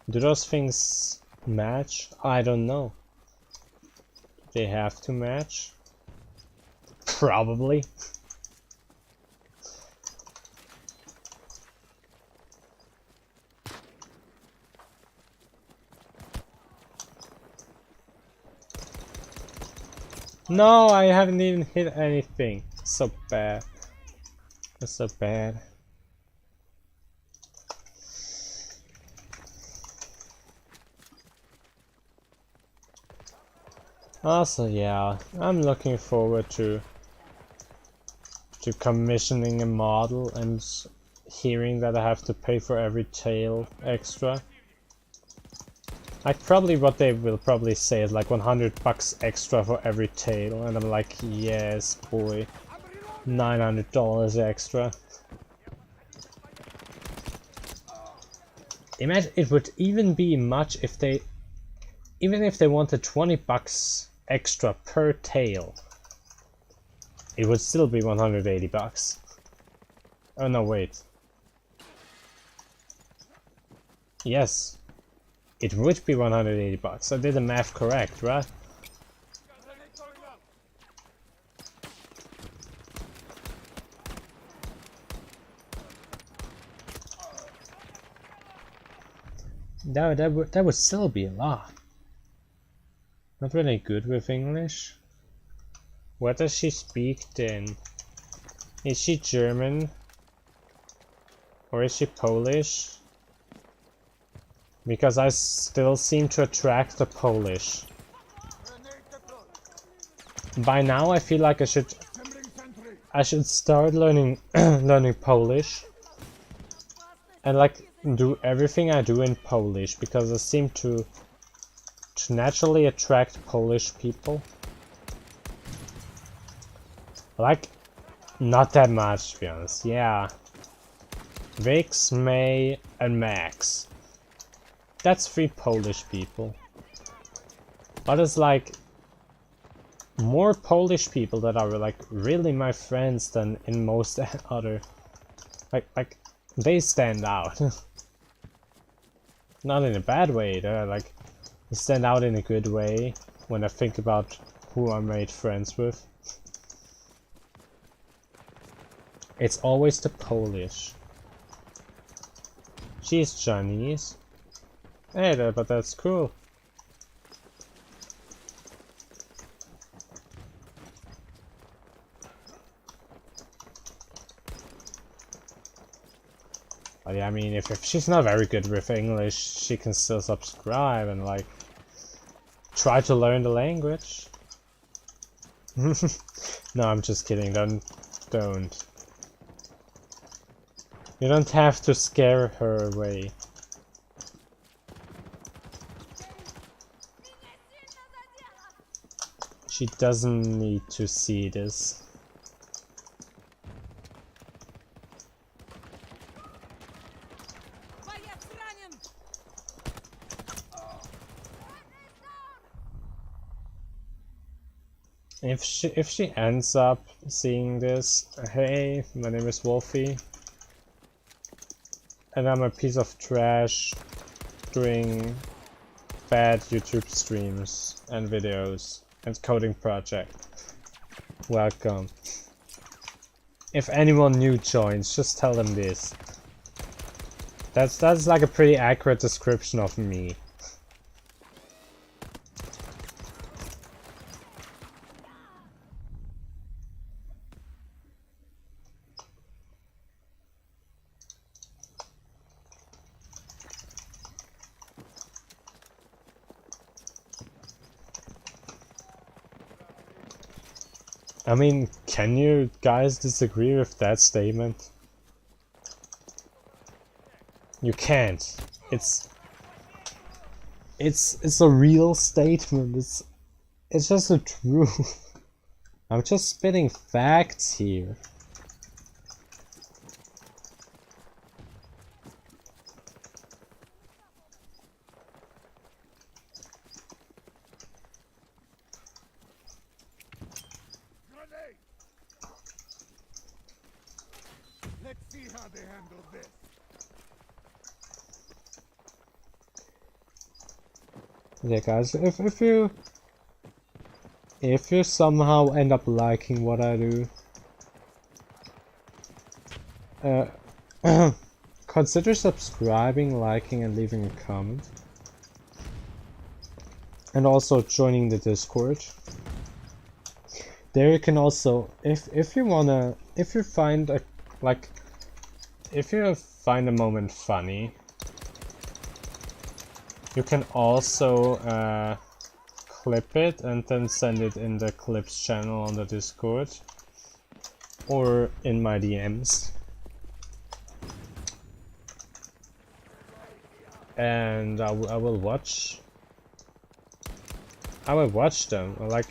Do those things match? I don't know. They have to match? Probably. No, I haven't even hit anything. So bad. That's so bad. Also, yeah, I'm looking forward to commissioning a model and hearing that I have to pay for every tail extra. Like probably what they will probably say is like $100 extra for every tail, and I'm like, yes, boy, $900 extra. Imagine it would even be much if they, even if they wanted $20 extra per tail, it would still be $180. Oh no, wait. Yes. It would be $180. I did the math correct, right? That would still be a lot. Not really good with English. What does she speak then? Is she German? Or is she Polish? Because I still seem to attract the Polish. By now I feel like I should start learning learning Polish and like do everything I do in Polish, because I seem to naturally attract Polish people. Like, not that much to be honest, yeah. Vix, May and Max. That's 3 Polish people. But it's like more Polish people that are like really my friends than in most other. Like they stand out. Not in a bad way, they're like they stand out in a good way when I think about who I made friends with. It's always the Polish. She's Chinese. Hey, but that's cool. But yeah, I mean, if she's not very good with English, she can still subscribe and like try to learn the language. No, I'm just kidding. Don't. You don't have to scare her away. She doesn't need to see this. If she ends up seeing this, hey, my name is Wolfie, and I'm a piece of trash doing bad YouTube streams and videos and coding project. Welcome. If anyone new joins, just tell them this. That's like a pretty accurate description of me. I mean, can you guys disagree with that statement? You can't. It's a real statement. It's just the truth. I'm just spitting facts here. Grenade! Let's see how they handle this. Yeah, guys, if you somehow end up liking what I do, consider subscribing, liking, and leaving a comment. And also joining the Discord. There you can also, if you wanna, if you find a, like, if you find a moment funny, you can also clip it and then send it in the clips channel on the Discord or in my DMs. And I will watch them. Like,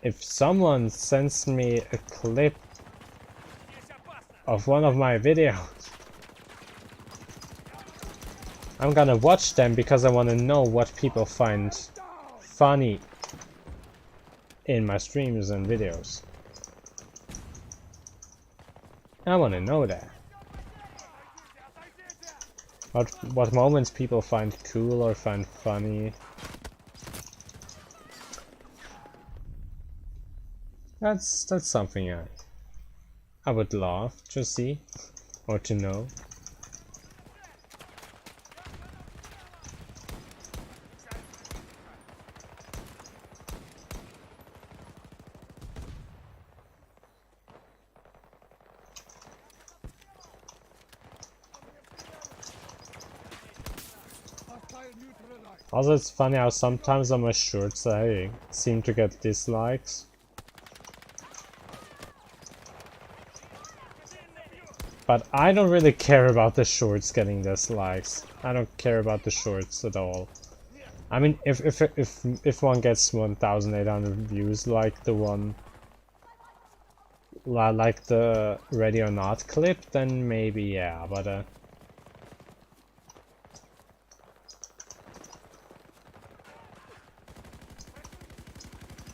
if someone sends me a clip of one of my videos, I'm gonna watch them because I want to know what people find funny in my streams and videos. I want to know that. What moments people find cool or find funny. That's something I would love to see or to know. Also, it's funny how sometimes on my shorts I seem to get dislikes. But I don't really care about the shorts getting dislikes. I don't care about the shorts at all. I mean, if one gets 1,800 views, like the one, like the Ready or Not clip, then maybe yeah. But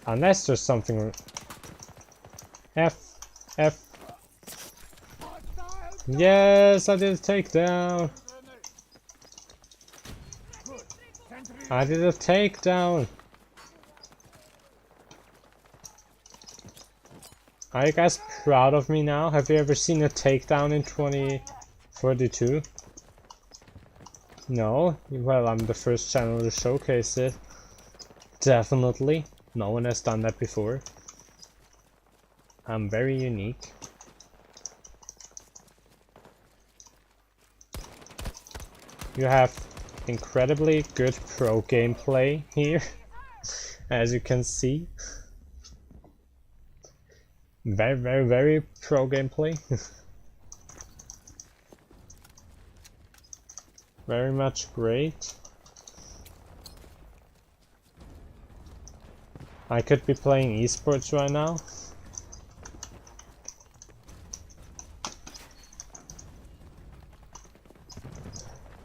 unless there's something. F. Yes, I did a takedown. I did a takedown. Are you guys proud of me now? Have you ever seen a takedown in 2042? No? Well, I'm the first channel to showcase it. Definitely. No one has done that before. I'm very unique. You have incredibly good pro gameplay here, as you can see. Very pro gameplay. Very much great. I could be playing esports right now.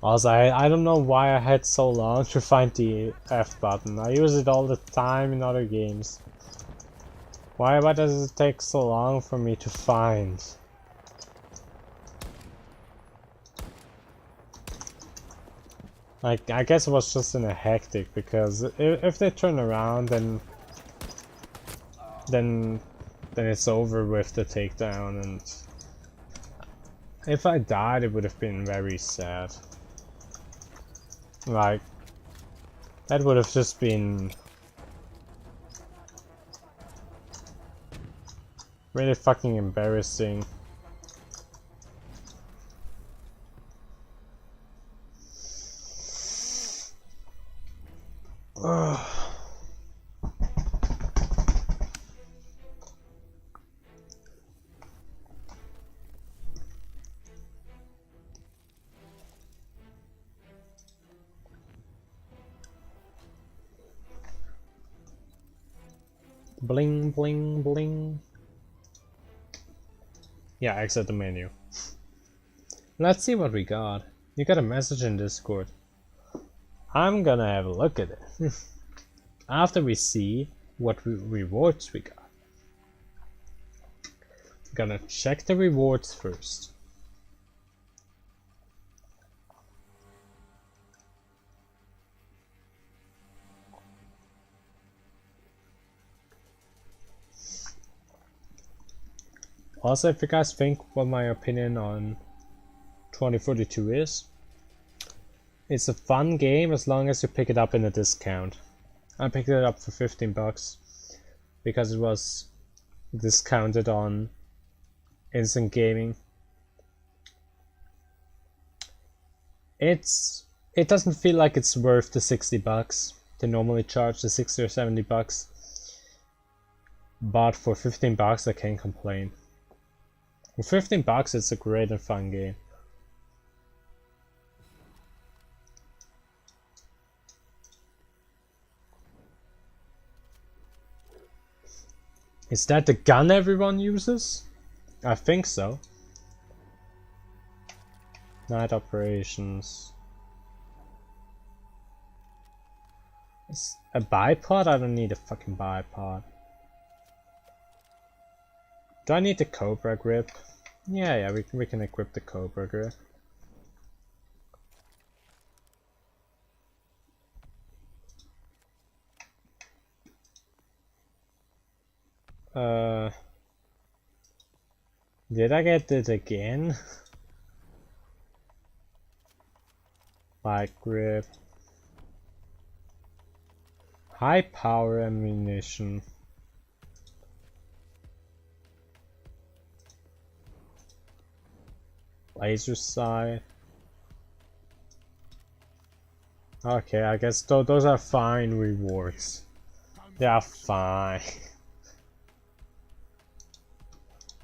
Also, I don't know why I had so long to find the F button. I use it all the time in other games. Why does it take so long for me to find? Like, I guess it was just in a hectic, because if they turn around, then it's over with the takedown, and if I died, it would have been very sad. Like, that would have just been really fucking embarrassing. Bling, bling, bling. Yeah, exit the menu. Let's see what we got. You got a message in Discord. I'm gonna have a look at it. After we see what rewards we got. Gonna check the rewards first. Also, if you guys think what my opinion on 2042 is, it's a fun game as long as you pick it up in a discount. I picked it up for 15 bucks because it was discounted on Instant Gaming. It doesn't feel like it's worth the 60 bucks. They normally charge the 60 or 70 bucks. But for 15 bucks I can't complain. For 15 bucks it's a great and fun game. Is that the gun everyone uses? I think so. Night operations. Is a bipod? I don't need a fucking bipod. Do I need the Cobra grip? Yeah, we can equip the Cobra grip. Did I get it again? Light grip. High power ammunition. Laser sight. Okay, I guess those are fine rewards. They are fine.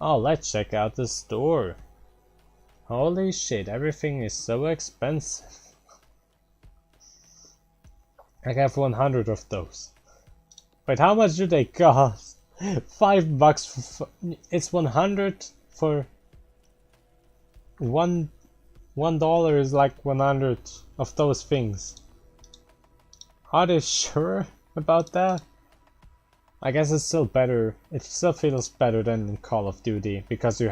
Oh, let's check out the store. Holy shit, everything is so expensive. I have 100 of those. Wait, how much do they cost? 5 bucks for it's 100 for $1 is like 100 of those things. Are they sure about that? I guess it's still better. It still feels better than in Call of Duty because you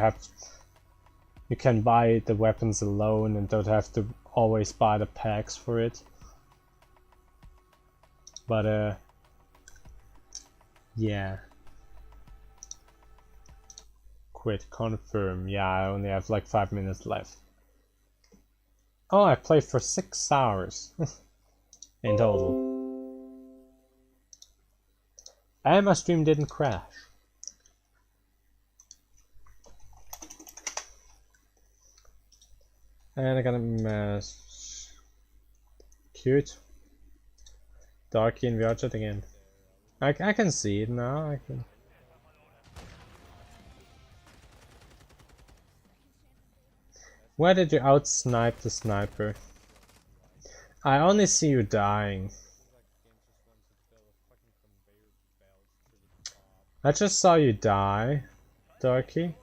can buy the weapons alone and don't have to always buy the packs for it. But yeah. Quit, confirm. Yeah, I only have like 5 minutes left. Oh, I played for 6 hours in total. And my stream didn't crash. And I got a mess. Cute. Darky in VR chat again. I can see it now. I can. Where did you outsnipe the sniper? I only see you dying. I just saw you die, Darky.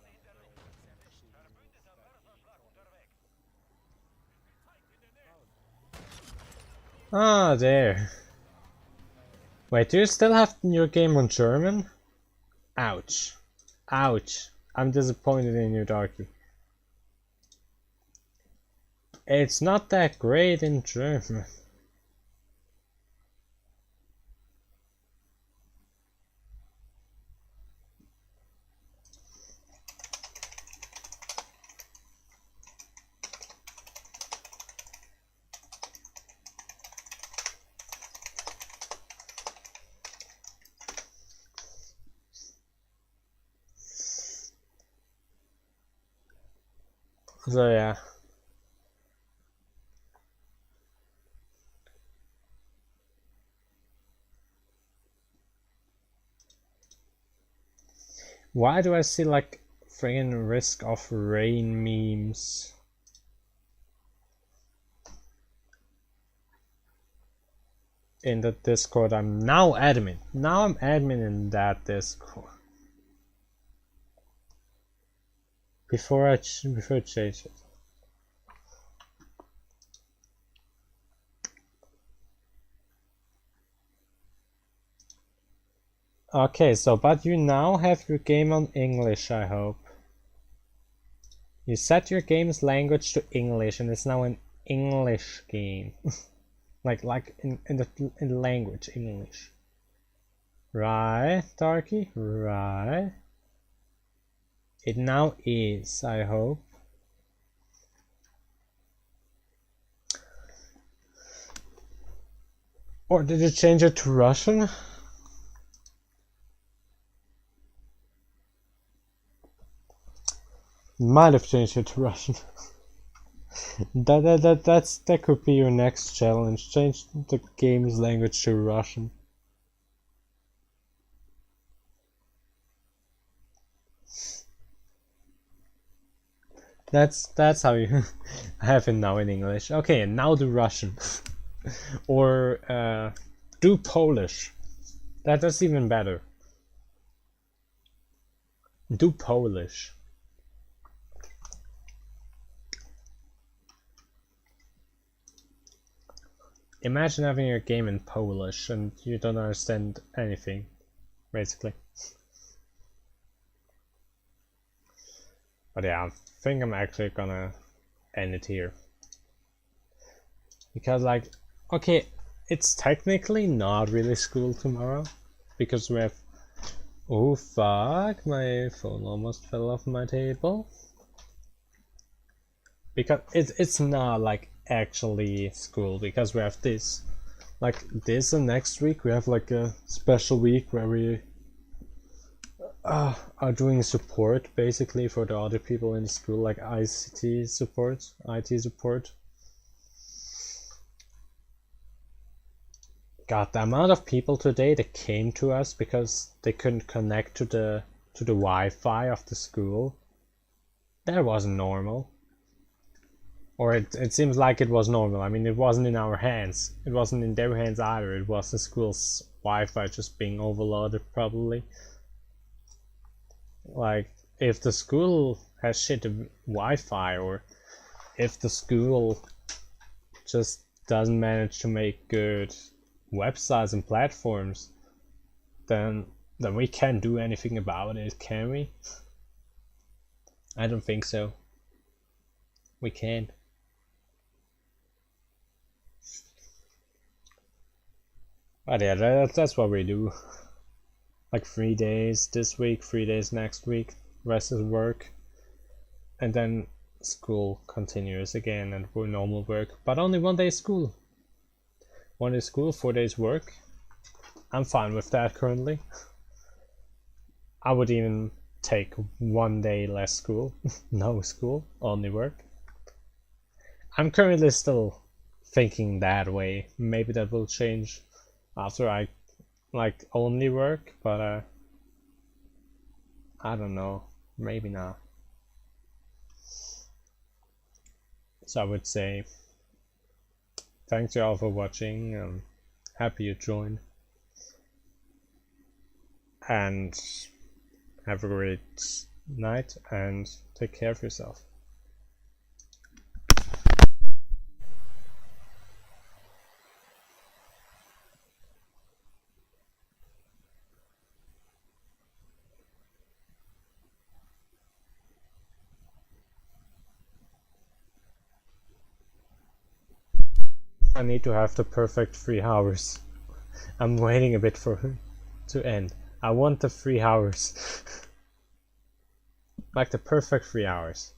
Ah, there. Wait, do you still have your game on German? Ouch. Ouch. I'm disappointed in you, Darky. It's not that great in German. So yeah. Why do I see like friggin' Risk of Rain memes? in the Discord. I'm now admin. Now I'm admin in that Discord. Before I change it. Okay, so but you now have your game on English, I hope. You set your game's language to English and it's now an English game. like in the language English. Right, Darky? Right. It now is, I hope. Or did you change it to Russian? Might have changed it to Russian. that could be your next challenge. Change the game's language to Russian. That's how you have it now in English. Okay, and now do Russian. Or do Polish. That's even better. Do Polish. Imagine having your game in Polish and you don't understand anything, basically. But yeah, I think I'm actually gonna end it here. Because like, okay, it's technically not really school tomorrow. Because we have... Oh fuck, my phone almost fell off my table. Because it's not like actually school, because we have this. Like this, and next week we have like a special week where we are doing support basically for the other people in the school, like IT support. God, the amount of people today that came to us because they couldn't connect to the Wi-Fi of the school, that wasn't normal. Or it seems like it was normal. I mean, it wasn't in our hands. It wasn't in their hands either. It was the school's Wi-Fi just being overloaded, probably. Like, if the school has shit Wi-Fi, or if the school just doesn't manage to make good websites and platforms, then we can't do anything about it, can we? I don't think so. We can't. But yeah, that's what we do. Like 3 days this week, 3 days next week, rest is work. And then school continues again and we're normal work. But only 1 day school. 1 day school, 4 days work. I'm fine with that currently. I would even take 1 day less school. No school, only work. I'm currently still thinking that way. Maybe that will change after I like only work, but I don't know, maybe not. So I would say thanks you all for watching. I'm happy you joined, and have a great night and take care of yourself. I need to have the perfect 3 hours. I'm waiting a bit for it to end. I want the 3 hours. Like the perfect 3 hours.